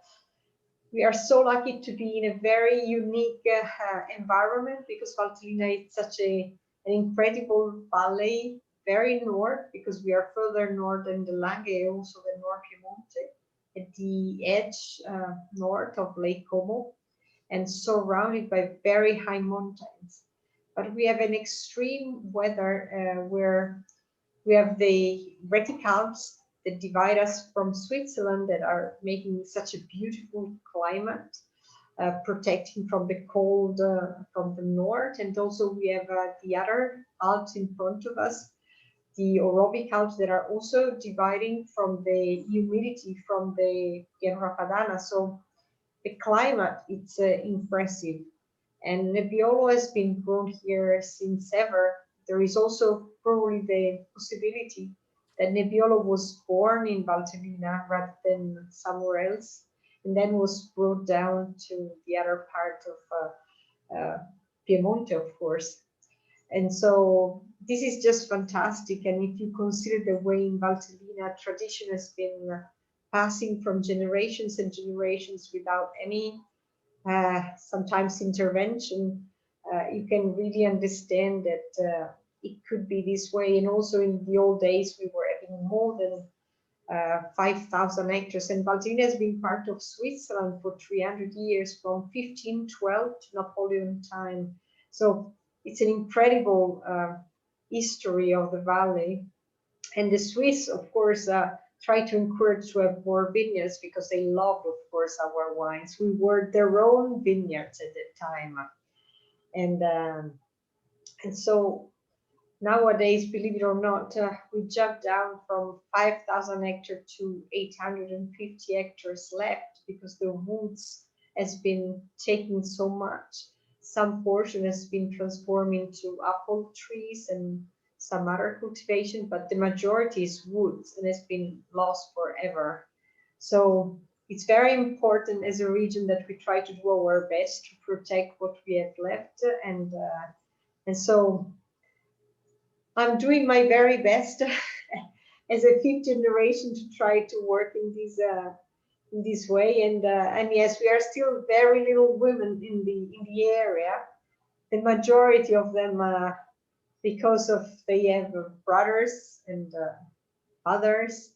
[SPEAKER 15] we are so lucky to be in a very unique environment, because Valtellina is such an incredible valley, very north, because we are further north than the Langhe, also the North Piemonte, at the edge north of Lake Como, and surrounded by very high mountains. But we have an extreme weather where we have the reticalps that divide us from Switzerland, that are making such a beautiful climate, protecting from the cold from the north. And also we have the other Alps in front of us, the Orobic Alps, that are also dividing from the humidity from the Pianura Padana. So the climate, it's impressive. And Nebbiolo has been grown here since ever. There is also probably the possibility that Nebbiolo was born in Valtellina rather than somewhere else, and then was brought down to the other part of Piemonte, of course. And so this is just fantastic. And if you consider the way in Valtellina tradition has been passing from generations and generations without any sometimes intervention, you can really understand that it could be this way. And also in the old days, we were having more than 5,000 hectares, and Valtellina has been part of Switzerland for 300 years, from 1512 to Napoleon time. So it's an incredible history of the valley. And the Swiss, of course, try to encourage to have more vineyards, because they love, of course, our wines. We were their own vineyards at that time. And so nowadays, believe it or not, we jumped down from 5,000 hectares to 850 hectares left, because the woods has been taking so much. Some portion has been transformed into apple trees and some other cultivation, but the majority is woods and has been lost forever. So it's very important as a region that we try to do our best to protect what we have left. And so I'm doing my very best as a fifth generation to try to work in this way. And yes, we are still very little women in the area. The majority of them, because of they have brothers and others,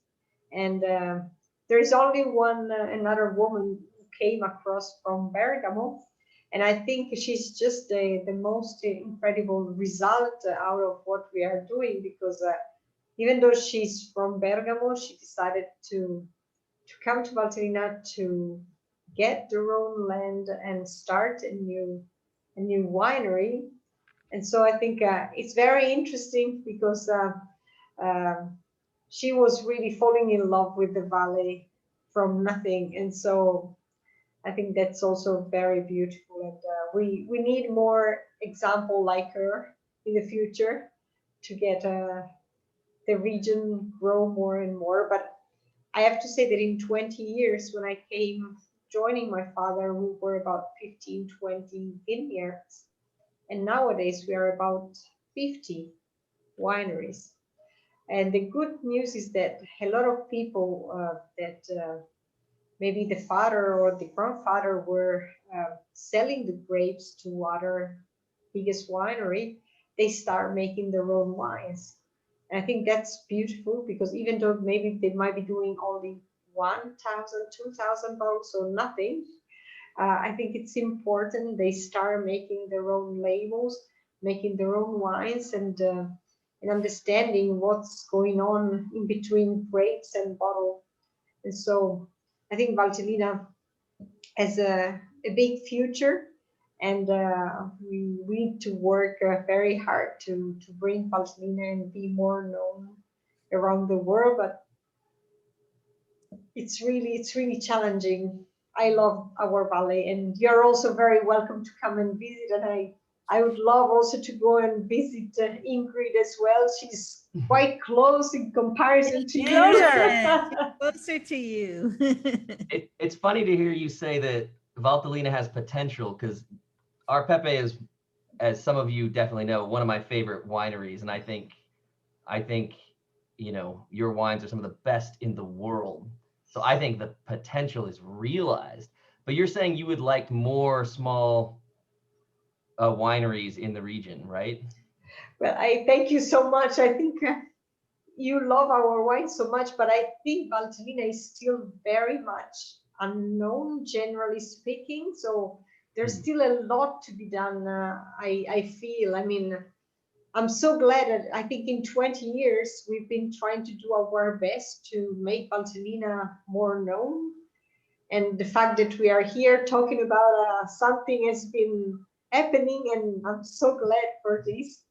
[SPEAKER 15] and there is only one another woman who came across from Bergamo, and I think she's just the most incredible result out of what we are doing, because even though she's from Bergamo, she decided to come to Valtellina to get their own land and start a new winery. And so I think it's very interesting, because she was really falling in love with the valley from nothing. And so I think that's also very beautiful. And we need more example like her in the future to get the region grow more and more. But I have to say that in 20 years, when I came joining my father, we were about 15, 20 vineyards. And nowadays we are about 50 wineries. And the good news is that a lot of people that maybe the father or the grandfather were selling the grapes to other biggest winery, they start making their own wines. And I think that's beautiful, because even though maybe they might be doing only 1,000, 2,000 bottles or nothing, I think it's important they start making their own labels, making their own wines, and understanding what's going on in between grapes and bottle. And so I think Valtellina has a big future, and we need to work very hard to bring Valtellina and be more known around the world. But it's really challenging. I love our valley, and you're also very welcome to come and visit. And I would love also to go and visit Ingrid as well. She's quite close in comparison to you.
[SPEAKER 3] Closer to you.
[SPEAKER 2] It's funny to hear you say that Valtellina has potential, because our Pepe is, as some of you definitely know, one of my favorite wineries. And I think, you know, your wines are some of the best in the world. So I think the potential is realized. But you're saying you would like more small wineries in the region, right?
[SPEAKER 15] Well, I thank you so much. I think you love our wine so much, but I think Valtellina is still very much unknown, generally speaking. So there's still a lot to be done. I feel, I mean, I'm so glad that I think in 20 years, we've been trying to do our best to make Valtellina more known. And the fact that we are here talking about something has been happening, and I'm so glad for this.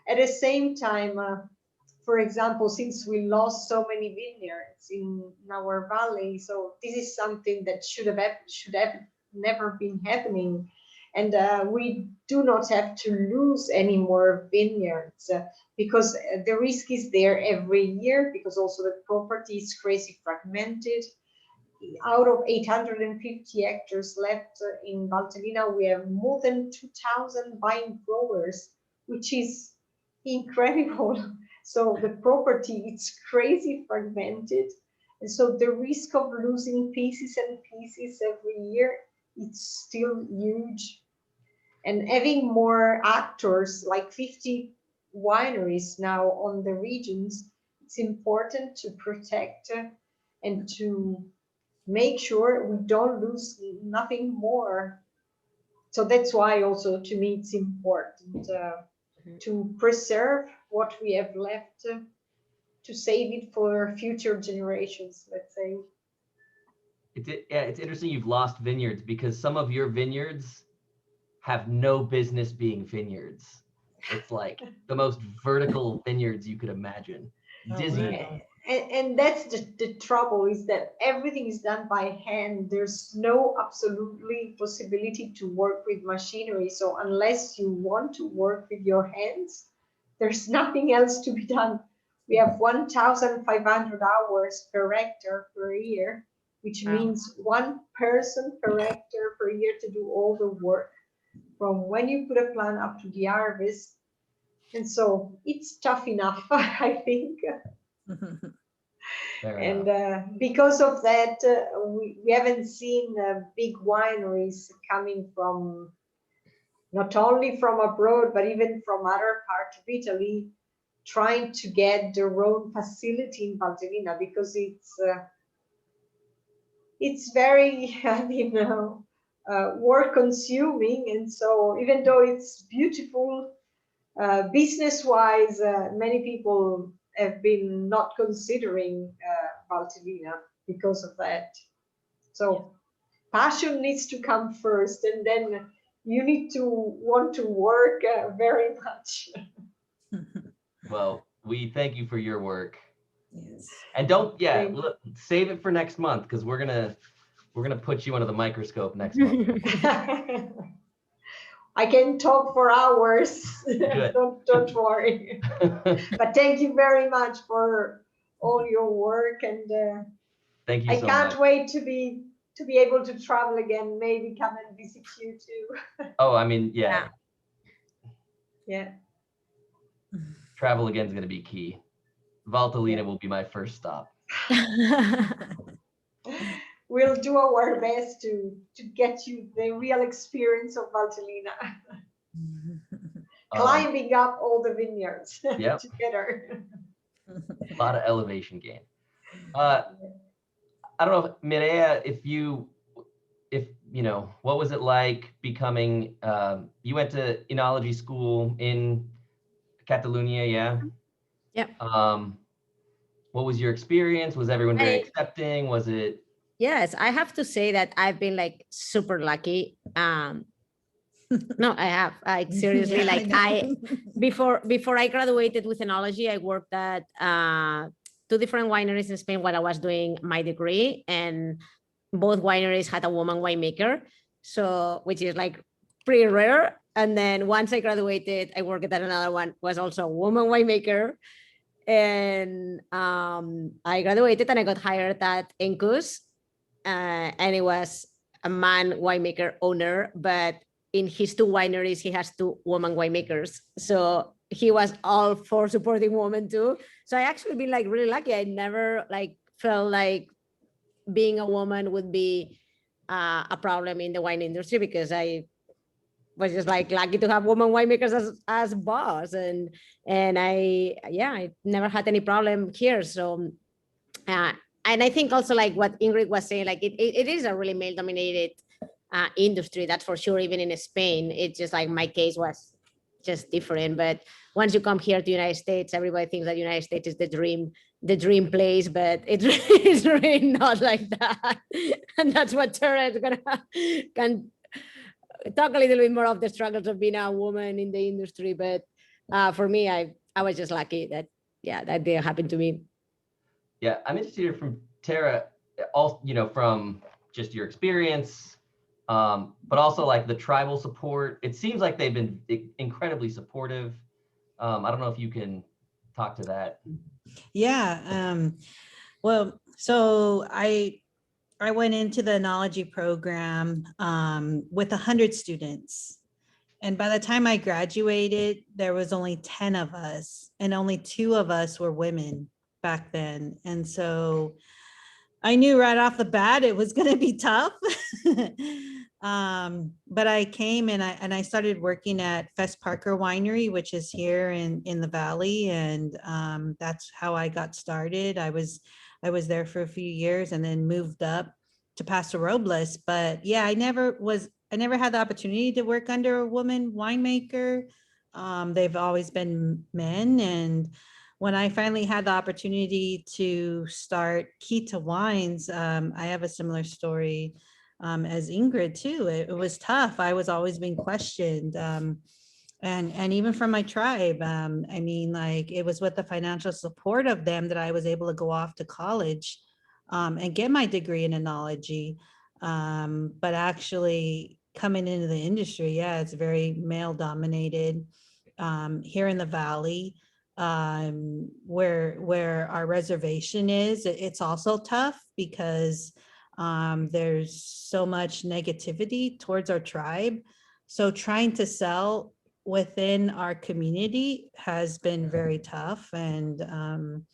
[SPEAKER 15] At the same time, for example, since we lost so many vineyards in our valley, so this is something that should have never been happening. And we do not have to lose any more vineyards, because the risk is there every year, because also the property is crazy fragmented. Out of 850 hectares left in Valtellina, we have more than 2,000 vine growers, which is incredible. So the property, it's crazy fragmented. And so the risk of losing pieces and pieces every year, it's still huge. And having more actors, like 50 wineries now on the regions, it's important to protect and to make sure we don't lose nothing more. So that's why also to me it's important to preserve what we have left, to save it for future generations, let's say.
[SPEAKER 2] It's interesting you've lost vineyards, because some of your vineyards have no business being vineyards. It's like the most vertical vineyards you could imagine. Dizzying.
[SPEAKER 15] And that's the trouble, is that everything is done by hand. There's no absolutely possibility to work with machinery. So unless you want to work with your hands, there's nothing else to be done. We have 1,500 hours per hectare per year, which means one person per hectare per year to do all the work, from when you put a plant up to the harvest. And so it's tough enough, I think. And because of that, we haven't seen big wineries coming from, not only from abroad, but even from other parts of Italy, trying to get their own facility in Valtellina, because it's very, work consuming. And so even though it's beautiful, business-wise, many people have been not considering Valtellina because of that. So passion needs to come first, and then you need to want to work very much.
[SPEAKER 2] Well, we thank you for your work.
[SPEAKER 3] Yes.
[SPEAKER 2] And look, save it for next month, because we're gonna put you under the microscope next month.
[SPEAKER 15] I can talk for hours. don't worry. But thank you very much for all your work, and
[SPEAKER 2] thank you.
[SPEAKER 15] I can't wait to be able to travel again. Maybe come and visit you too.
[SPEAKER 2] Oh, I mean, yeah. Travel again is gonna be key. Valtellina will be my first stop.
[SPEAKER 15] We'll do our best to get you the real experience of Valtellina. climbing up all the vineyards
[SPEAKER 2] Yep.
[SPEAKER 15] together.
[SPEAKER 2] A lot of elevation gain. I don't know, Mireia, if you know, what was it like becoming, you went to enology school in Catalonia, yeah?
[SPEAKER 1] Yep.
[SPEAKER 2] What was your experience? Was everyone very accepting? Was it?
[SPEAKER 1] Yes, I have to say that I've been like super lucky. No, I have. Like seriously,
[SPEAKER 3] Yeah,
[SPEAKER 1] like before I graduated with enology, I worked at 2 different wineries in Spain while I was doing my degree, and both wineries had a woman winemaker, so which is like pretty rare. And then once I graduated, I worked at another one, was also a woman winemaker. And I graduated and I got hired at Encus, and it was a man winemaker owner, but in his 2 wineries, he has 2 woman winemakers. So he was all for supporting women too. So I actually been like really lucky. I never like felt like being a woman would be a problem in the wine industry, because I was just like lucky to have woman winemakers as boss, and I never had any problem here. So and I think also like what Ingrid was saying, like it is a really male dominated industry, that's for sure. Even in Spain, it's just like my case was just different. But once you come here to the United States, everybody thinks that United States is the dream place, but it's really not like that. And that's what Tara is can talk a little bit more of the struggles of being a woman in the industry. But for me, I was just lucky that that didn't happen to me.
[SPEAKER 2] Yeah, I'm interested to hear from Tara, also, you know, from just your experience, but also like the tribal support. It seems like they've been incredibly supportive. I don't know if you can talk to that.
[SPEAKER 3] Yeah. Well, so I went into the enology program with 100 students. And by the time I graduated, there was only 10 of us, and only 2 of us were women back then. And so I knew right off the bat it was going to be tough. But I came and I started working at Fess Parker Winery, which is here in the Valley. And that's how I got started. I was there for a few years and then moved up to Paso Robles. But yeah, I never had the opportunity to work under a woman winemaker. They've always been men. And when I finally had the opportunity to start Kita Wines, I have a similar story as Ingrid too. It was tough. I was always being questioned. And even from my tribe, I mean, like, it was with the financial support of them that I was able to go off to college and get my degree in enology. But actually coming into the industry, yeah, it's very male dominated here in the Valley, where our reservation is. It's also tough because there's so much negativity towards our tribe. So trying to sell within our community has been very tough. And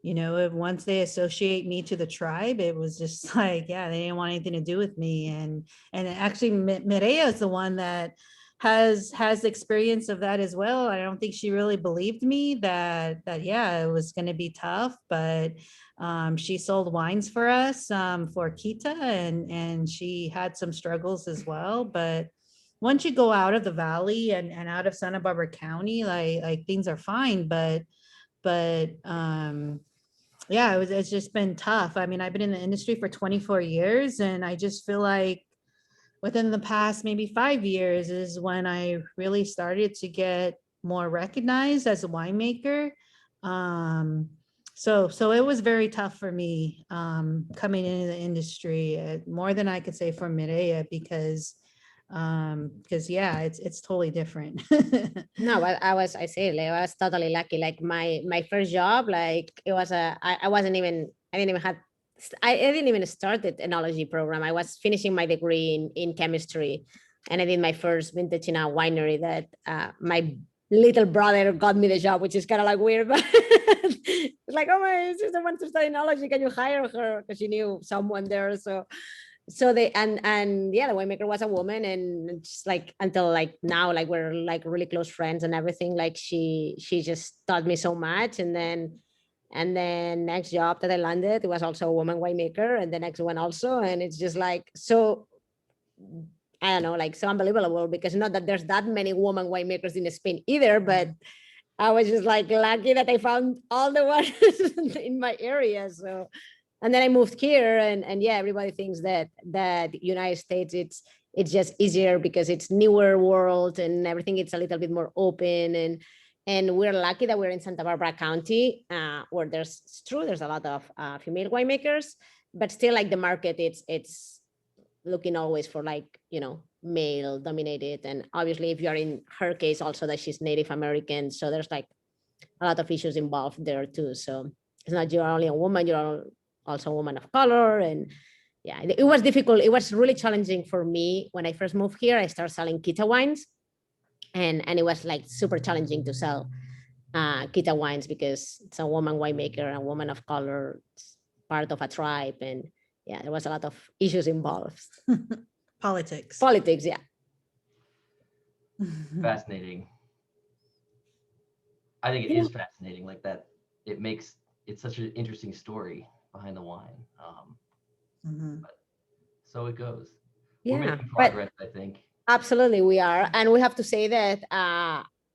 [SPEAKER 3] you know, once they associate me to the tribe, it was just like, yeah, they didn't want anything to do with me. And actually Mireia is the one that has experience of that as well. I don't think she really believed me that yeah, it was going to be tough, but she sold wines for us for Kita, and she had some struggles as well. But once you go out of the Valley and out of Santa Barbara County, like things are fine. But yeah, it's just been tough. I mean, I've been in the industry for 24 years, and I just feel like within the past maybe 5 years is when I really started to get more recognized as a winemaker. So it was very tough for me coming into the industry, more than I could say for Mireia, because yeah, it's totally different.
[SPEAKER 1] No, but I was totally lucky. Like my first job, like it was I didn't even start the enology program. I was finishing my degree in chemistry, and I did my first vintage in a winery that my little brother got me the job, which is kind of like weird, but it's like, oh, my sister wants to study enology, can you hire her? Because she knew someone there. So so they and yeah, the winemaker was a woman, and just like until like now, like we're like really close friends and everything. Like she just taught me so much. And then next job that I landed, it was also a woman winemaker, and the next one also. And it's just like, so I don't know, like so unbelievable, because not that there's that many woman winemakers in Spain either, but I was just like lucky that I found all the ones in my area. So, and then I moved here, and yeah, everybody thinks that United States, it's just easier because it's newer world and everything. It's a little bit more open, and we're lucky that we're in Santa Barbara County, where there's a lot of female winemakers, but still like the market, it's looking always for like, you know, male dominated. And obviously if you're in her case also that she's Native American, so there's like a lot of issues involved there too. So it's not you're only a woman, you're also a woman of color. And yeah, it was difficult. It was really challenging for me when I first moved here. I started selling Kita wines, and it was like super challenging to sell Kita wines because it's a woman winemaker, a woman of color, part of a tribe, and yeah, there was a lot of issues involved.
[SPEAKER 3] Politics,
[SPEAKER 1] yeah.
[SPEAKER 2] Fascinating. I think it is fascinating, like that. It's such an interesting story behind the wine. But so it goes.
[SPEAKER 1] Yeah,
[SPEAKER 2] we're making progress, I think.
[SPEAKER 1] Absolutely, we are. And we have to say that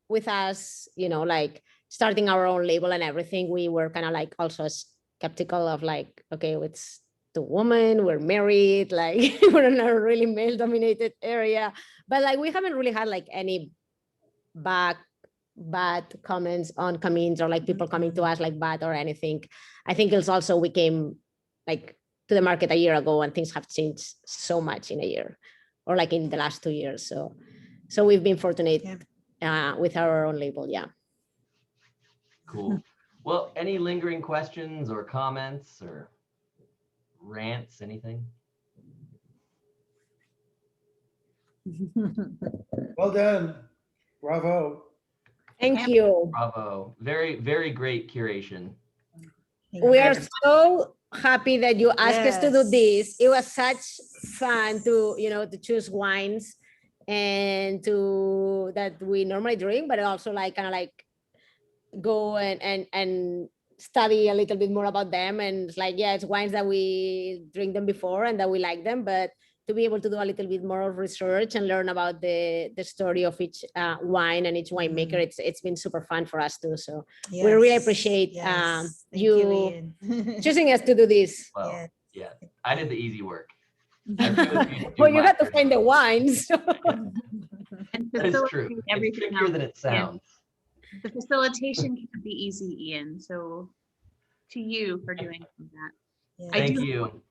[SPEAKER 1] with us, you know, like starting our own label and everything, we were kind of like also skeptical of like, okay, it's the woman, we're married, like we're in a really male dominated area, but like we haven't really had like any bad comments on Camins, or like people coming to us like bad or anything. I think it's also we came like to the market a year ago, and things have changed so much in a year, or like in the last 2 years. So we've been fortunate with our own label. Yeah.
[SPEAKER 2] Cool. Well, any lingering questions or comments or rants, anything?
[SPEAKER 13] Well done. Bravo.
[SPEAKER 1] Thank you.
[SPEAKER 2] Bravo. Very, very great curation.
[SPEAKER 1] We are so happy that you asked us to do this. It was such fun to, you know, to choose wines and to that we normally drink, but also like kind of like go and study a little bit more about them. And it's like, yeah, it's wines that we drink them before and that we like them, but to be able to do a little bit more of research and learn about the story of each wine and each winemaker, it's been super fun for us too. So we really appreciate you choosing us to do this.
[SPEAKER 2] Well, yeah, I did the easy work.
[SPEAKER 1] Well, you had to find the wines.
[SPEAKER 2] That is true. It's trickier than it sounds.
[SPEAKER 14] The facilitation can be easy, Ian. So to you for doing that.
[SPEAKER 2] Thank you.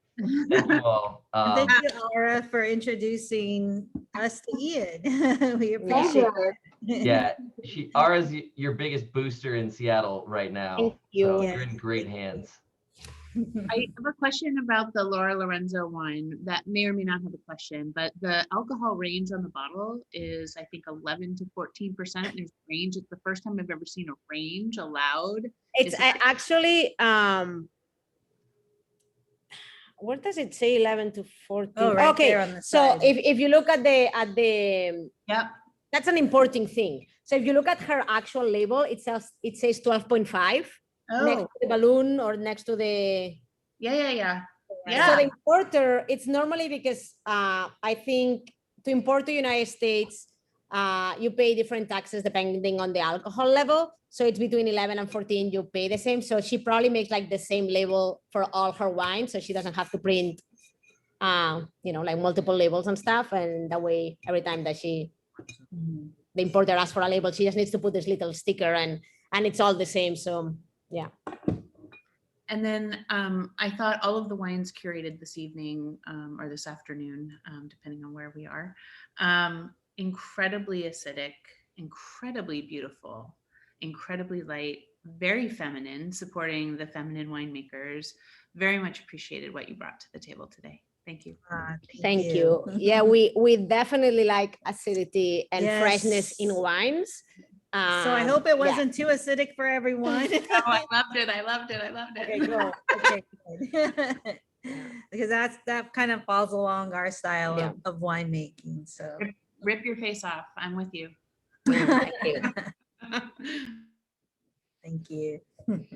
[SPEAKER 2] Thank you all.
[SPEAKER 3] Thank you, Aura, for introducing us to Ian. We appreciate it.
[SPEAKER 2] Yeah, Aura's your biggest booster in Seattle right now.
[SPEAKER 1] Thank you.
[SPEAKER 2] So you're in great hands.
[SPEAKER 14] I have a question about the Laura Lorenzo wine that may or may not have a question, but the alcohol range on the bottle is, I think, 11 to 14%. There's range. It's the first time I've ever seen a range allowed.
[SPEAKER 1] It's actually, where does it say 11 to 14?
[SPEAKER 3] Oh, right
[SPEAKER 1] okay,
[SPEAKER 3] there on the
[SPEAKER 1] so
[SPEAKER 3] side.
[SPEAKER 1] if you look at the that's an important thing. So if you look at her actual label, it says 12.5. Next to the balloon or next to the
[SPEAKER 14] yeah.
[SPEAKER 1] So the importer, it's normally because I think to import to United States, you pay different taxes depending on the alcohol level. So it's between 11 and 14, you pay the same. So she probably makes like the same label for all her wines, so she doesn't have to print you know, like multiple labels and stuff. And that way, every time that the importer asks for a label, she just needs to put this little sticker, and it's all the same. So yeah.
[SPEAKER 14] And then I thought all of the wines curated this evening or this afternoon, depending on where we are, incredibly acidic, incredibly beautiful, incredibly light, very feminine, supporting the feminine winemakers. Very much appreciated what you brought to the table today. Thank you.
[SPEAKER 1] Thank you. Yeah, we definitely like acidity and freshness in wines.
[SPEAKER 3] So I hope it wasn't too acidic for everyone.
[SPEAKER 14] Oh, I loved it. I loved it. I loved it.
[SPEAKER 3] Okay, cool. Okay, good. because that kind of falls along our style
[SPEAKER 1] Yeah.
[SPEAKER 3] of winemaking. So
[SPEAKER 14] Rip your face off. I'm with you.
[SPEAKER 1] Thank you.
[SPEAKER 3] thank you.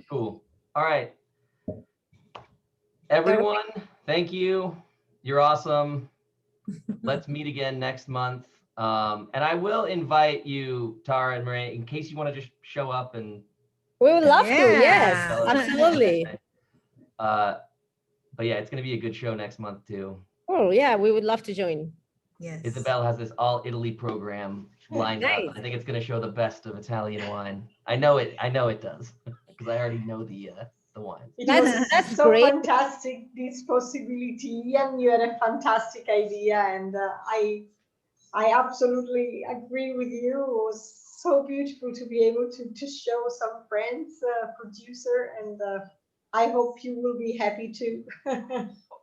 [SPEAKER 2] Cool. All right. Everyone, thank you. You're awesome. Let's meet again next month. And I will invite you, Tara and Mireia, in case you want to just show up and.
[SPEAKER 1] We would love to. Yes,
[SPEAKER 3] Yeah.
[SPEAKER 1] absolutely.
[SPEAKER 2] But yeah, it's going to be a good show next month too.
[SPEAKER 1] Oh yeah, we would love to join.
[SPEAKER 3] Yes.
[SPEAKER 2] Isabel has this all Italy program lined up.
[SPEAKER 1] Nice.
[SPEAKER 2] I think it's going to show the best of Italian wine. I know it does because I already know the wine.
[SPEAKER 15] It
[SPEAKER 1] That's-
[SPEAKER 15] was
[SPEAKER 1] that's
[SPEAKER 15] so
[SPEAKER 1] great.
[SPEAKER 15] fantastic, this possibility, and you had a fantastic idea, and I absolutely agree with you. It was so beautiful to be able to show some friends, producer, and I hope you will be happy too.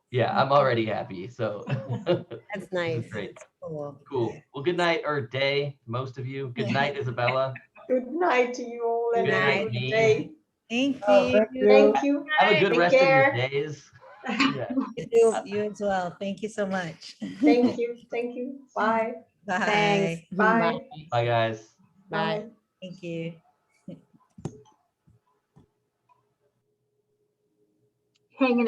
[SPEAKER 2] Yeah, I'm already happy. So
[SPEAKER 1] That's nice.
[SPEAKER 2] this is great.
[SPEAKER 3] Cool.
[SPEAKER 2] Cool. Well, good night or day, most of you. Good night, Isabella.
[SPEAKER 15] Good night to you all, and
[SPEAKER 2] Good
[SPEAKER 15] have
[SPEAKER 2] night,
[SPEAKER 15] a good
[SPEAKER 2] Dean.
[SPEAKER 15] day.
[SPEAKER 3] Thank
[SPEAKER 6] Oh,
[SPEAKER 3] you.
[SPEAKER 15] Thank you.
[SPEAKER 2] Have a good
[SPEAKER 15] Take
[SPEAKER 2] rest
[SPEAKER 15] care.
[SPEAKER 2] of your days. Yeah.
[SPEAKER 3] You as well. Thank you so much.
[SPEAKER 15] Thank you. Thank you. Bye.
[SPEAKER 3] Bye.
[SPEAKER 1] Thanks.
[SPEAKER 15] Bye.
[SPEAKER 2] Bye, guys.
[SPEAKER 1] Bye.
[SPEAKER 15] Bye.
[SPEAKER 3] Thank you.
[SPEAKER 7] Hanging